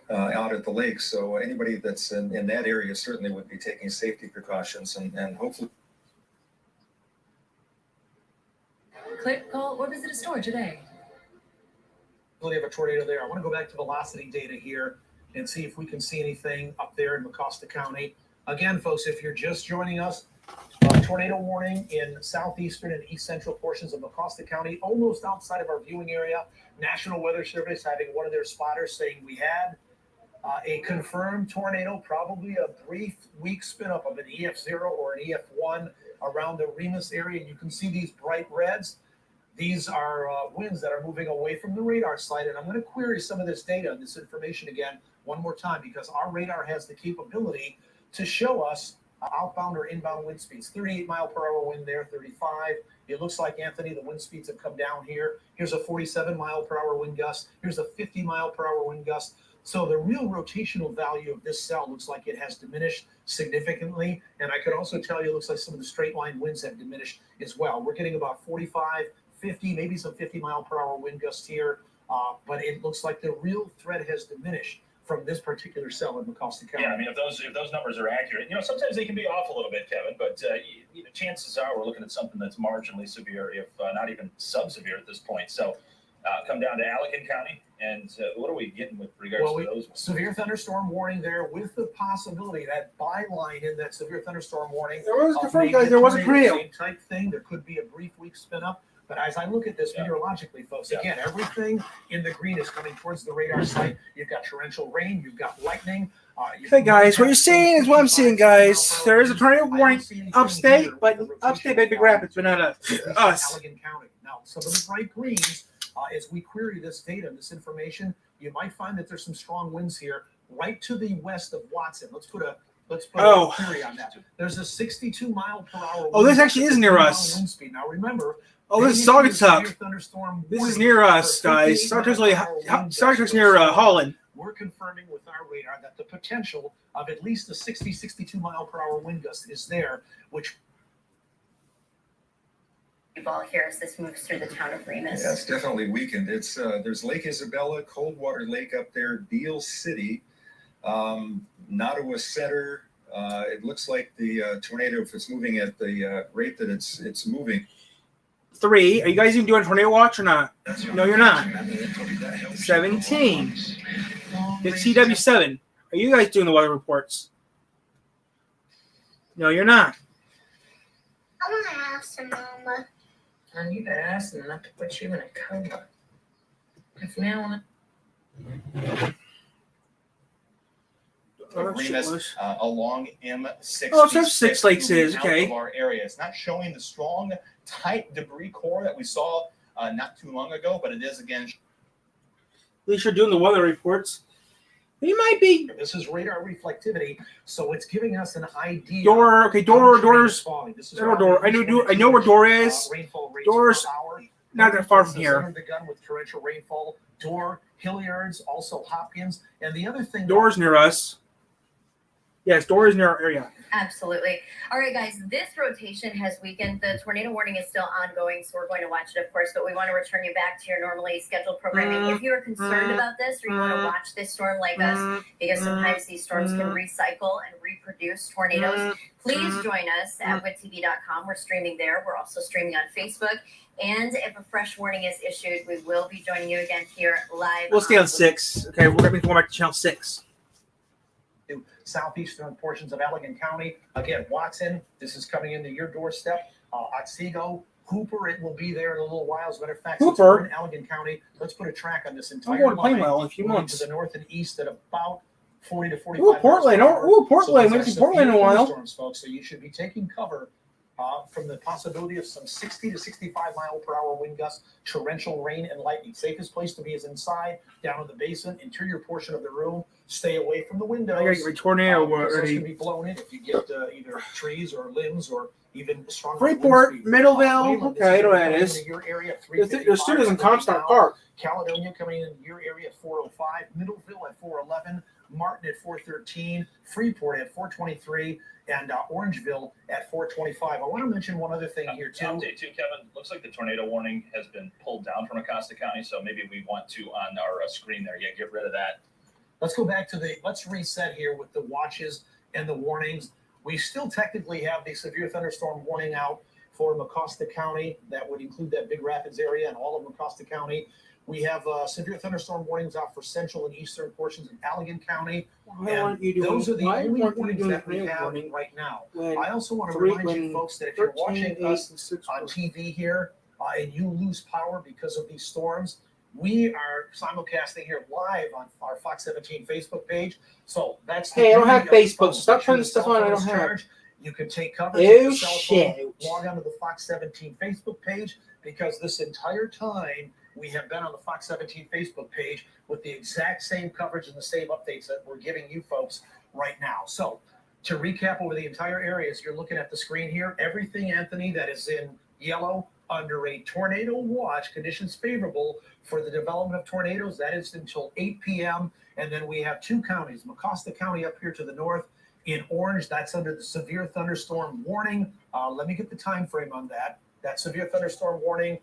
out at the lake. So anybody that's in that area certainly would be taking safety precautions and hopefully. Click, call, or visit a store today. We have a tornado there. I want to go back to velocity data here and see if we can see anything up there in Mecosta County. Again, folks, if you're just joining us, tornado warning in southeastern and east central portions of Mecosta County, almost outside of our viewing area. National Weather Service having one of their spotters saying we had a confirmed tornado, probably a brief weak spin up of an EF0 or an EF1 around the Remus area. And you can see these bright reds. These are winds that are moving away from the radar site. And I'm going to query some of this data and this information again one more time, because our radar has the capability to show us outbound or inbound wind speeds. 38 mile per hour wind there, 35. It looks like, Anthony, the wind speeds have come down here. Here's a 47 mile per hour wind gust. Here's a 50 mile per hour wind gust. So the real rotational value of this cell looks like it has diminished significantly. And I could also tell you, it looks like some of the straight line winds have diminished as well. We're getting about 45, 50, maybe some 50 mile per hour wind gusts here. But it looks like the real threat has diminished from this particular cell in Mecosta County. Yeah, I mean, if those numbers are accurate, sometimes they can be off a little bit, Kevin, but chances are we're looking at something that's marginally severe, if not even sub-severe at this point. So come down to Allegan County, and what are we getting with regards to those ones? Severe thunderstorm warning there, with the possibility that byline in that severe thunderstorm warning. There was confirmed, guys. There was a tornado. Same type thing. There could be a brief weak spin up. But as I look at this meteorologically, folks, again, everything in the green is coming towards the radar site. You've got torrential rain, you've got lightning. Hey guys, what you're seeing is what I'm seeing, guys. There is a tornado warning upstate, but upstate Big Rapids, but not us. Allegan County. Now, some of the bright greens, as we query this data and this information, you might find that there's some strong winds here right to the west of Watson. Let's put a query on that. There's a 62 mile per hour. Oh, this actually is near us. Wind speed. Now remember. Oh, this is Saugatuck. This is near us, guys. Saugatuck's near Holland. We're confirming with our radar that the potential of at least a 60, 62 mile per hour wind gust is there, which ball here as this moves through the town of Remus. Yeah, it's definitely weakened. It's there's Lake Isabella, Coldwater Lake up there, Beale City, Nottawa Center. It looks like the tornado, if it's moving at the rate that it's moving. 3. Are you guys even doing tornado watch or not? No, you're not. 17. It's CW7. Are you guys doing the weather reports? No, you're not. I want to ask her, Mama. And you've been asking not to put you in a coma. If now Remus along M6. Oh, so 6 Lakes is okay. Of our area. It's not showing the strong, tight debris core that we saw not too long ago, but it is again. At least you're doing the weather reports. You might be. This is radar reflectivity, so it's giving us an idea. Door. Okay, Door's. Door. I know where Door is. Door's not that far from here. The gun with torrential rainfall. Door, Hilliards, also Hopkins, and the other thing. Door's near us. Yes, doors in our area. Absolutely. All right, guys, this rotation has weakened. The tornado warning is still ongoing, so we're going to watch it, of course, but we want to return you back to your normally scheduled programming. If you are concerned about this or you want to watch this storm like us, because sometimes these storms can recycle and reproduce tornadoes, please join us at wittv.com. We're streaming there. We're also streaming on Facebook. And if a fresh warning is issued, we will be joining you again here live. We'll stay on 6. Okay, we're going to be going back to channel 6. Southeastern portions of Allegan County. Again, Watson, this is coming into your doorstep. Otsego, Hooper, it will be there in a little while. As a matter of fact, since Hooper? we're in Allegan County, let's put a track on this entire I'm going to line. Plainwell in a few Moving months. to the north and east at about 40 to 45 Ooh, miles Portland. per hour. Ooh, Portland. So We those haven't are seen Portland in a severe while. thunderstorms, folks. So you should be taking cover from the possibility of some 60 to 65 mile per hour wind gusts, torrential rain and lightning. Safest place to be is inside, down in the basement, interior portion of the room. Stay away from the windows. I got your tornado Those already. can be blown in if you get either trees or limbs or even stronger Freeport, wind speed. Middleville. Wayland, this Okay, I is know what coming that is. into your area, There's 355 studios in is coming Comstock down. Park. Caledonia coming in your area at 405, Middleville at 411, Martin at 413, Freeport at 423, and Orangeville at 425. I want to mention one other thing here too. Update too, Kevin. Looks like the tornado warning has been pulled down from Acosta County, so maybe we want to on our screen there. Yeah, get rid of that. Let's go back to let's reset here with the watches and the warnings. We still technically have the severe thunderstorm warning out for Mecosta County. That would include that Big Rapids area and all of Mecosta County. We have severe thunderstorm warnings out for central and eastern portions of Allegan County. Why aren't you doing- Those are the why only aren't you warnings doing that we tornado have warning right now. when I also want to three- remind you when folks that if you're 13, watching 8, us and 6 on TV here and you lose power because of these storms, we are simulcasting here live on our Fox 17 Facebook page. So that's the Hey, I don't have beauty of the Facebook, phone. so stop Make turning sure this stuff your on I cell don't phone is have. charged. You can take coverage Oh, with your cell shit. phone, log onto the Fox 17 Facebook page, because this entire time we have been on the Fox 17 Facebook page with the exact same coverage and the same updates that we're giving you folks right now. So to recap over the entire areas, you're looking at the screen here. Everything, Anthony, that is in yellow under a tornado watch, conditions favorable for the development of tornadoes. That is until 8 p.m. And then we have 2 counties, Mecosta County up here to the north. In orange, that's under the severe thunderstorm warning. Let me get the time frame on that. That severe thunderstorm warning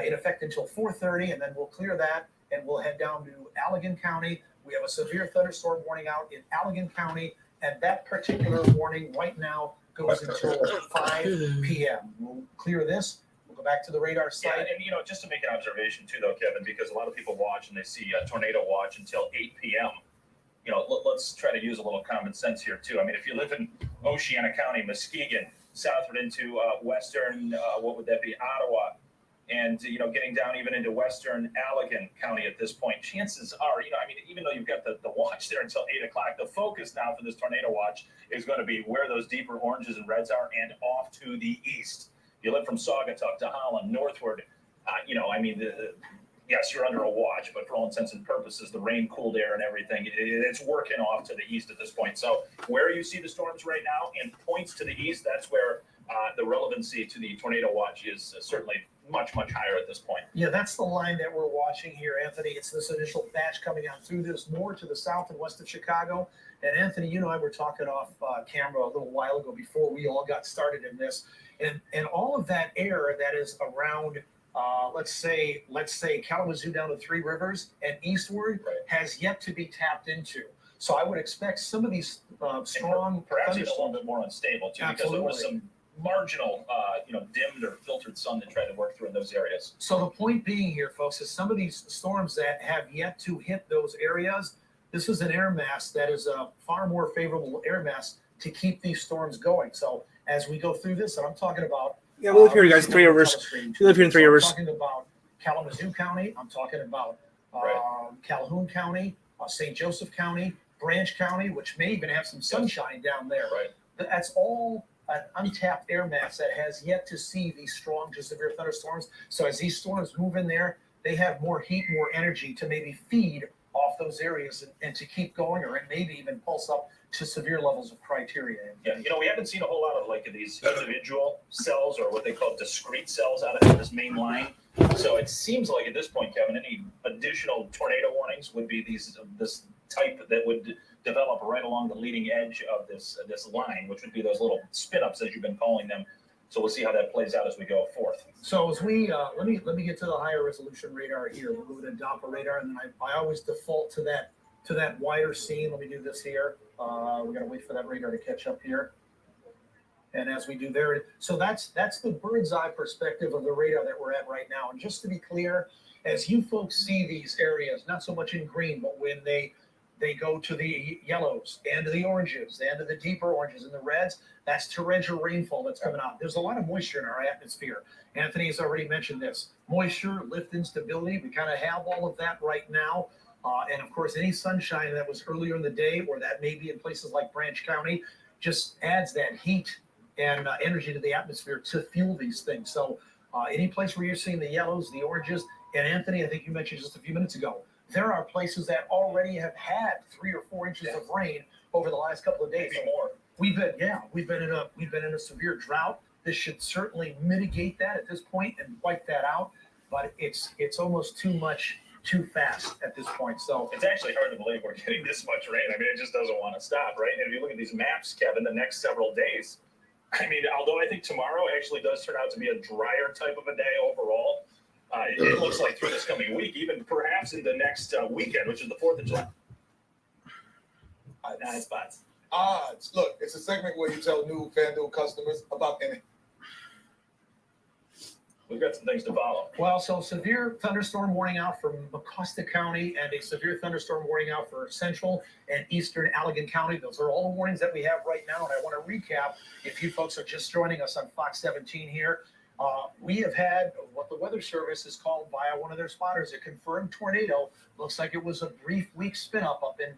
in effect until 4:30, and then we'll clear that and we'll head down to Allegan County. We have a severe thunderstorm warning out in Allegan County, and that particular warning right now goes until 5 p.m. We'll clear this. We'll go back to the radar Yeah, site. and just to make an observation too, though, Kevin, because a lot of people watch and they see a tornado watch until 8 p.m. Let's try to use a little common sense here too. I mean, if you live in Oceana County, Muskegon, southward into western, what would that be, Ottawa, and getting down even into western Allegan County at this point, chances are, even though you've got the watch there until 8 o'clock, the focus now for this tornado watch is going to be where those deeper oranges and reds are and off to the east. You live from Saugatuck to Holland, northward, yes, you're under a watch, but for all intents and purposes, the rain, cooled air, and everything, it's working off to the east at this point. So where you see the storms right now and points to the east, that's where the relevancy to the tornado watch is certainly much, much higher at this point. Yeah, that's the line that we're watching here, Anthony. It's this initial batch coming out through this more to the south and west of Chicago. And Anthony, you and I were talking off camera a little while ago before we all got started in this. And all of that air that is around, let's say Kalamazoo down to Three Rivers and eastward has yet to be tapped into. So I would expect some of these strong, perhaps even a little bit more unstable too, because there was Absolutely. some marginal, dimmed or filtered sun that tried to work through in those areas. So the point being here, folks, is some of these storms that have yet to hit those areas, this is an air mass that is a far more favorable air mass to keep these storms going. So as we go through this, and I'm talking about Yeah, we live here, you guys, Three Rivers. We live here in Three Rivers. I'm talking about Kalamazoo County. I'm talking about Calhoun County, St. Joseph County, Branch County, which may even have some sunshine down there. Right. That's all an untapped air mass that has yet to see these strong to severe thunderstorms. So as these storms move in there, they have more heat, more energy to maybe feed off those areas and to keep going, or maybe even pulse up to severe levels of criteria. Yeah, we haven't seen a whole lot of these individual cells or what they call discrete cells out of this main line. So it seems like at this point, Kevin, any additional tornado warnings would be this type that would develop right along the leading edge of this line, which would be those little spin ups as you've been calling them. So we'll see how that plays out as we go forth. So as we let me get to the higher resolution radar here. We'll go to Doppler radar, and then I always default to that wider scene. Let me do this here. We're gonna wait for that radar to catch up here. And as we do there, so that's the bird's eye perspective of the radar that we're at right now. And just to be clear, as you folks see these areas, not so much in green, but when they go to the yellows and to the oranges and to the deeper oranges and the reds, that's torrential rainfall that's coming out. There's a lot of moisture in our atmosphere. Anthony has already mentioned this. Moisture, lift instability, we kind of have all of that right now. And of course, any sunshine that was earlier in the day, or that may be in places like Branch County, just adds that heat and energy to the atmosphere to fuel these things. So any place where you're seeing the yellows, the oranges, and Anthony, I think you mentioned just a few minutes ago, there are places that already have had 3 or 4 inches of rain over the last couple of days. Maybe more. We've been in a severe drought. This should certainly mitigate that at this point and wipe that out. But it's almost too much, too fast at this point. So it's actually hard to believe we're getting this much rain. I mean, it just doesn't want to stop, right? And if you look at these maps, Kevin, the next several days, I mean, although I think tomorrow actually does turn out to be a drier type of a day overall, it looks like through this coming week, even perhaps in the next weekend, which is the 4th of July. 9 spots. Odds. Look, it's a segment where you tell new FanDuel customers about anything. We've got some things to follow. Well, so severe thunderstorm warning out for Mecosta County and a severe thunderstorm warning out for central and eastern Allegan County. Those are all the warnings that we have right now. And I want to recap, if you folks are just joining us on Fox 17 here, we have had what the Weather Service has called via one of their spotters a confirmed tornado. Looks like it was a brief weak spin up in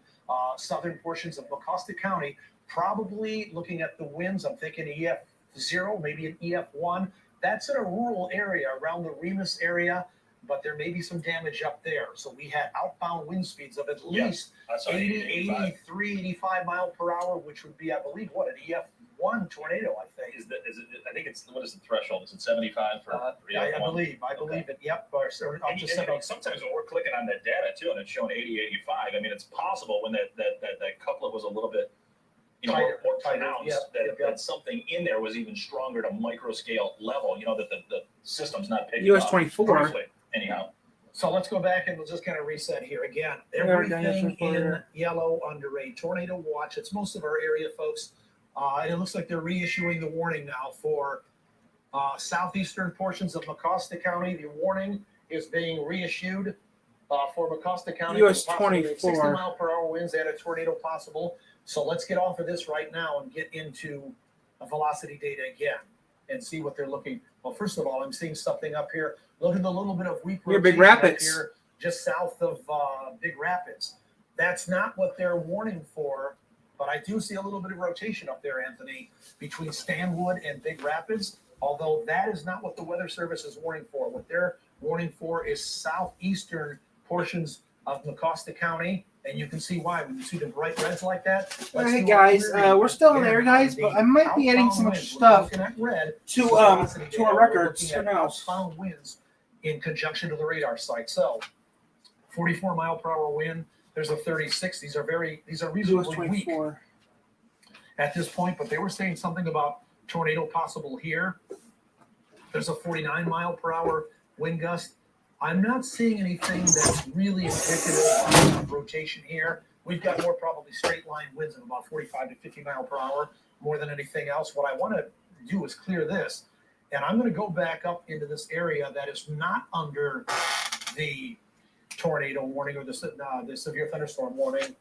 southern portions of Mecosta County. Probably looking at the winds, I'm thinking EF0, maybe an EF1. That's in a rural area around the Remus area, but there may be some damage up there. So we had outbound wind speeds of at least 80, 83, 85 mile per hour, which would be, I believe, what, an EF1 tornado, I think. Is it? I think it's, what is the threshold? Is it 75 for I believe it. Yep. Or and sometimes when we're clicking on that data too, and it's showing 80, 85, I mean, it's possible when that couplet was a little bit, more pronounced, that something in there was even stronger to micro scale level, that the system's not picking US up 24. briefly, anyhow. So let's go back and we'll just kind of reset here again. Everything in yellow under a tornado watch. It's most of our area, folks. And it looks like they're reissuing the warning now for southeastern portions of Mecosta County. The warning is being reissued for Mecosta County. US possibly 24. 60 mile per hour winds and a tornado possible. So let's get off of this right now and get into velocity data again and see what they're looking. Well, first of all, I'm seeing something up here. Look at the little bit of weak Near Big rotation up Rapids. here, just south of Big Rapids. That's not what they're warning for, but I do see a little bit of rotation up there, Anthony, between Stanwood and Big Rapids, although that is not what the Weather Service is warning for. What they're warning for is southeastern portions of Mecosta County, and you can see why. When you see the bright reds like that. All right, guys, we're still in there, guys, but I might be adding some extra stuff to our records. Who knows? Outbound winds in conjunction to the radar site. So, 44 mile per hour wind. There's a 36. These are reasonably weak at this point, but they were saying something about tornado possible here. There's a 49 mile per hour wind gust. I'm not seeing anything that's really indicative of rotation here. We've got more probably straight line winds of about 45 to 50 mile per hour more than anything else. What I want to do is clear this, and I'm going to go back up into this area that is not under the tornado warning or the severe thunderstorm warning.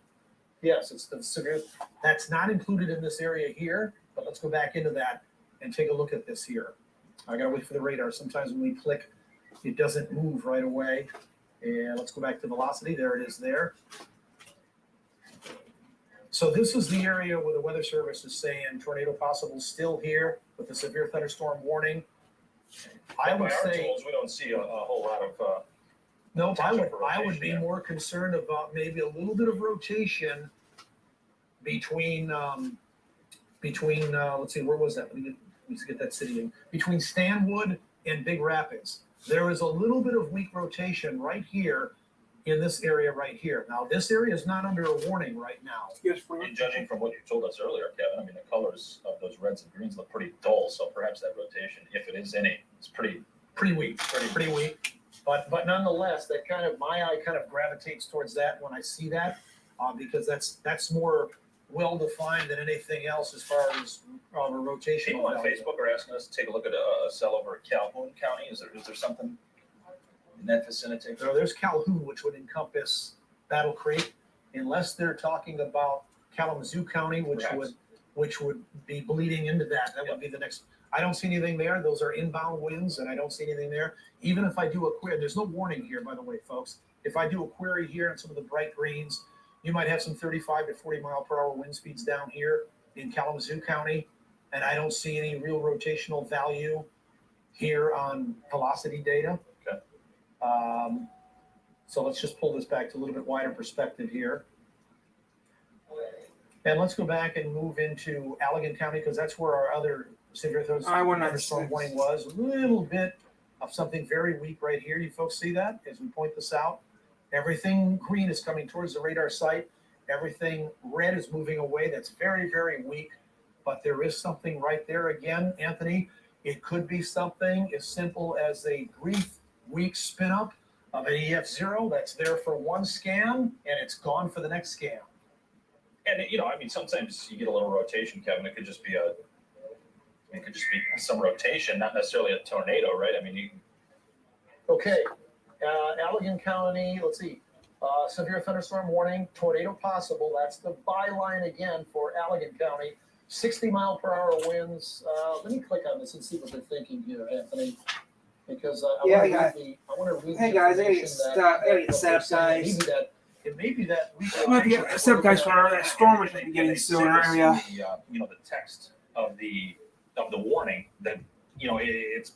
Yes, it's the severe. That's not included in this area here, but let's go back into that and take a look at this here. I got to wait for the radar. Sometimes when we click, it doesn't move right away. And let's go back to velocity. There it is there. So this is the area where the Weather Service is saying tornado possible still here with the severe thunderstorm warning. I would say tools, we don't see a whole lot of. Nope, I would be more concerned about maybe a little bit of rotation between let's see, where was that? Let me get that city in. Between Stanwood and Big Rapids. There is a little bit of weak rotation right here in this area right here. Now, this area is not under a warning right now. Yes, And judging from what you told us earlier, Kevin, I mean, the colors of those reds and greens look pretty dull, so perhaps that rotation, if it is any, is pretty weak, pretty weak. But nonetheless, that kind of, my eye kind of gravitates towards that when I see that, because that's more well-defined than anything else as far as a rotational People on value. Facebook are asking us to take a look at a cell over at Calhoun County. Is there something in that vicinity? So there's Calhoun, which would encompass Battle Creek, unless they're talking about Kalamazoo County, which would be bleeding into that. That would be the next. I don't see anything there. Those are inbound winds, and I don't see anything there. Even if I do a query, there's no warning here, by the way, folks. If I do a query here on some of the bright greens, you might have some 35 to 40 mile per hour wind speeds down here in Kalamazoo County, and I don't see any real rotational value here on velocity data. Okay. So let's just pull this back to a little bit wider perspective here. And let's go back and move into Allegan County, because that's where our other severe thunderstorm warning was. A little bit of something very weak right here. You folks see that as we point this out? Everything green is coming towards the radar site. Everything red is moving away. That's very, very weak. But there is something right there again, Anthony. It could be something as simple as a brief weak spin up of an EF0 that's there for one scan and it's gone for the next scan. And I mean, sometimes you get a little rotation, Kevin. It could just be some rotation, not necessarily a tornado, right? I mean, Okay, Allegan County, let's see, severe thunderstorm warning, tornado possible. That's the byline again for Allegan County. 60 mile per hour winds. Let me click on this and see what they're thinking here, Anthony. Because I want to read. Hey guys, I gotta get set up, guys. It may be that we I might be getting set up, guys, for our storm, which will be getting soon in our area. The text of the warning that it's.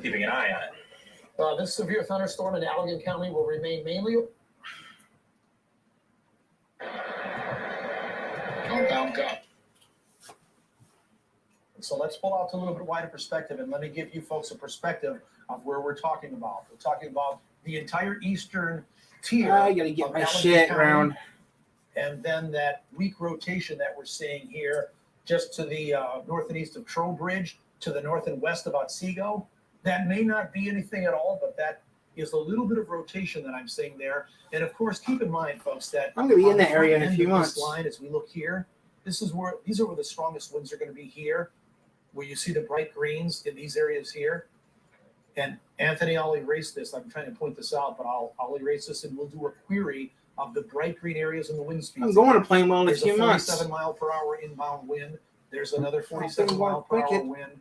Keeping an eye on it. This severe thunderstorm in Allegan County will remain mainly. So let's pull out to a little bit wider perspective, and let me give you folks a perspective of where we're talking about. We're talking about the entire eastern tier. I gotta get my shit around. And then that weak rotation that we're seeing here, just to the north and east of Trowbridge, to the north and west of Otsego. That may not be anything at all, but that is a little bit of rotation that I'm seeing there. And of course, keep in mind, folks, that I'm gonna be in that area in a few months. Line, as we look here, these are where the strongest winds are going to be here, where you see the bright greens in these areas here. And Anthony, I'll erase this. I'm trying to point this out, but I'll erase this, and we'll do a query of the bright green areas and the wind speeds. I'm going to Plainwell in a There's few months. 47 mile per hour inbound wind. There's another 47 mile per hour wind.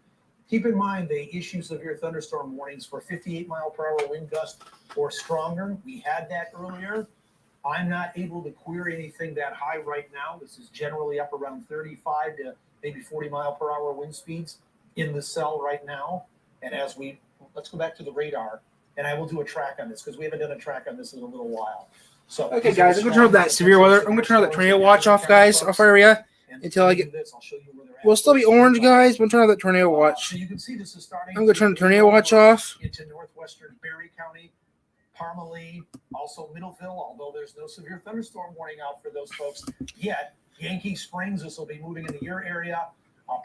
Keep in mind, they issue severe thunderstorm warnings for 58 mile per hour wind gust or stronger. We had that earlier. I'm not able to query anything that high right now. This is generally up around 35 to maybe 40 mile per hour wind speeds in the cell right now. And let's go back to the radar, and I will do a track on this because we haven't done a track on this in a little while. So okay, guys, I'm gonna turn off that severe weather. I'm gonna turn off that tornado watch off, guys, off our area until I get. We'll still be orange, guys. We'll turn off that tornado watch. So you can see this is starting. I'm gonna turn the tornado watch off. Into northwestern Berry County, Parmalee, also Middleville. Although there's no severe thunderstorm warning out for those folks yet. Yankee Springs, this will be moving into your area.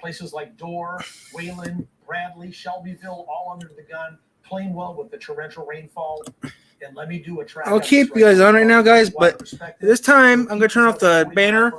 Places like Dorr, Wayland, Bradley, Shelbyville, all under the gun. Plainwell with the torrential rainfall. And let me do a track. I'll keep you guys on right now, guys, but this time I'm gonna turn off the banner.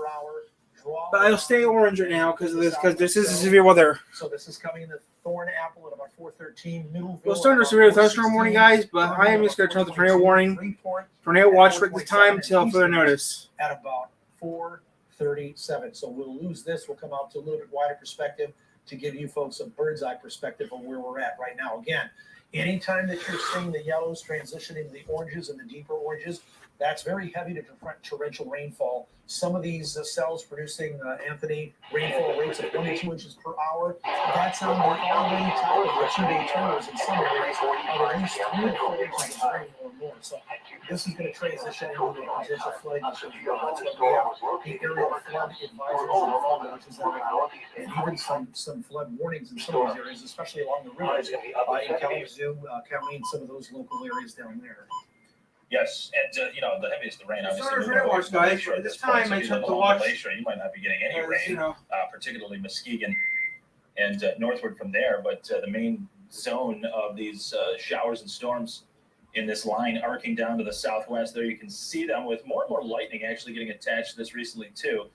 But I'll stay orange right now because this is severe weather. So this is coming in the Thorn Apple at about 4:13. Middleville. We'll start a severe thunderstorm warning, guys, but I am just gonna turn off the tornado warning, tornado watch for this time until further notice. At about 4:37. So we'll lose this. We'll come out to a little bit wider perspective to give you folks a bird's eye perspective of where we're at right now. Again, anytime that you're seeing the yellows transitioning to the oranges and the deeper oranges, that's very heavy to torrential rainfall. Some of these cells producing, Anthony, rainfall rates of 1 to 2 inches per hour. That's on the already top of the 2-day totals in some areas of at least 3 to 4 inches of rain or more. So this is going to transition into a potential flooding issue. That's when we have the aerial flood advisories and flood watches that are out, and even some flood warnings in some of these areas, especially along the rivers in Kalamazoo County and some of those local areas down there. Yes, and the heaviest the rain obviously. Sorry for moved over watch, to guys. Glacier At at this point, time, so I if you took live to along watch. Glacier, you might not be getting any rain, particularly Muskegon and northward from there. But the main zone of these showers and storms in this line arcing down to the southwest there, you can see them with more and more lightning actually getting attached to this recently too.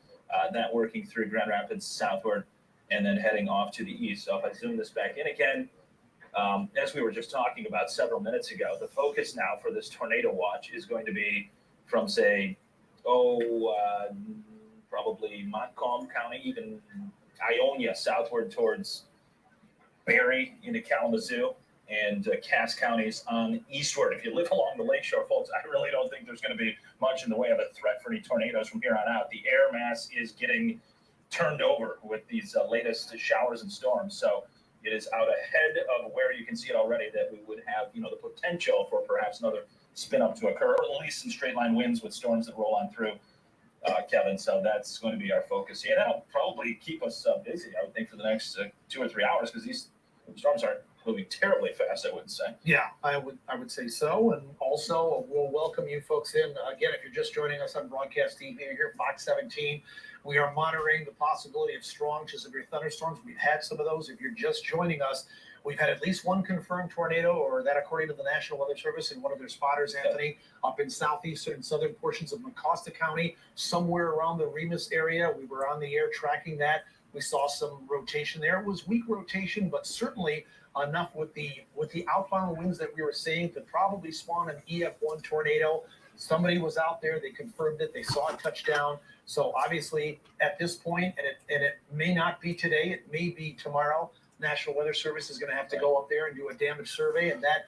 That working through Grand Rapids southward and then heading off to the east. So if I zoom this back in again, as we were just talking about several minutes ago, the focus now for this tornado watch is going to be from, say, probably Montcalm County, even Ionia, southward towards Barrie into Kalamazoo, and Cass counties on eastward. If you live along the lakeshore, folks, I really don't think there's going to be much in the way of a threat for any tornadoes from here on out. The air mass is getting turned over with these latest showers and storms. So it is out ahead of where you can see it already that we would have, the potential for perhaps another spin up to occur, or at least some straight line winds with storms that roll on through, Kevin. So that's going to be our focus here. That'll probably keep us busy, I would think, for the next 2 or 3 hours, because these storms aren't moving terribly fast, I wouldn't say. Yeah, I would say so. And also, we'll welcome you folks in. Again, if you're just joining us on Broadcast TV, you're here, Fox 17. We are monitoring the possibility of strong to severe thunderstorms. We've had some of those. If you're just joining us, we've had at least one confirmed tornado, or that according to the National Weather Service and one of their spotters, Anthony, up in southeastern and southern portions of Mecosta County, somewhere around the Remus area. We were on the air tracking that. We saw some rotation there. It was weak rotation, but certainly enough with the outbound winds that we were seeing to probably spawn an EF1 tornado. Somebody was out there. They confirmed it. They saw it touch down. So obviously at this point, and it may not be today, it may be tomorrow, National Weather Service is going to have to go up there and do a damage survey, and that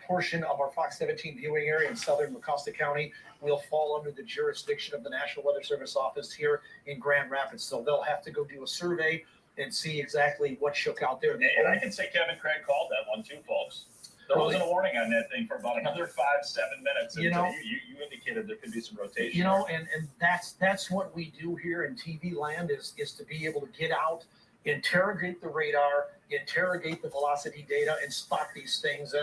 portion of our Fox 17 viewing area in southern Mecosta County will fall under the jurisdiction of the National Weather Service office here in Grand Rapids. So they'll have to go do a survey and see exactly what shook out there. And I can say Kevin Craig called that one too, folks. There wasn't a warning on that thing for about another 5-7 minutes. You indicated there could be some rotation. And that's what we do here in TV land is to be able to get out, interrogate the radar, interrogate the velocity data, and spot these things.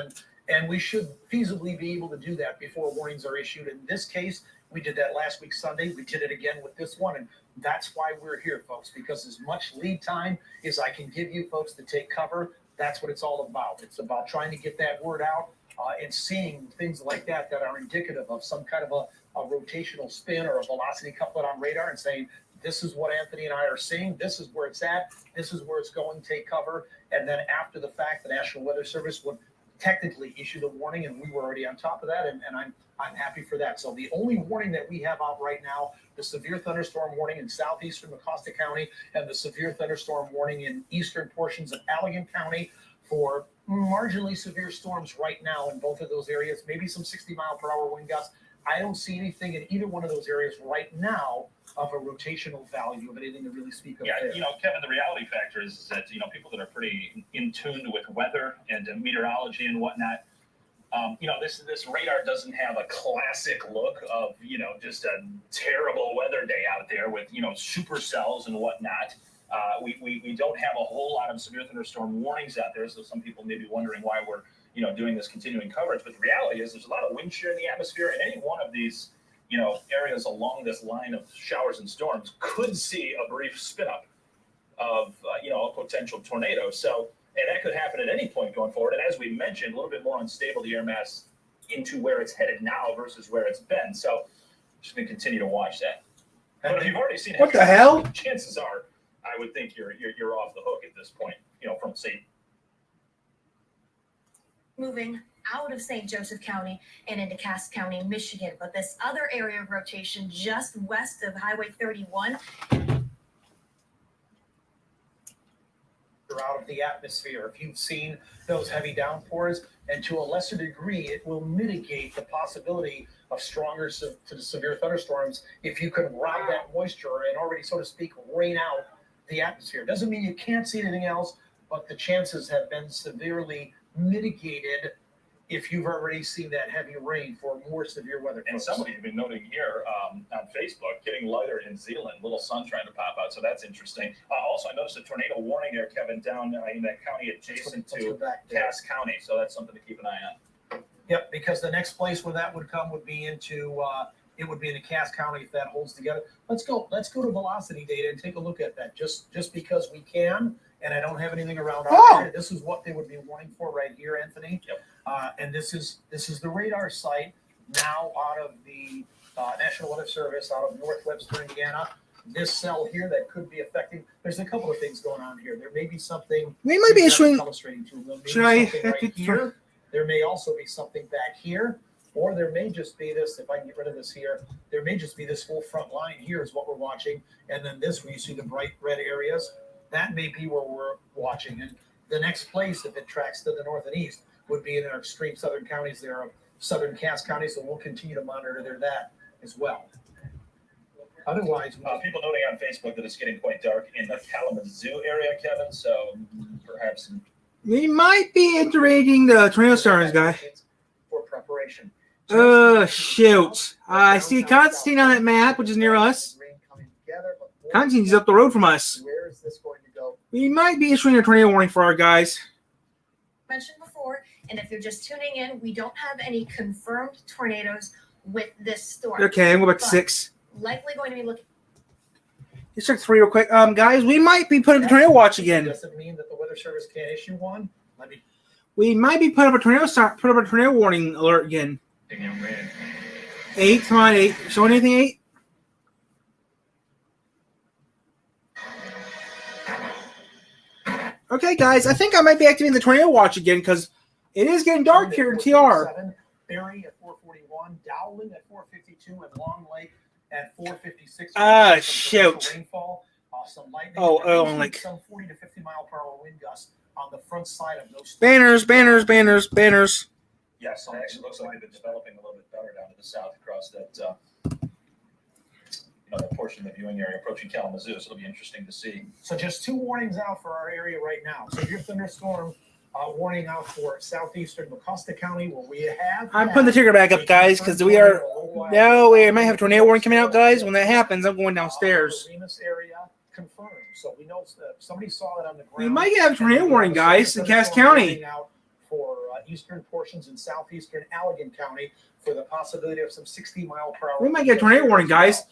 And we should feasibly be able to do that before warnings are issued. In this case, we did that last week Sunday. We did it again with this one. And that's why we're here, folks, because as much lead time as I can give you folks to take cover, that's what it's all about. It's about trying to get that word out and seeing things like that are indicative of some kind of a rotational spin or a velocity couplet on radar, and saying, this is what Anthony and I are seeing. This is where it's at. This is where it's going. Take cover. And then after the fact, the National Weather Service would technically issue the warning, and we were already on top of that, and I'm happy for that. So the only warning that we have out right now, the severe thunderstorm warning in southeastern Mecosta County and the severe thunderstorm warning in eastern portions of Allegan County for marginally severe storms right now in both of those areas, maybe some 60-mile-per-hour wind gusts. I don't see anything in either one of those areas right now of a rotational value of anything to really speak of. Yeah, there. Kevin, the reality factor is that, people that are pretty in tune with weather and meteorology and whatnot, this radar doesn't have a classic look of, just a terrible weather day out there with, supercells and whatnot. We don't have a whole lot of severe thunderstorm warnings out there, so some people may be wondering why we're, doing this continuing coverage. But the reality is there's a lot of wind shear in the atmosphere, and any one of these, areas along this line of showers and storms could see a brief spin up of, a potential tornado. So, and that could happen at any point going forward. And as we mentioned, a little bit more unstable, the air mass into where it's headed now versus where it's been. So just going to continue to watch that. But if you've already seen What the hell? Chances are, I would think you're off the hook at this point, from, say, moving out of St. Joseph County and into Cass County, Michigan. But this other area of rotation just west of Highway 31 out of the atmosphere. If you've seen those heavy downpours, and to a lesser degree, it will mitigate the possibility of stronger to severe thunderstorms if you can rob that moisture and already, so to speak, rain out the atmosphere. Doesn't mean you can't see anything else, but the chances have been severely mitigated if you've already seen that heavy rain for more severe weather. And somebody had been noting here on Facebook, getting lighter in Zealand, little sun trying to pop out, so that's interesting. Also, I noticed a tornado warning there, Kevin, down in that county adjacent to Cass County, so that's something to keep an eye on. Yep, because the next place where that would come would be into it would be in the Cass County if that holds together. Let's go to velocity data and take a look at that. Just because we can, and I don't have anything around our area. This is what they would be warning for right here, Anthony. Yep. And this is the radar site now out of the National Weather Service out of Northwestern Indiana. This cell here that could be affecting. There's a couple of things going on here. There may be something. We might be issuing. Should I? Right here. There may also be something back here, or there may just be this. If I can get rid of this here, there may just be this whole front line here is what we're watching, and then this where you see the bright red areas. That may be where we're watching. And the next place, if it tracks to the north and east, would be in our extreme southern counties there of southern Cass County. So we'll continue to monitor that as well. Otherwise, people noting on Facebook that it's getting quite dark in the Kalamazoo area, Kevin. So perhaps We might be integrating the tornado stars, guy. for preparation. Shoot. I see Constantine on that map, which is near us. Constantine's up the road from us. Where is this going to go? We might be issuing a tornado warning for our guys. Mentioned before, and if you're just tuning in, we don't have any confirmed tornadoes with this storm. Okay, I'm going back to But 6. Likely going to be looking. Let's check 3 real quick. Guys, we might be putting up a tornado watch again. Does it mean that the Weather Service can't issue one? We might be putting up a tornado warning alert again. 8, come on, 8. Show anything, 8? Okay, guys, I think I might be activating the tornado watch again because it is getting dark here in TR. Berry at 441, Dowland at 452, and Long Lake at 456. Shoot. Rainfall, some lightning. Like some 40 to 50 mile per hour wind gusts on the front side of those. banners. yes, it actually looks like they've been developing a little bit better down to the south across that that portion of the viewing area approaching Kalamazoo. So it'll be interesting to see. So just 2 warnings out for our area right now. So your thunderstorm warning out for southeastern Mecosta County, where we have. I'm putting the trigger back up, guys, because we might have a tornado warning coming out, guys. When that happens, I'm going downstairs. The Remus area confirmed. So we know somebody saw it on the ground. We might have a tornado warning, guys, in Cass County. Out for eastern portions in southeastern Allegan County for the possibility of some 60 mile per hour. We might get a tornado warning, guys.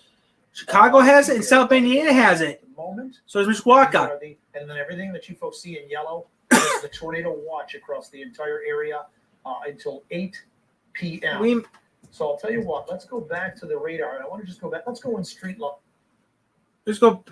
Chicago has it and South Indiana has it. So does Mishawaka. And then everything that you folks see in yellow is the tornado watch across the entire area until 8 p.m. So I'll tell you what, let's go back to the radar. And I want to just go back. Let's go in street level. Let's go.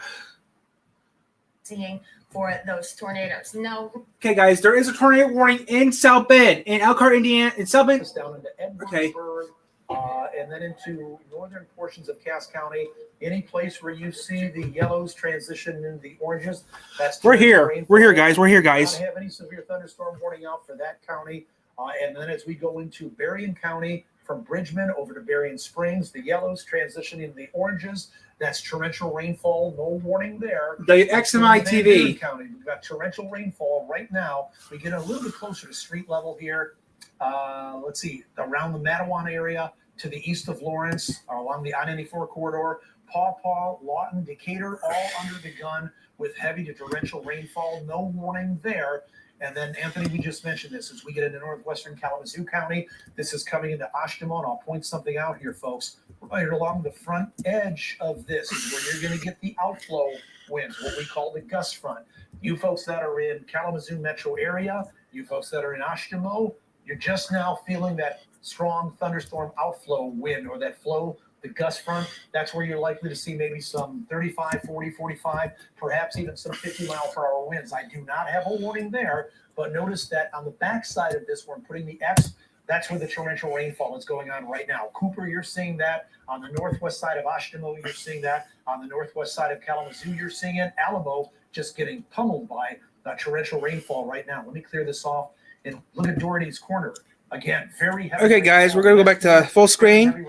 Seeing for those tornadoes. No. Okay, guys, there is a tornado warning in South Bend, in Elkhart, Indiana, in South Bend. Down into Edwardsburg, okay. And then into northern portions of Cass County. Any place where you see the yellows transition into the oranges, that's We're here, guys. We're here, guys. Not have any severe thunderstorm warning out for that county. And then as we go into Berrien County, from Bridgman over to Berrien Springs, the yellows transitioning into the oranges. That's torrential rainfall. No warning there. The XMI TV. County. We've got torrential rainfall right now. We get a little bit closer to street level here. Let's see, around the Mattawan area to the east of Lawrence, along the I-94 corridor. Paw Paw, Lawton, Decatur, all under the gun with heavy to torrential rainfall. No warning there. And then, Anthony, we just mentioned this. As we get into northwestern Kalamazoo County, this is coming into Ashtamon. I'll point something out here, folks. Right along the front edge of this is where you're going to get the outflow winds, what we call the gust front. You folks that are in Kalamazoo metro area, you folks that are in Ashtamon, you're just now feeling that strong thunderstorm outflow wind or that flow, the gust front. That's where you're likely to see maybe some 35, 40, 45, perhaps even some 50 mile per hour winds. I do not have a warning there, but notice that on the backside of this, where I'm putting the X, that's where the torrential rainfall is going on right now. Cooper, you're seeing that. On the northwest side of Ashtamon, you're seeing that. On the northwest side of Kalamazoo, you're seeing it. Alamo just getting pummeled by torrential rainfall right now. Let me clear this off and look at Doherty's Corner. Again, very heavy. Okay, guys, we're going to go back to full screen.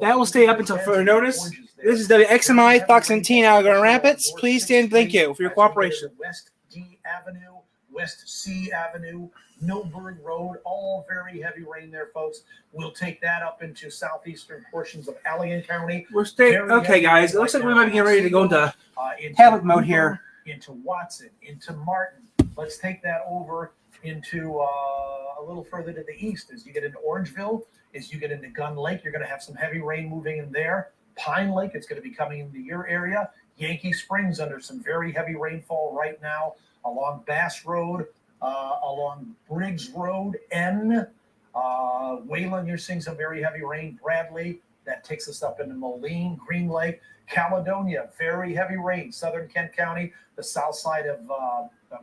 That will stay up until further notice. This is WXMI, Fox and Teen, Grand Rapids. Please stand. Thank you for your cooperation. West D Avenue, West C Avenue, Millburg Road, all very heavy rain there, folks. We'll take that up into southeastern portions of Allegan County. We're staying. Very Okay, heavy guys. It rain looks like right we now. might be getting ready to go into Into tablet mode Hoover, here. into Watson, into Martin. Let's take that over into a little further to the east. As you get into Orangeville, as you get into Gun Lake, you're going to have some heavy rain moving in there. Pine Lake, it's going to be coming into your area. Yankee Springs under some very heavy rainfall right now along Bass Road, along Briggs Road, Wayland, you're seeing some very heavy rain. Bradley, that takes us up into Moline, Green Lake, Caledonia, very heavy rain. Southern Kent County, the south side of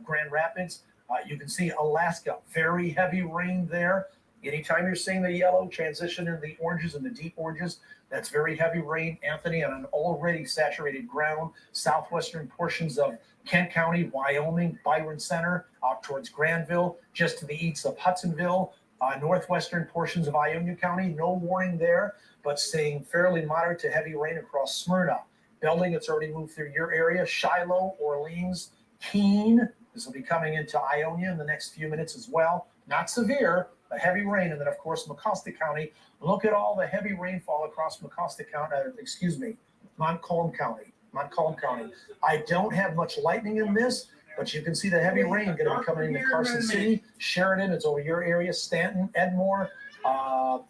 Grand Rapids. You can see Alaska, very heavy rain there. Anytime you're seeing the yellow transition into the oranges and the deep oranges, that's very heavy rain, Anthony, on an already saturated ground. Southwestern portions of Kent County, Wyoming, Byron Center, out towards Granville, just to the east of Hudsonville. Northwestern portions of Ionia County, no warning there, but staying fairly moderate to heavy rain across Smyrna. Belding, it's already moved through your area. Shiloh, Orleans, Keene. This will be coming into Ionia in the next few minutes as well. Not severe, but heavy rain. And then, of course, Mecosta County. Look at all the heavy rainfall across Mecosta County, Montcalm County. Montcalm County. I don't have much lightning in this, but you can see the heavy rain going to be coming into Carson City. Sheridan, it's over your area. Stanton, Edmore,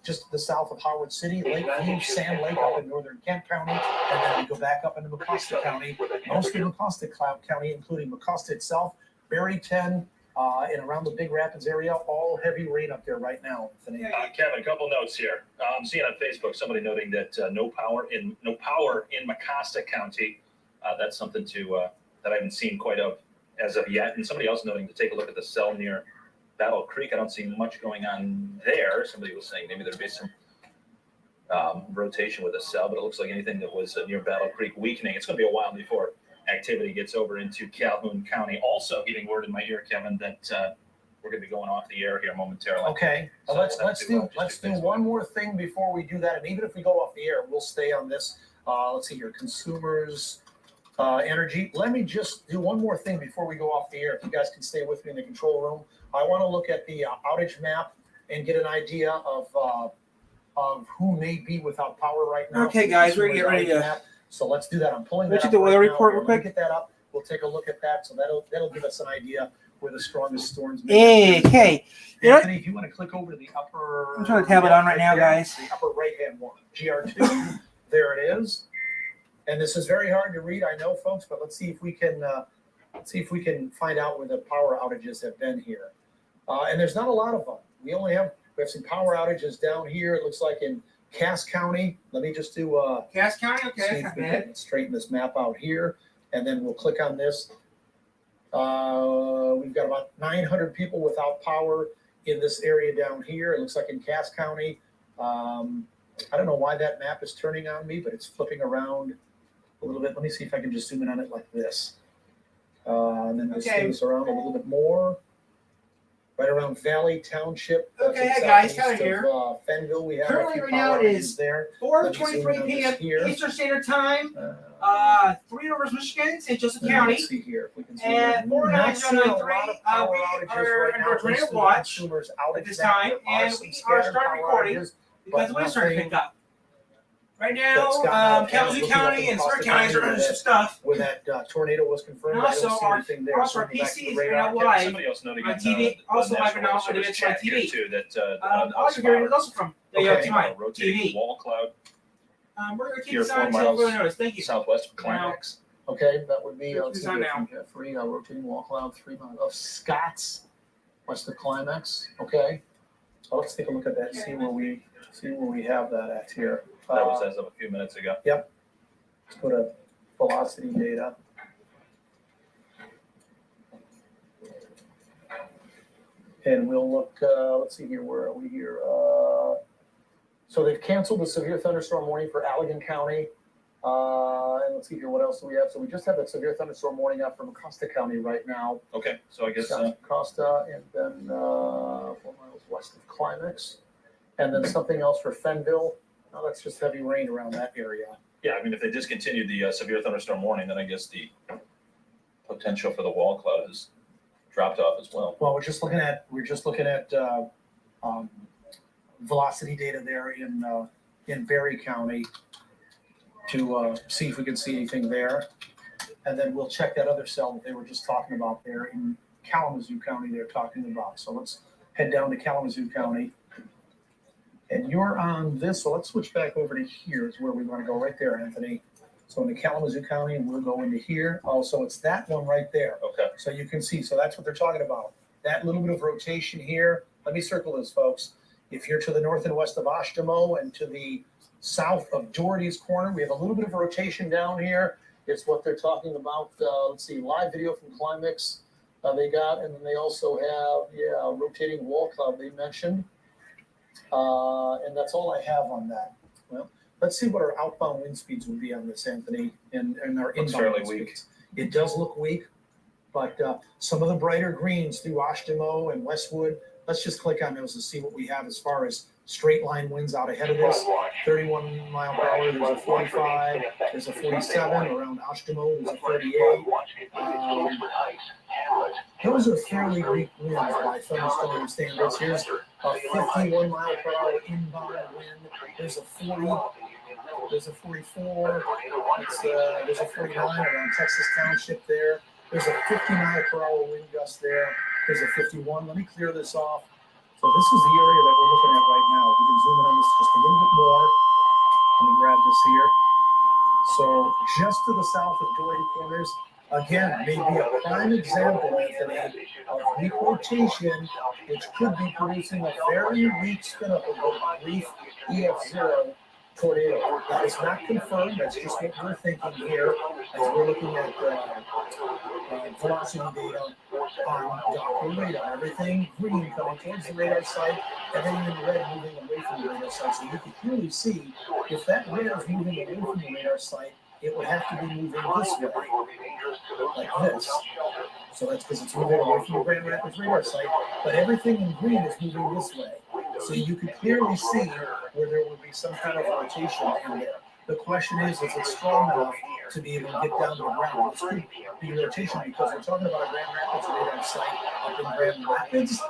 just to the south of Howard City. Lakeview, Sand Lake up in northern Kent County. And then we go back up into Mecosta County. Most of Mecosta County, including Mecosta itself, Berry 10, and around the Big Rapids area, all heavy rain up there right now. Kevin, a couple notes here. I'm seeing on Facebook somebody noting that no power in Mecosta County. That's something that I haven't seen quite as of yet. And somebody else noting to take a look at the cell near Battle Creek. I don't see much going on there. Somebody was saying maybe there'd be some rotation with a cell, but it looks like anything that was near Battle Creek weakening. It's going to be a while before activity gets over into Calhoun County. Also getting word in my ear, Kevin, that we're going to be going off the air here momentarily. Okay, So let's do one more thing before we do that. And even if we go off the air, we'll stay on this. Let's see here, consumers energy. Let me just do one more thing before we go off the air. If you guys can stay with me in the control room, I want to look at the outage map and get an idea of who may be without power right now. Okay, guys, we're gonna get ready to. So let's do that. I'm pulling that Let's up do the weather right now. report real When we quick. Get that up. We'll take a look at that. So that'll give us an idea where the strongest storms may be. Okay. You know what? Anthony, if you want to click over to the upper. I'm trying to tab it on right now, there, guys. The upper right-hand one, GR2. There it is. And this is very hard to read, I know, folks, but let's see if we can find out where the power outages have been here. And there's not a lot of them. We have some power outages down here. It looks like in Cass County. Let me just do Cass County, okay, see that's if not we bad. can straighten this map out here, and then we'll click on this. We've got about 900 people without power in this area down here. It looks like in Cass County. I don't know why that map is turning on me, but it's flipping around a little bit. Let me see if I can just zoom in on it like this. And then just spin this around a little bit more. Right around Valley Township. Okay, hey guys, kind of southeast here. Fenville, we have a Currently, few right now, power it outages is there. 4:23 p.m. Here. Eastern Standard Time. 3 Rivers, Michigan, St. Joseph County. Let's see here if we can see And Not seeing a lot 49093. of power We outages are right under now, a at least tornado through the watch consumers at outage this map. time, There are and some we are scattered starting power recording outages, because but the wind's starting to nothing pick up. Right that's now, got Kalamazoo looking up County in and Stark Mecosta counties are County under some stuff. where that tornado was confirmed. And I don't also, see our anything there. also our So back to PC the is radar. right now live Somebody else noting on in, TV. Also, the live National now Weather on the Service my chat here TV. too, that Also, hearing also from the Okay. tonight rotating TV. wall cloud We're gonna keep here this on 4 until miles further notice. Thank you. southwest of Climax. Okay, that would be Here's let's see on here now. from Jeffrey, rotating wall cloud 3 miles of Scotts, west of Climax. Okay, so let's take a look at that. See where we have that at here. That was as of a few minutes ago. Yep. Let's go to velocity data. And we'll look, let's see here, where are we here? So they've canceled the severe thunderstorm warning for Allegan County. And let's see here, what else do we have? So we just have that severe thunderstorm warning out from Mecosta County right now. Okay, so I guess Costa, and then 4 miles west of Climax. And then something else for Fenville. No, that's just heavy rain around that area. yeah, I mean, if they discontinued the severe thunderstorm warning, then I guess the potential for the wall cloud is dropped off as well. Well, we're just looking at velocity data there in Berry County to see if we can see anything there, and then we'll check that other cell that they were just talking about there in Kalamazoo County. They're talking about. So let's head down to Kalamazoo County, and you're on this. So let's switch back over to here. Is where we want to go right there, Anthony. So into Kalamazoo County, and we'll go into here. Oh, so it's that one right there. Okay. So you can see. So that's what they're talking about. That little bit of rotation here. Let me circle this, folks. If you're to the north and west of Oshtemo and to the south of Doherty's Corner, we have a little bit of rotation down here. It's what they're talking about. Let's see, live video from Climax they got, and then they also have, rotating wall cloud they mentioned. And that's all I have on that. Well, let's see what our outbound wind speeds would be on this, Anthony, and our Looks inbound fairly wind weak. speeds. It does look weak, but some of the brighter greens through Oshtemo and Westwood, let's just click on those to see what we have as far as straight line winds out ahead of this. 31 mile per hour, there's a 45, there's a 47, around Oshtemo, there's a 38. Those are fairly weak winds by thunderstorm standards. Here's a 51 mile per hour inbound wind. There's a 40, there's a 44, there's a 49 around Texas Township there. There's a 50 mile per hour wind gust there. There's a 51. Let me clear this off. So this is the area that we're looking at right now. We can zoom in on this just a little bit more. Let me grab this here. So just to the south of Doherty Corners, again, maybe a prime example, Anthony, of weak rotation, which could be producing a very weak spin-up of a brief EF0 tornado. That is not confirmed. That's just what we're thinking here as we're looking at velocity data on Doppler radar. Everything green coming towards the radar site, everything in red moving away from the radar site. So you can clearly see if that radar is moving away from the radar site, it would have to be moving this way, like this. So that's because it's moving away from the Grand Rapids radar site, but everything in green is moving this way. So you can clearly see where there would be some kind of rotation in there. The question is it strong enough to be able to get down to the ground? This could be rotation because we're talking about a Grand Rapids radar site up in Grand Rapids.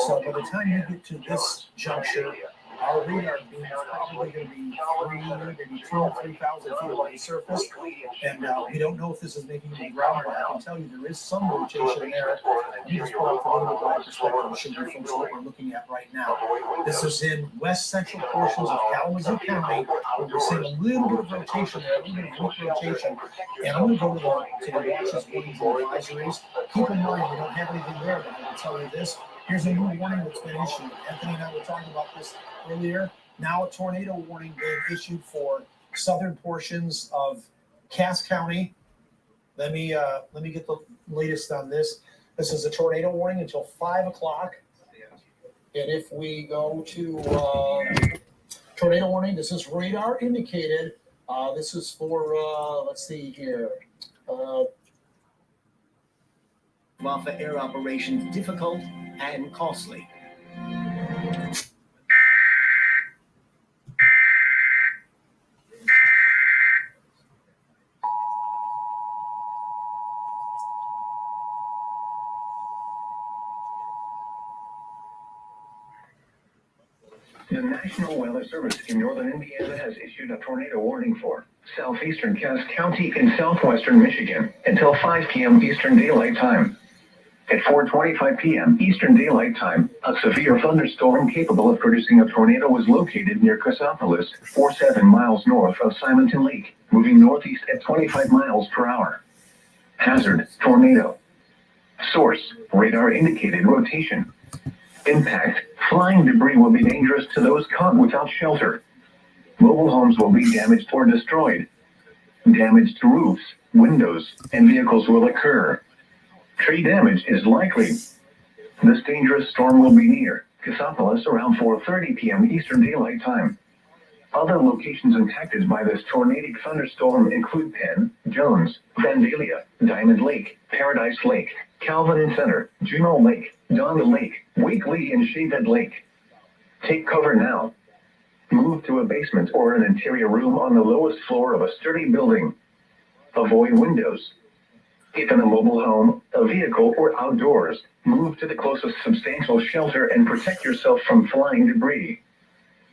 So by the time you get to this juncture, our radar beam is probably going to be 3,000 feet above the surface. And we don't know if this is making the ground, but I can tell you there is some rotation there. Let me just pull out a little bit of perspective to show you folks what we're looking at right now. This is in west central portions of Kalamazoo County, where we're seeing a little bit of rotation there, a little bit of weak rotation. And I'm going to go to the watches, warnings, and advisories. Keep in mind, we don't have anything there, but I can tell you this. Here's a new warning that's been issued. Anthony and I were talking about this earlier. Now a tornado warning being issued for southern portions of Cass County. Let me get the latest on this. This is a tornado warning until 5 o'clock. And if we go to tornado warning, this is radar indicated. This is for let's see here. Offer air operations difficult and costly. The National Weather Service in northern Indiana has issued a tornado warning for southeastern Cass County in southwestern Michigan until 5 p.m. Eastern Daylight Time. At 4:25 p.m. Eastern Daylight Time, a severe thunderstorm capable of producing a tornado was located near Cassopolis, 47 miles north of Simonton Lake, moving northeast at 25 miles per hour. Hazard, tornado. Source, radar indicated rotation. Impact, flying debris will be dangerous to those caught without shelter. Mobile homes will be damaged or destroyed. Damage to roofs, windows, and vehicles will occur. Tree damage is likely. This dangerous storm will be near Cassopolis around 4:30 p.m. Eastern Daylight Time. Other locations impacted by this tornadic thunderstorm include Penn, Jones, Vandalia, Diamond Lake, Paradise Lake, Calvin and Center, Juneau Lake, Donda Lake, Wakely, and Shavehead Lake. Take cover now. Move to a basement or an interior room on the lowest floor of a sturdy building. Avoid windows. If in a mobile home, a vehicle, or outdoors, move to the closest substantial shelter and protect yourself from flying debris.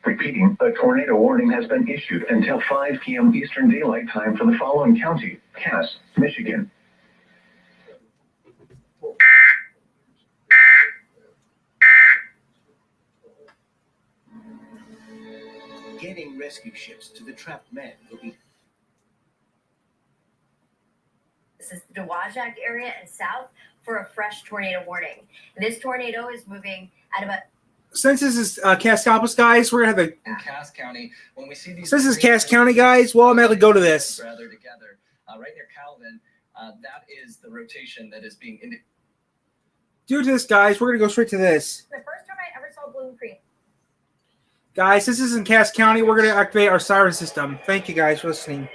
Repeating, a tornado warning has been issued until 5 p.m. Eastern Daylight Time for the following county: Cass, Michigan. Getting rescue ships to the trapped men will be. This is the Dowagiac area and south for a fresh tornado warning. This tornado is moving at about. Since this is Cascopolis, guys, we're gonna have In Cass County, when we see these. Since this is Cass County, guys, we'll automatically go to this. Rather together, right near Calvin, that is the rotation that is being indicated. Due to this, guys, we're gonna go straight to this. The first time I ever saw Bloom Creek. Guys, this is in Cass County. We're gonna activate our siren system. Thank you guys for listening.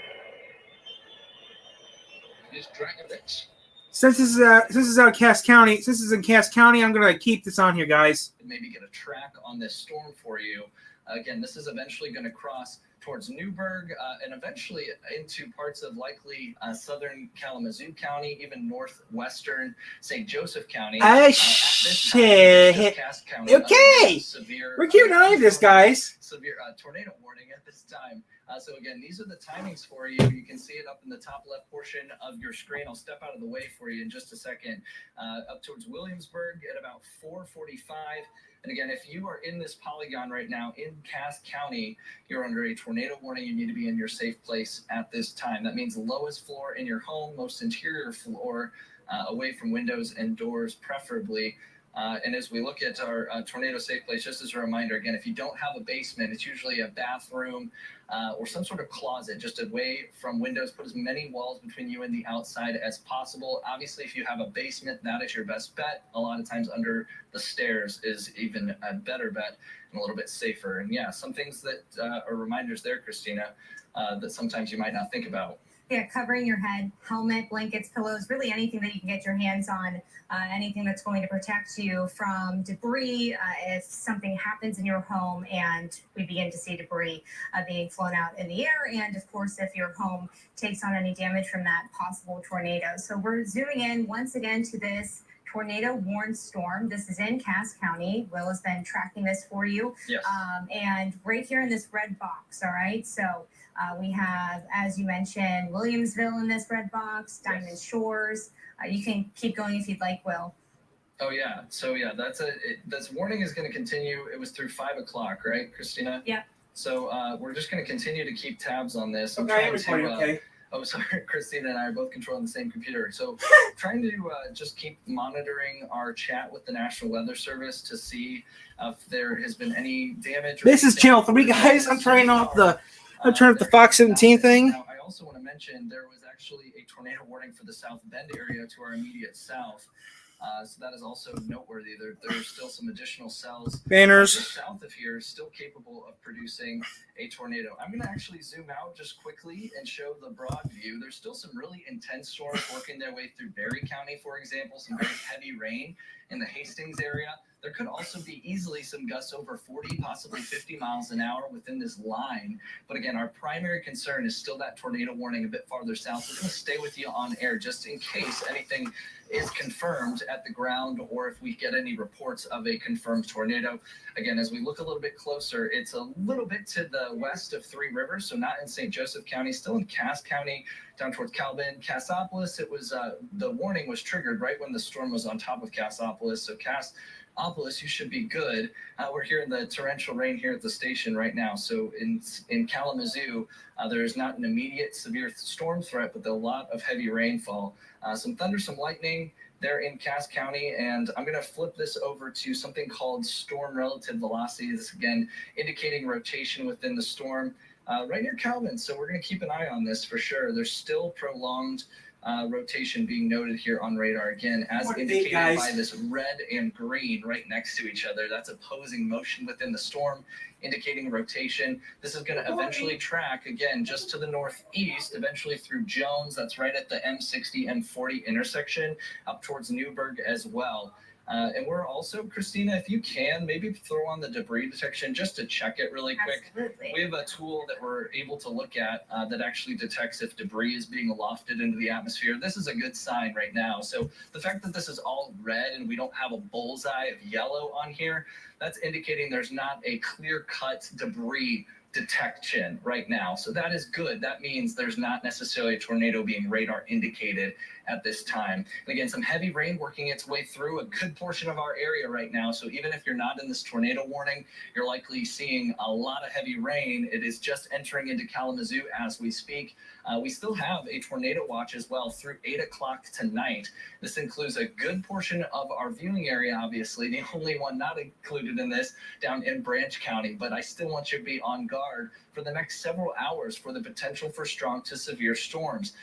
Since this is out of Cass County, since this is in Cass County, I'm gonna keep this on here, guys. Maybe get a track on this storm for you. Again, this is eventually going to cross towards Newburgh and eventually into parts of likely southern Kalamazoo County, even northwestern St. Joseph County. Shit. Cass County, Okay. severe, We're keeping an eye on this, guys. Severe tornado warning at this time. So again, these are the timings for you. You can see it up in the top left portion of your screen. I'll step out of the way for you in just a second. Up towards Williamsburg at about 4:45. And again, if you are in this polygon right now in Cass County, you're under a tornado warning. You need to be in your safe place at this time. That means lowest floor in your home, most interior floor, away from windows and doors, preferably. And as we look at our tornado safe place, just as a reminder, again, if you don't have a basement, it's usually a bathroom or some sort of closet, just away from windows. Put as many walls between you and the outside as possible. Obviously, if you have a basement, that is your best bet. A lot of times under the stairs is even a better bet and a little bit safer. And yeah, some things that are reminders there, Christina, that sometimes you might not think about. Yeah, covering your head, helmet, blankets, pillows, really anything that you can get your hands on, anything that's going to protect you from debris if something happens in your home and we begin to see debris being flown out in the air. And of course, if your home takes on any damage from that possible tornado. So we're zooming in once again to this tornado warned storm. This is in Cass County. Will has been tracking this for you. Yes. And right here in this red box, all right? So we have, as you mentioned, Williamsville in this red box, Diamond Shores. You can keep going if you'd like, Will. Oh yeah. So yeah, this warning is going to continue. It was through 5 o'clock, right, Christina? Yeah. So we're just going to continue to keep tabs on this. I'm Okay, trying recording, to. okay. Oh, sorry, Christina and I are both controlling the same computer. So trying to just keep monitoring our chat with the National Weather Service to see if there has been any damage. This is Channel 3, guys. I'm turning off the Fox 17 thing. Now, I also want to mention there was actually a tornado warning for the South Bend area to our immediate south. So that is also noteworthy. There's still some additional cells. Banners. South of here is still capable of producing a tornado. I'm going to actually zoom out just quickly and show the broad view. There's still some really intense storms working their way through Berry County, for example, some very heavy rain in the Hastings area. There could also be easily some gusts over 40, possibly 50 miles an hour within this line. But again, our primary concern is still that tornado warning a bit farther south. We're going to stay with you on air just in case anything is confirmed at the ground or if we get any reports of a confirmed tornado. Again, as we look a little bit closer, it's a little bit to the west of Three Rivers, so not in St. Joseph County, still in Cass County, down towards Calvin. Cassopolis, it was the warning was triggered right when the storm was on top of Cassopolis. So Cassopolis, you should be good. We're here in the torrential rain here at the station right now. So in Kalamazoo, there is not an immediate severe storm threat, but a lot of heavy rainfall. Some thunder, some lightning there in Cass County. And I'm going to flip this over to something called storm relative velocity. This again indicating rotation within the storm right near Calvin. So we're going to keep an eye on this for sure. There's still prolonged rotation being noted here on radar again, as indicated by this red and green right next to each other. That's opposing motion within the storm indicating rotation. This is going to eventually track again just to the northeast, eventually through Jones. That's right at the M60 M40 intersection, up towards Newburgh as well. And we're also, Christina, if you can, maybe throw on the debris detection just to check it really quick. Absolutely. We have a tool that we're able to look at that actually detects if debris is being lofted into the atmosphere. This is a good sign right now. So the fact that this is all red and we don't have a bullseye of yellow on here, that's indicating there's not a clear-cut debris detection right now. So that is good. That means there's not necessarily a tornado being radar indicated at this time. And again, some heavy rain working its way through a good portion of our area right now. So even if you're not in this tornado warning, you're likely seeing a lot of heavy rain. It is just entering into Kalamazoo as we speak. We still have a tornado watch as well through 8 o'clock tonight. This includes a good portion of our viewing area, obviously. The only one not included in this down in Branch County, but I still want you to be on guard for the next several hours for the potential for strong to severe storms.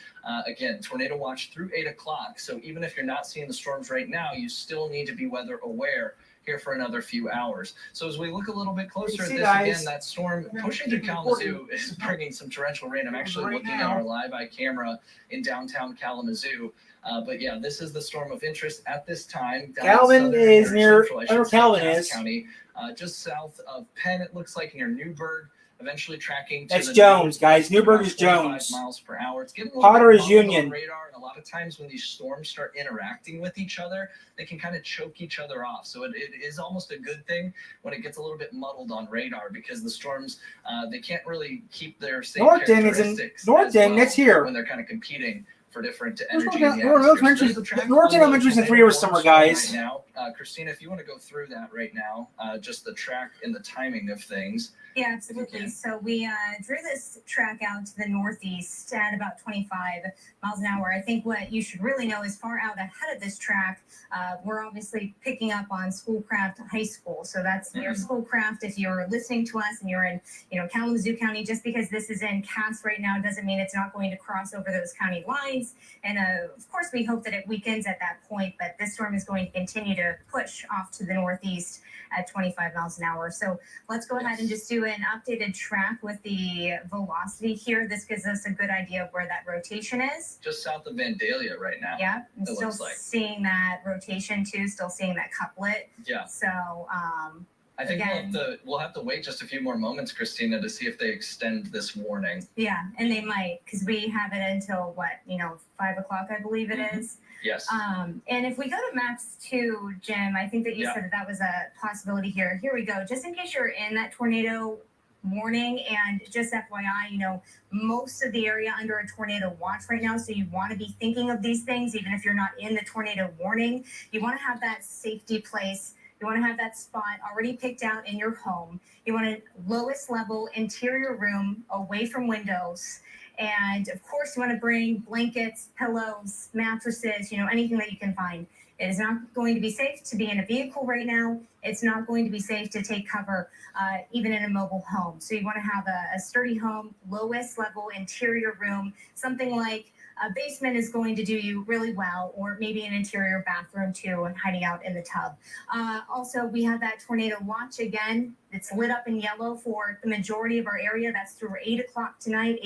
Again, tornado watch through 8 o'clock. So even if you're not seeing the storms right now, you still need to be weather aware here for another few hours. So as we look a little bit closer at this, again, that storm pushing to Kalamazoo is bringing some torrential rain. I'm actually looking at our live eye camera in downtown Kalamazoo. But yeah, this is the storm of interest at this time. Calvin is near, I know Calvin is. County, just south of Penn, it looks like, near Newburgh. Eventually tracking to That's the Jones, guys. Newburgh is Jones. Miles per hour. It's getting a Potter little is bit muddled Union. on radar, and a lot of times when these storms start interacting with each other, they can kind of choke each other off. So it is almost a good thing when it gets a little bit muddled on radar, because the storms they can't really keep their same Norton is in characteristics Norton. as well That's here. when they're kind of competing for different There's energy. no- in the no, atmosphere. Elementary- So there's the track Norton on the Elementary's in tornado 3 hours warning somewhere, storm guys. Right now, Christina, if you want to go through that right now, just the track and the timing of things. Yeah, absolutely. So we drew this track out to the northeast at about 25 miles an hour. I think what you should really know is far out ahead of this track, we're obviously picking up on Schoolcraft High School. So that's near Schoolcraft. If you're listening to us and you're in, Kalamazoo County, just because this is in Cass right now doesn't mean it's not going to cross over those county lines. And of course, we hope that it weakens at that point, but this storm is going to continue to push off to the northeast at 25 miles an hour. So let's go ahead and just do an updated track with the velocity here. This gives us a good idea of where that rotation is. Just south of Vandalia right now. Yeah, I'm it still looks like. seeing that rotation too, still seeing that couplet. Yeah. So, I think again, we'll have to wait just a few more moments, Christina, to see if they extend this warning. yeah, and they might, because we have it until 5 o'clock, I believe it is. Yes. And if we go to maps 2, Jim, I think that you said that was a possibility here. Here we go. Just in case you're in that tornado warning, and just FYI, most of the area under a tornado watch right now. So you want to be thinking of these things, even if you're not in the tornado warning. You want to have that safety place. You want to have that spot already picked out in your home. You want a lowest level interior room away from windows. And of course, you want to bring blankets, pillows, mattresses, anything that you can find. It is not going to be safe to be in a vehicle right now. It's not going to be safe to take cover, even in a mobile home. So you want to have a sturdy home, lowest level interior room, something like a basement is going to do you really well, or maybe an interior bathroom too, and hiding out in the tub. Also, we have that tornado watch again. It's lit up in yellow for the majority of our area. That's through 8 o'clock tonight,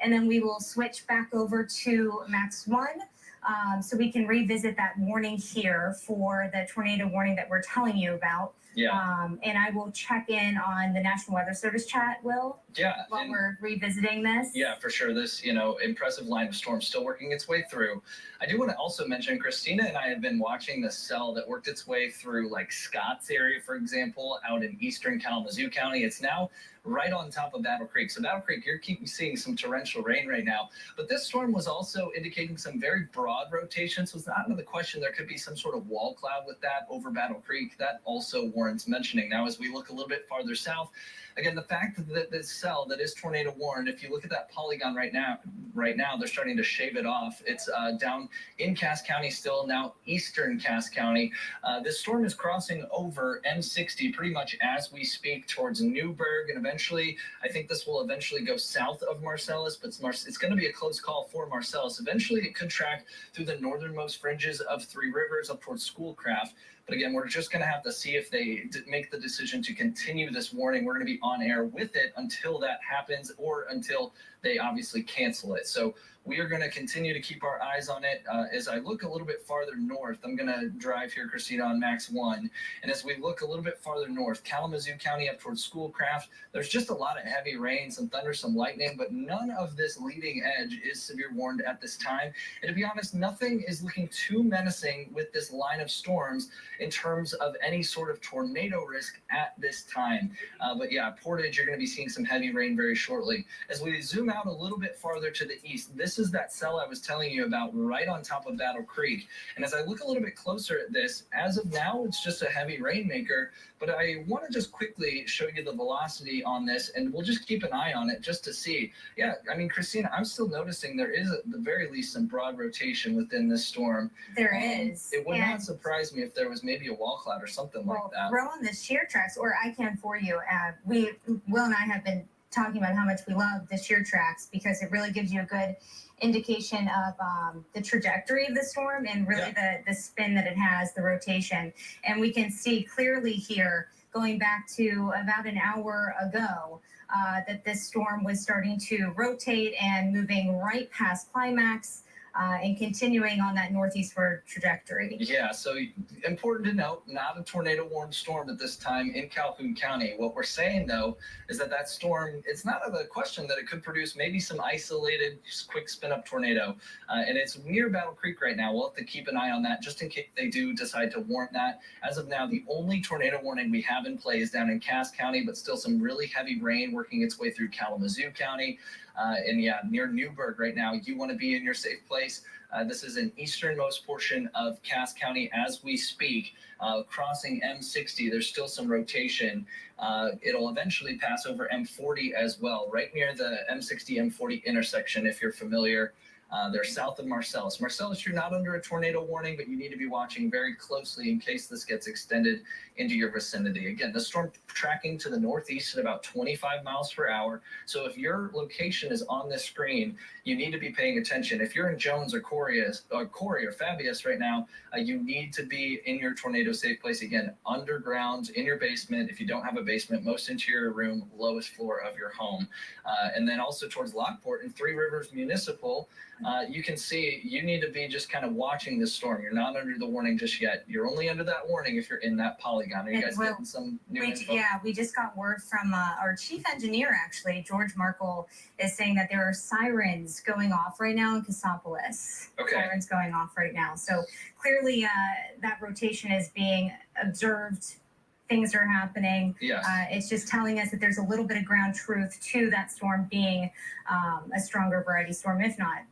And then we will switch back over to Max 1. So we can revisit that warning here for the tornado warning that we're telling you about. Yeah. And I will check in on the National Weather Service chat, Will. Yeah. While we're revisiting this. Yeah, for sure. This, impressive line of storm still working its way through. I do want to also mention, Christina and I have been watching the cell that worked its way through like Scott's area, for example, out in eastern Kalamazoo County. It's now right on top of Battle Creek. So Battle Creek, you're keeping seeing some torrential rain right now. But this storm was also indicating some very broad rotations. So it's not out of the question there could be some sort of wall cloud with that over Battle Creek. That also warrants mentioning. Now, as we look a little bit farther south, again, the fact that this cell that is tornado warned, if you look at that polygon right now, they're starting to shave it off. It's down in Cass County still, now eastern Cass County. This storm is crossing over M60 pretty much as we speak towards Newburgh and eventually eventually, I think this will eventually go south of Marcellus, but it's going to be a close call for Marcellus. Eventually, it could track through the northernmost fringes of Three Rivers up towards Schoolcraft. But again, we're just going to have to see if they make the decision to continue this warning. We're going to be on air with it until that happens, or until they obviously cancel it. So we are going to continue to keep our eyes on it. As I look a little bit farther north, I'm going to drive here, Christina, on Max 1. And as we look a little bit farther north, Kalamazoo County up towards Schoolcraft, there's just a lot of heavy rain, some thunder, some lightning, but none of this leading edge is severe warned at this time. And to be honest, nothing is looking too menacing with this line of storms in terms of any sort of tornado risk at this time. But yeah, Portage, you're going to be seeing some heavy rain very shortly. As we zoom out a little bit farther to the east, this is that cell I was telling you about right on top of Battle Creek. And as I look a little bit closer at this, as of now, it's just a heavy rainmaker, but I want to just quickly show you the velocity on this, and we'll just keep an eye on it just to see. Yeah, I mean, Christina, I'm still noticing there is at the very least some broad rotation within this storm. There is. It would not surprise me if there was maybe a wall cloud or something like that. Throw on the shear tracks, or I can for you. Will and I have been talking about how much we love the shear tracks because it really gives you a good indication of the trajectory of the storm and really the spin that it has, the rotation. And we can see clearly here, going back to about an hour ago, that this storm was starting to rotate and moving right past climax. And continuing on that northeastward trajectory. Yeah, so important to note, not a tornado warned storm at this time in Calhoun County. What we're saying, though, is that storm, it's not out of the question that it could produce maybe some isolated, quick spin-up tornado. And it's near Battle Creek right now. We'll have to keep an eye on that just in case they do decide to warrant that. As of now, the only tornado warning we have in play is down in Cass County, but still some really heavy rain working its way through Kalamazoo County. And yeah, near Newburgh right now, you want to be in your safe place. This is an easternmost portion of Cass County as we speak. Crossing M60, there's still some rotation. It'll eventually pass over M40 as well, right near the M60, M40 intersection, if you're familiar. They're south of Marcellus. Marcellus, you're not under a tornado warning, but you need to be watching very closely in case this gets extended into your vicinity. Again, the storm tracking to the northeast at about 25 miles per hour. So if your location is on this screen, you need to be paying attention. If you're in Jones or Corey or Fabius right now, you need to be in your tornado safe place. Again, underground, in your basement. If you don't have a basement, most interior room, lowest floor of your home. And then also towards Lockport and Three Rivers Municipal, you can see you need to be just kind of watching this storm. You're not under the warning just yet. You're only under that warning if you're in that polygon. Are you guys getting some new info? Yeah, we just got word from our chief engineer, actually, George Markle, is saying that there are sirens going off right now in Cassopolis. Okay. Sirens going off right now. So clearly that rotation is being observed. Things are happening. Yes. It's just telling us that there's a little bit of ground truth to that storm being a stronger variety storm, if not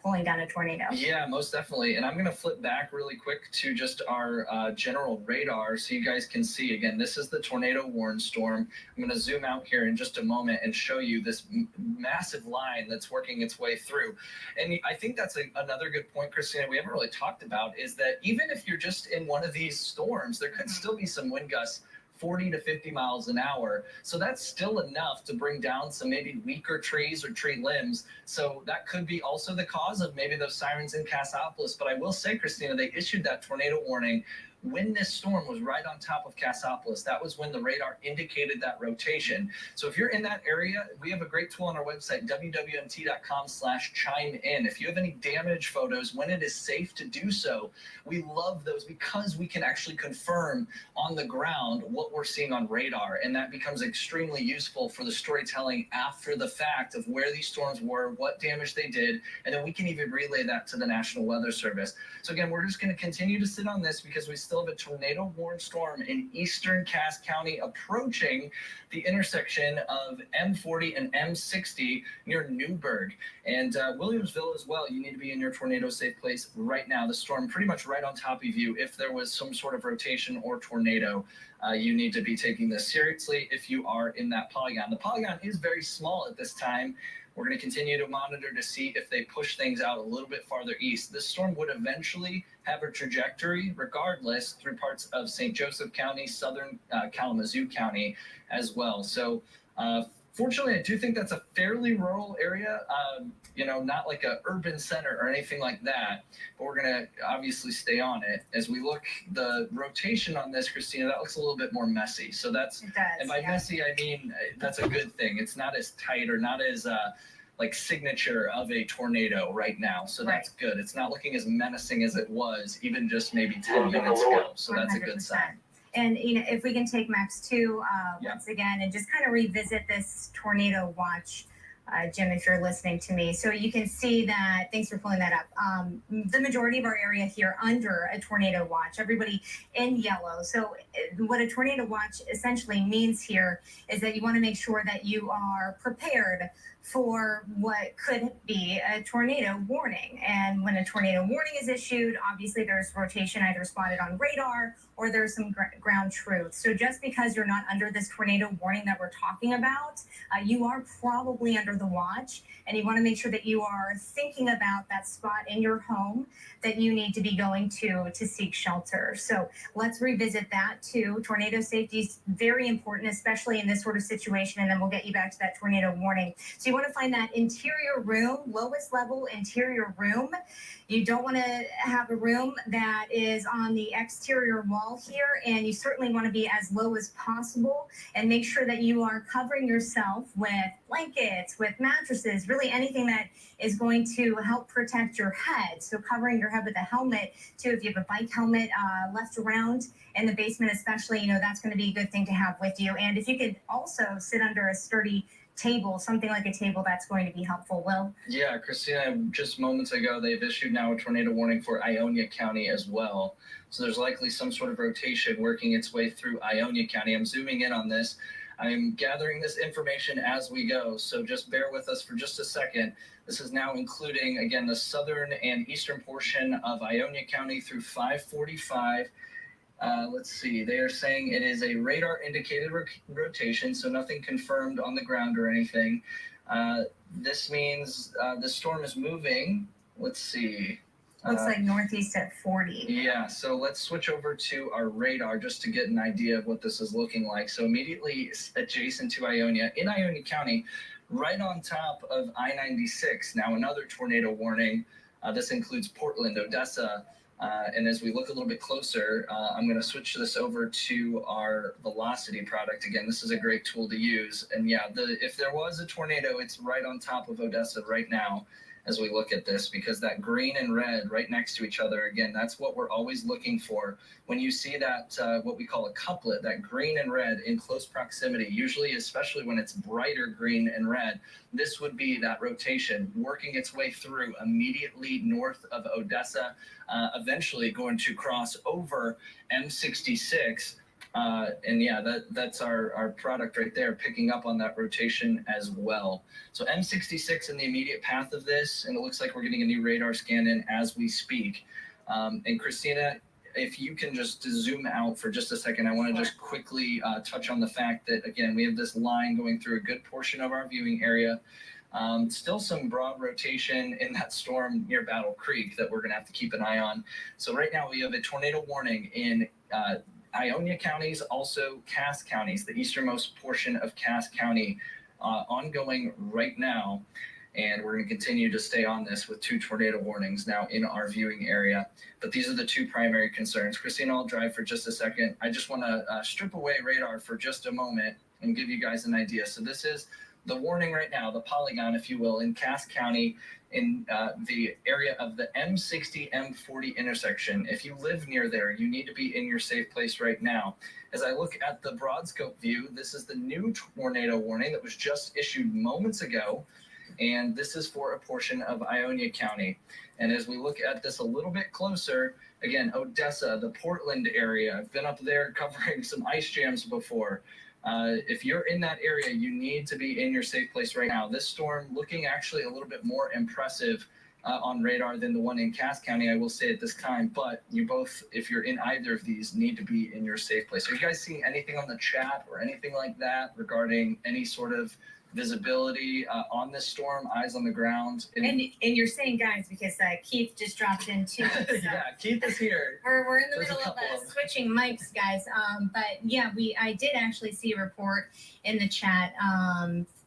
pulling down a tornado. Yeah, most definitely. And I'm going to flip back really quick to just our general radar so you guys can see. Again, this is the tornado warned storm. I'm going to zoom out here in just a moment and show you this massive line that's working its way through. And I think that's another good point, Christina, we haven't really talked about, is that even if you're just in one of these storms, there could still be some wind gusts 40 to 50 miles an hour. So that's still enough to bring down some maybe weaker trees or tree limbs. So that could be also the cause of maybe those sirens in Cassopolis. But I will say, Christina, they issued that tornado warning when this storm was right on top of Cassopolis. That was when the radar indicated that rotation. So if you're in that area, we have a great tool on our website, wwmt.com/chime-in. If you have any damage photos, when it is safe to do so, we love those because we can actually confirm on the ground what we're seeing on radar. And that becomes extremely useful for the storytelling after the fact of where these storms were, what damage they did, and then we can even relay that to the National Weather Service. So again, we're just going to continue to sit on this because we still have a tornado warned storm in eastern Cass County approaching the intersection of M40 and M60 near Newburgh and Williamsville as well. You need to be in your tornado safe place right now. The storm pretty much right on top of you. If there was some sort of rotation or tornado, you need to be taking this seriously if you are in that polygon. The polygon is very small at this time. We're going to continue to monitor to see if they push things out a little bit farther east. This storm would eventually have a trajectory regardless through parts of St. Joseph County, southern Kalamazoo County as well. So Fortunately, I do think that's a fairly rural area, not like a urban center or anything like that, but we're going to obviously stay on it. As we look, the rotation on this, Christina, that looks a little bit more messy. So that's, It does, and by yeah. messy, I mean, that's a good thing. It's not as tight or not as, like signature of a tornado right now. So that's good. It's not looking as menacing as it was even just maybe 10 minutes ago. So that's a good sign. And if we can take Max 2 once again and just kind of revisit this tornado watch, Jim, if you're listening to me. So you can see that, thanks for pulling that up. The majority of our area here under a tornado watch, everybody in yellow. So what a tornado watch essentially means here is that you want to make sure that you are prepared for what could be a tornado warning. And when a tornado warning is issued, obviously there's rotation either spotted on radar or there's some ground truth. So just because you're not under this tornado warning that we're talking about, you are probably under the watch, and you want to make sure that you are thinking about that spot in your home that you need to be going to seek shelter. So let's revisit that too. Tornado safety is very important, especially in this sort of situation, and then we'll get you back to that tornado warning. So you want to find that interior room, lowest level interior room. You don't want to have a room that is on the exterior wall here, and you certainly want to be as low as possible and make sure that you are covering yourself with blankets, with mattresses, really anything that is going to help protect your head. So covering your head with a helmet too, if you have a bike helmet left around in the basement especially, that's going to be a good thing to have with you. And if you could also sit under a sturdy table, something like a table, that's going to be helpful. Will? Yeah, Christina, just moments ago, they've issued now a tornado warning for Ionia County as well. So there's likely some sort of rotation working its way through Ionia County. I'm zooming in on this. I'm gathering this information as we go, so just bear with us for just a second. This is now including, again, the southern and eastern portion of Ionia County through 545. Let's see, they are saying it is a radar indicated rotation, so nothing confirmed on the ground or anything. This means the storm is moving. Let's see. Looks like northeast at 40. Yeah, so let's switch over to our radar just to get an idea of what this is looking like. So immediately adjacent to Ionia, in Ionia County, right on top of I-96. Now another tornado warning. This includes Portland, Odessa, and as we look a little bit closer, I'm going to switch this over to our Velocity product. Again, this is a great tool to use. And yeah, if there was a tornado, it's right on top of Odessa right now as we look at this, because that green and red right next to each other, again, that's what we're always looking for. When you see that, what we call a couplet, that green and red in close proximity, usually, especially when it's brighter green and red, this would be that rotation working its way through immediately north of Odessa, eventually going to cross over M66. And yeah, that's our product right there, picking up on that rotation as well. So M66 in the immediate path of this, and it looks like we're getting a new radar scan in as we speak. And Christina, if you can just zoom out for just a second, I want to just quickly touch on the fact that, again, we have this line going through a good portion of our viewing area. Still some broad rotation in that storm near Battle Creek that we're going to have to keep an eye on. So right now we have a tornado warning in Ionia counties, also Cass counties, the easternmost portion of Cass County, ongoing right now. And we're going to continue to stay on this with 2 tornado warnings now in our viewing area. But these are the 2 primary concerns. Christina, I'll drive for just a second. I just want to strip away radar for just a moment and give you guys an idea. So this is the warning right now, the polygon, if you will, in Cass County, in the area of the M60, M40 intersection. If you live near there, you need to be in your safe place right now. As I look at the broad scope view, this is the new tornado warning that was just issued moments ago. And this is for a portion of Ionia County. And as we look at this a little bit closer, again, Odessa, the Portland area, I've been up there covering some ice jams before. If you're in that area, you need to be in your safe place right now. This storm looking actually a little bit more impressive on radar than the one in Cass County, I will say at this time. But you both, if you're in either of these, need to be in your safe place. Are you guys seeing anything on the chat or anything like that regarding any sort of visibility on this storm, eyes on the ground. And you're saying guys because Keith just dropped in too. So Yeah, Keith is here. we're in the There's a middle of couple of them. switching mics, guys. But yeah, I did actually see a report in the chat.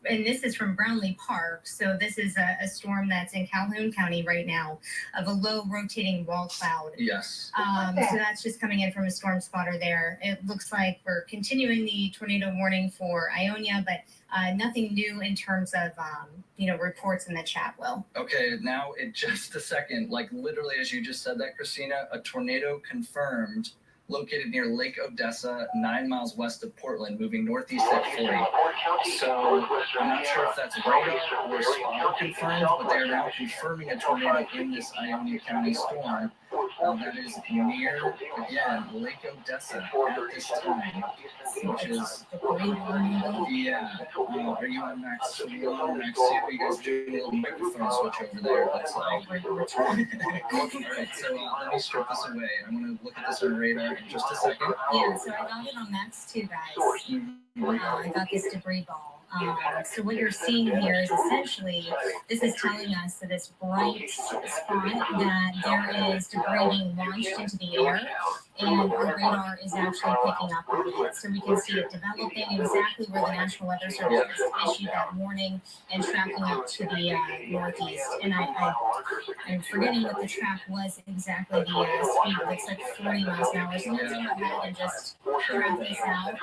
And this is from Brownlee Park. So this is a storm that's in Calhoun County right now of a low rotating wall cloud. Yes. So that's just coming in from a storm spotter there. It looks like we're continuing the tornado warning for Ionia, but nothing new in terms of reports in the chat, Will. Okay, now in just a second, like literally as you just said that, Christina, a tornado confirmed located near Lake Odessa, 9 miles west of Portland, moving northeast at 40. So I'm not sure if that's radar or spotter confirmed, but they are now confirming a tornado in this Ionia County storm. That is near, again, Lake Odessa at this time, which is, yeah. Are you on max 1 or max 2? You guys do a little microphone switch over there. That's like, all right, so let me strip this away. I'm going to look at this on radar in just a second. Yeah, so I got it on max 2, guys. I got this debris ball. So what you're seeing here is essentially, this is telling us that this bright spot that there is debris being launched into the air, and our radar is actually picking up on it. So we can see it developing exactly where the National Weather Service issued that warning and tracking up to the northeast. And I'm forgetting what the track was exactly, the speed. It looks like 40 miles an hour. So let's go ahead and just graph this out.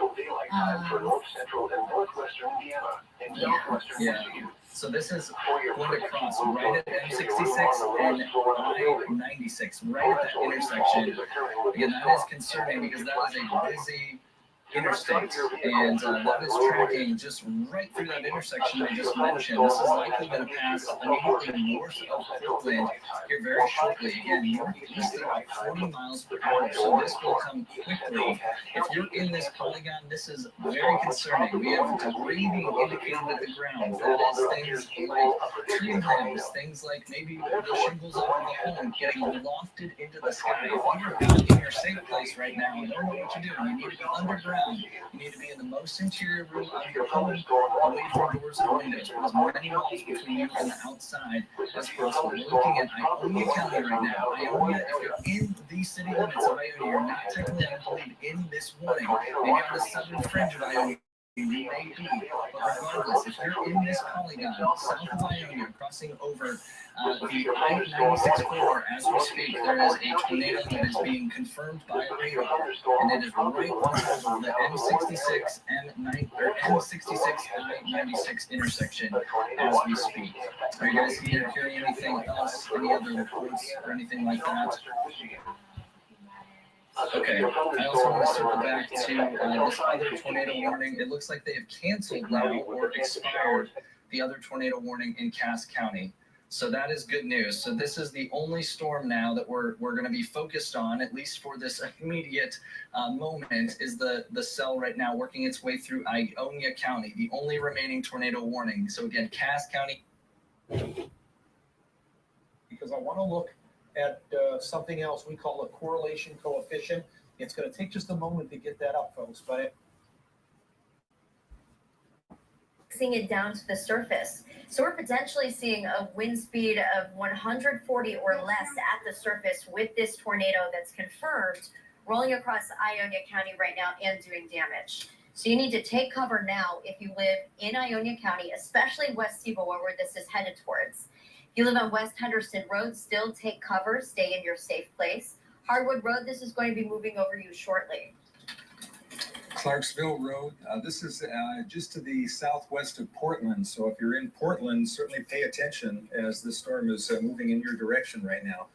Yeah. So this is going to cross right at M66 and I-96, right at that intersection. Again, that is concerning because that is a busy interstate, and that is tracking just right through that intersection I just mentioned. This is likely going to pass immediately north of Portland here very shortly. Again, northeast at about 40 miles per hour, so this will come quickly. If you're in this polygon, this is very concerning. We have debris being indicated at the ground. That is things like tree limbs, things like maybe the shingles over the home getting lofted into the sky. If you are not in your safe place right now and don't know what to do, you need to be underground. You need to be in the most interior room of your home, away from doors and windows. Put as many walls between you and the outside as possible. We're looking at Ionia County right now. Ionia, if you're in the city limits of Ionia, you're not technically, I believe, in this warning. Maybe on the southern fringe of Ionia, you may be. But regardless, if you're in this polygon, south of Ionia, crossing over the I-96 corridor as we speak, there is a tornado that is being confirmed by radar, and it is right over the M66 M66 I-96 intersection as we speak. Are you guys hearing anything else? Any other reports or anything like that? Okay, I also want to circle back to this other tornado warning. It looks like they have canceled now or expired the other tornado warning in Cass County. So that is good news. So this is the only storm now that we're going to be focused on, at least for this immediate moment, is the cell right now working its way through Ionia County, the only remaining tornado warning. So again, Cass County. Because I want to look at something else we call a correlation coefficient. It's going to take just a moment to get that up, folks, but Seeing it down to the surface. So we're potentially seeing a wind speed of 140 or less at the surface with this tornado that's confirmed rolling across Ionia County right now and doing damage. So you need to take cover now if you live in Ionia County, especially West Cibola, where this is headed towards. If you live on West Henderson Road, still take cover, stay in your safe place. Hardwood Road, this is going to be moving over you shortly. Clarksville Road, this is just to the southwest of Portland. So if you're in Portland, certainly pay attention as the storm is moving in your direction right now.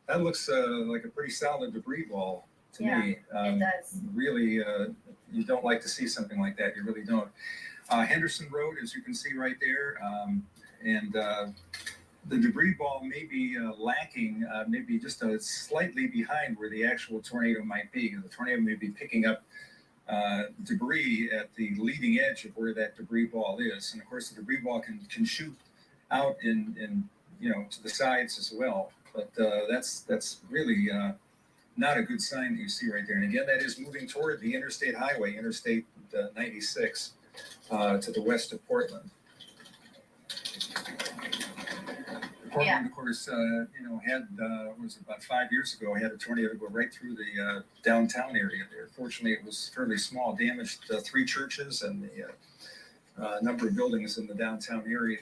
That looks like a pretty solid debris ball to me. It does. Really, you don't like to see something like that. You really don't. Henderson Road, as you can see right there, and the debris ball may be lacking, maybe just slightly behind where the actual tornado might be. The tornado may be picking up debris at the leading edge of where that debris ball is, and of course the debris ball can shoot out in to the sides as well. But that's really not a good sign that you see right there. And again, that is moving toward the interstate highway, Interstate 96, to the west of Portland. Portland, of course, had was about 5 years ago, had a tornado go right through the downtown area there. Fortunately, it was fairly small, damaged 3 churches and the number of buildings in the downtown area.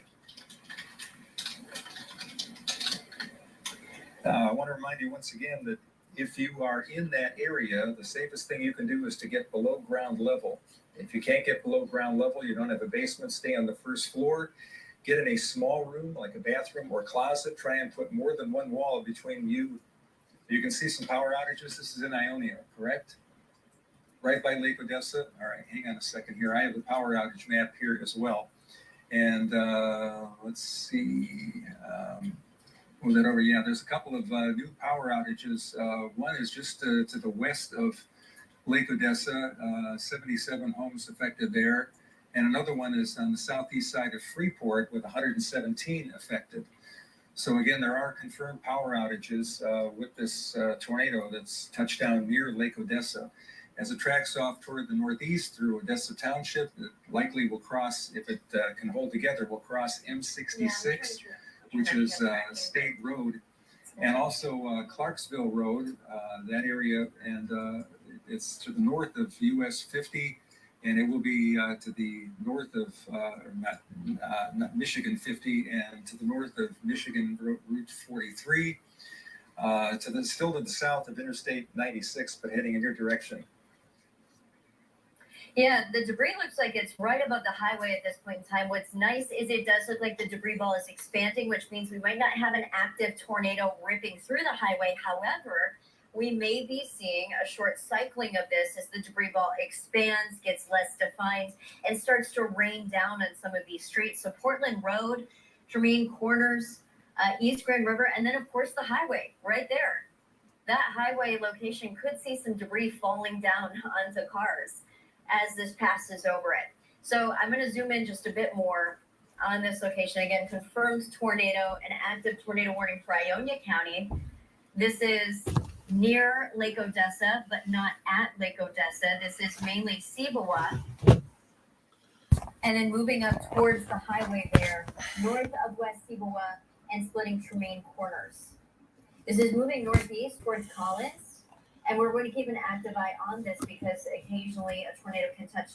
I want to remind you once again that if you are in that area, the safest thing you can do is to get below ground level. If you can't get below ground level, you don't have a basement, stay on the first floor. Get in a small room like a bathroom or closet. Try and put more than one wall between you. You can see some power outages. This is in Ionia, correct? Right by Lake Odessa. All right, hang on a second here. I have the power outage map here as well. And let's see. Move that over. Yeah, there's a couple of new power outages. One is just to the west of Lake Odessa, 77 homes affected there. And another one is on the southeast side of Freeport with 117 affected. So again, there are confirmed power outages with this tornado that's touched down near Lake Odessa. As it tracks off toward the northeast through Odessa Township, it likely will cross, if it can hold together, will cross M66, which is State Road, and also Clarksville Road, that area, and it's to the north of US 50. And it will be to the north of, not Michigan 50, and to the north of Michigan Route 43, still to the south of Interstate 96, but heading in your direction. Yeah, the debris looks like it's right above the highway at this point in time. What's nice is it does look like the debris ball is expanding, which means we might not have an active tornado ripping through the highway. However, we may be seeing a short cycling of this as the debris ball expands, gets less defined, and starts to rain down on some of these streets. So Portland Road, Tremaine Corners, East Grand River, and then of course the highway right there. That highway location could see some debris falling down onto cars as this passes over it. So I'm going to zoom in just a bit more on this location. Again, confirmed tornado, an active tornado warning for Ionia County. This is near Lake Odessa, but not at Lake Odessa. This is mainly Ciboa. And then moving up towards the highway there, north of West Ciboa and splitting Tremaine Corners. This is moving northeast towards Collins. And we're going to keep an active eye on this because occasionally a tornado can touch